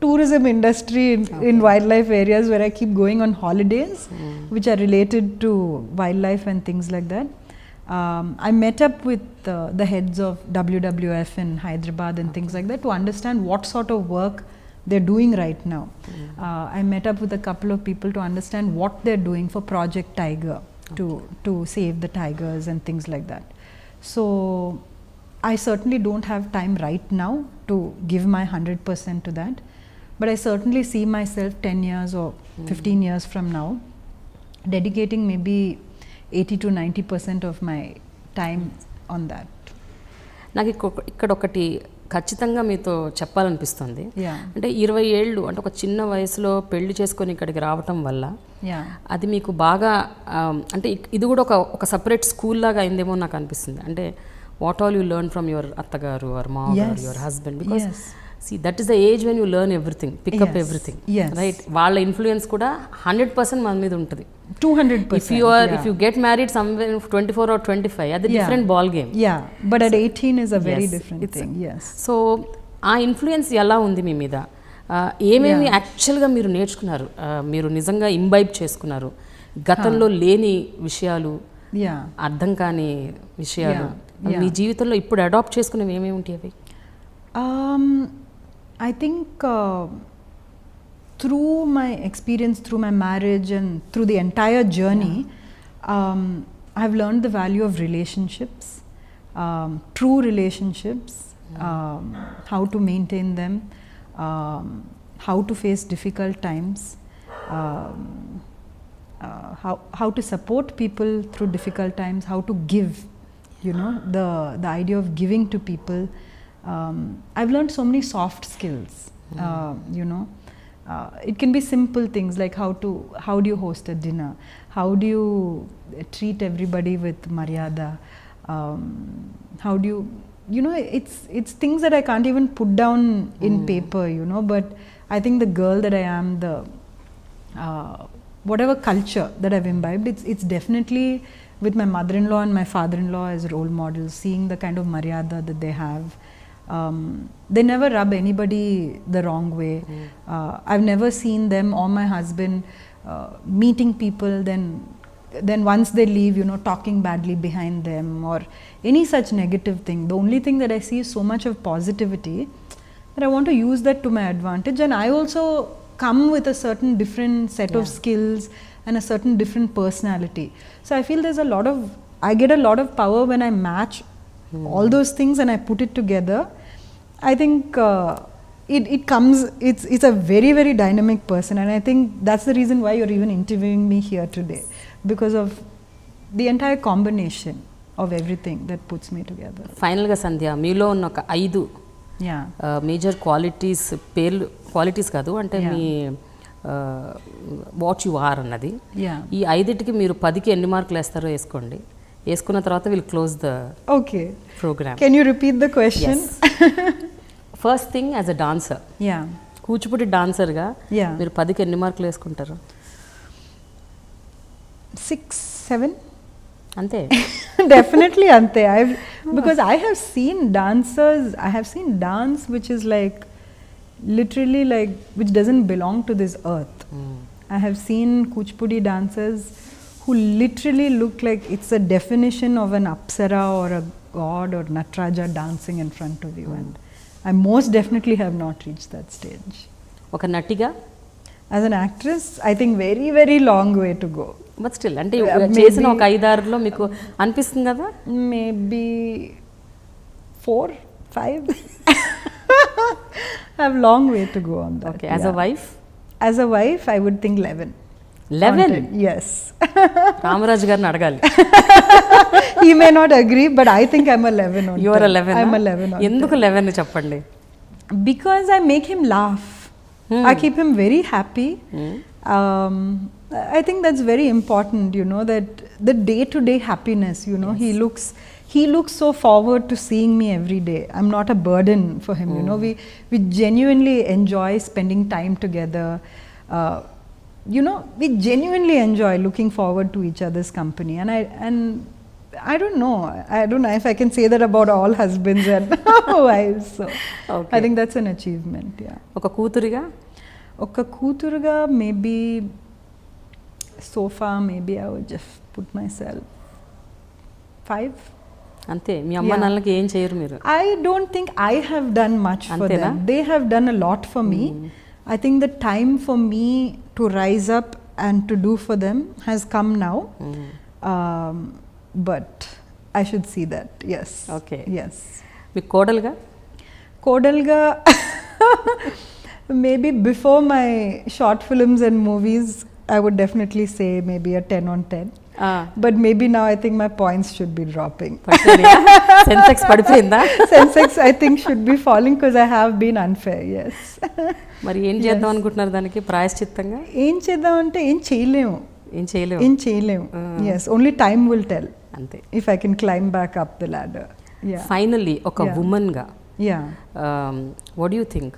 tourism industry in wildlife areas where I keep going on holidays which are related to wildlife and things like that. I met up with the heads of WWF in Hyderabad and things like that to understand what sort of work they're doing right now. I met up with a couple of people to understand what they're doing for Project Tiger to save the tigers and things like that. So I certainly don't have time right now to give my 100% to that, but I certainly see myself 10 years or 15 years from now dedicating maybe 80 to 90% of my time on that. నాకు ఇక్కడ ఒకటి ఖచ్చితంగా మీతో చెప్పాలనిపిస్తుంది. అంటే 20 ఏళ్ళు అంటే ఒక చిన్న వయసులో పెళ్లి చేసుకొని ఇక్కడికి రావటం వల్ల అది మీకు బాగా అంటే ఇది కూడా ఒక సపరేట్ స్కూల్ లాగా అయిందేమో నాకు అనిపిస్తుంది. అంటే what all you learn from your అత్తగారు ఆర్ మామగారు your husband, because see that is the age when you learn everything, pick up everything, right? వాళ్ళ ఇన్ఫ్లుయెన్స్ కూడా 100% మన మీద ఉంటుంది. 200%. If you get married somewhere 24 or 25, అది different ball game. But at 18 is a very different thing. So ఆ influence ఎలా ఉంది మీ మీద? ఏమేమి యాక్చువల్గా మీరు నేర్చుకున్నారు, మీరు నిజంగా ఇంబైబ్ చేసుకున్నారు, గతంలో లేని విషయాలు, అర్థం కాని విషయాలు మీ జీవితంలో ఇప్పుడు అడాప్ట్ చేసుకునేవి ఏమేమి ఉంటాయి అవి? I think through my experience, through my marriage and through the entire journey, I've learned the value of relationships, true relationships, how to maintain them, how to face difficult times, how to support people through difficult times, how to give, you know, the idea of giving to people. I've learned so many soft skills, you know. It can be simple things like how do you host a dinner, how do you treat everybody with maryada, how do you know, it's things that I can't even put down in paper, you know. But I think the girl that I am, the whatever culture that I've imbibed, it's definitely with my mother-in-law and my father-in-law as role models, seeing the kind of maryada that they have. They never rub anybody the wrong way. I've never seen them or my husband meeting people, then then once they leave, you know, talking badly behind them or any such negative thing. The only thing that I see is so much of positivity that I want to use that to my advantage. And I also come with a certain different set of skills and a certain different personality. So I feel I get a lot of power when I match all those things and I put it together. I think it's a very, very dynamic person, and I think that's the reason why you're even interviewing me here today, because of the entire combination of everything that puts me together. ఫైనల్గా సంధ్య, మీలో ఉన్న ఒక 5 major qualities కాదు అంటే me what you are అన్నది, ఈ 5టికి మీరు 10కి ఎన్ని మార్కులు వేస్తారో వేసుకోండి. వేసుకున్న తర్వాత will close the program. Can you repeat the question? First thing as a dancer, Kuchipudi డాన్సర్గా మీరు 10కి ఎన్ని మార్కులు వేసుకుంటారు? 6, 7 అంతే. Definitely ante. Because I have seen dancers, I have seen dance which is like literally like which doesn't belong to this earth. I have seen Kuchipudi dancers who literally look like it's a definition of an apsara or a god or Nataraja dancing in front of you, and I most definitely have not reached that stage. ఒక నటిగా, as an actress, I think very, very long way to go. But still అంటే చేసిన ఒక 5-6లో మీకు అనిపిస్తుంది కదా? Maybe 4, 5. I have long way to go on that. Okay, as a wife? As a wife, I would think 11. 11? Yes. Ramaraju గారిని అడగాలి. He may not agree, but I think I'm 11 on 10. You are 11? I'm 11 on 10. ఎందుకు 11 చెప్పండి? Because I make him laugh. I keep him very happy. I think that's very important, you know, that the day-to-day happiness, you know, he looks so forward to seeing me every day. I'm not a burden for him, you know. We genuinely enjoy spending time together. You know, we genuinely enjoy looking forward to each other's company. And I don't know if I can say that about all husbands and wives. So okay. I think that's an achievement, yeah. ఒక కూతురిగా? ఒక కూతురుగా maybe so far maybe I would just put myself 5. అంతే. మీ అమ్మ నాన్నలకి ఏం చేయరు మీరు? I don't think I have done much for them. They have done a lot for me. I think the time for me to rise up and to do for them has come now. But I should see that. Yes. Okay. Yes. మీ కోడలుగా? కోడలుగా maybe before my short films and movies, I would definitely say maybe a 10 on 10. But maybe now I think my points should be dropping. Sensex పడిపోయిందా? Sensex I think should be falling because I have been unfair, yes. మరి ఏం చేద్దాం అనుకుంటున్నారు దానికి ప్రాయశ్చిత్తంగా? ఏం చేద్దాం అంటే ఏం చేయలేము. Yes, only time will tell. అంతే. If I can climb back up the ladder. Yeah. Finally, ఒక womanగా, yeah. what do you think?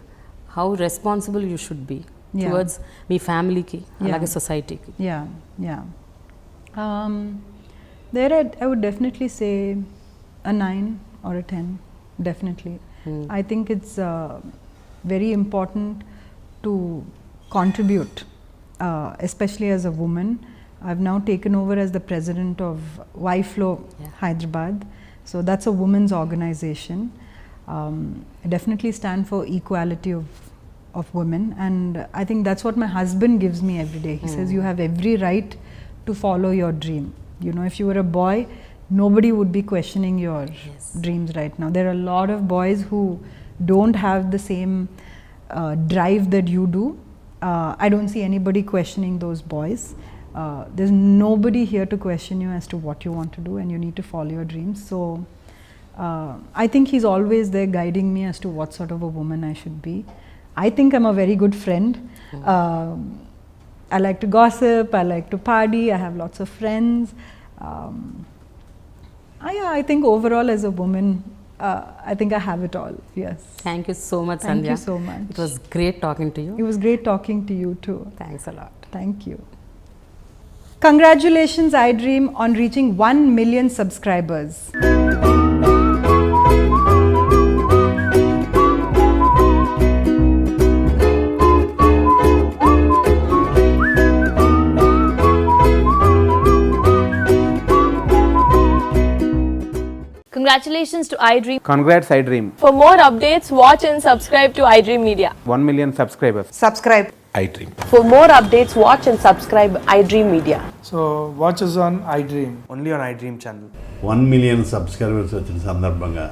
How responsible you should be towards మీ ఫ్యామిలీకి అలాగే సొసైటీకి? There I would definitely say a 9 or a 10, definitely. I think it's very important to contribute, especially as a woman. I've now taken over as the president of YFlow Hyderabad, so that's a women's organization. I definitely stand for equality of women, and I think that's what my husband gives me every day. He says you have every right to follow your dream. You know, if you were a boy, nobody would be questioning your dreams right now. There are a lot of boys who don't have the same drive that you do. I don't see anybody questioning those boys. There's nobody here to question you as to what you want to do, and you need to follow your dreams. So I think he's always there guiding me as to what sort of a woman I should be. I think I'm a very good friend. I like to gossip, I like to party, I have lots of friends. I think overall as a woman, I think I have it all, yes. Thank you so much, Sandhya. Thank you so much. It was great talking to you. It was great talking to you too. Thanks a lot. Thank you. Congratulations, iDream, on reaching 1 million subscribers. Congratulations to iDream. Congrats, iDream. For more updates, watch and subscribe to iDream Media. 1 million subscribers. Subscribe iDream. For more updates, watch and subscribe iDream Media. So watch us on iDream. Only on iDream channel. 1 million subscribers వచ్చిన సందర్భంగా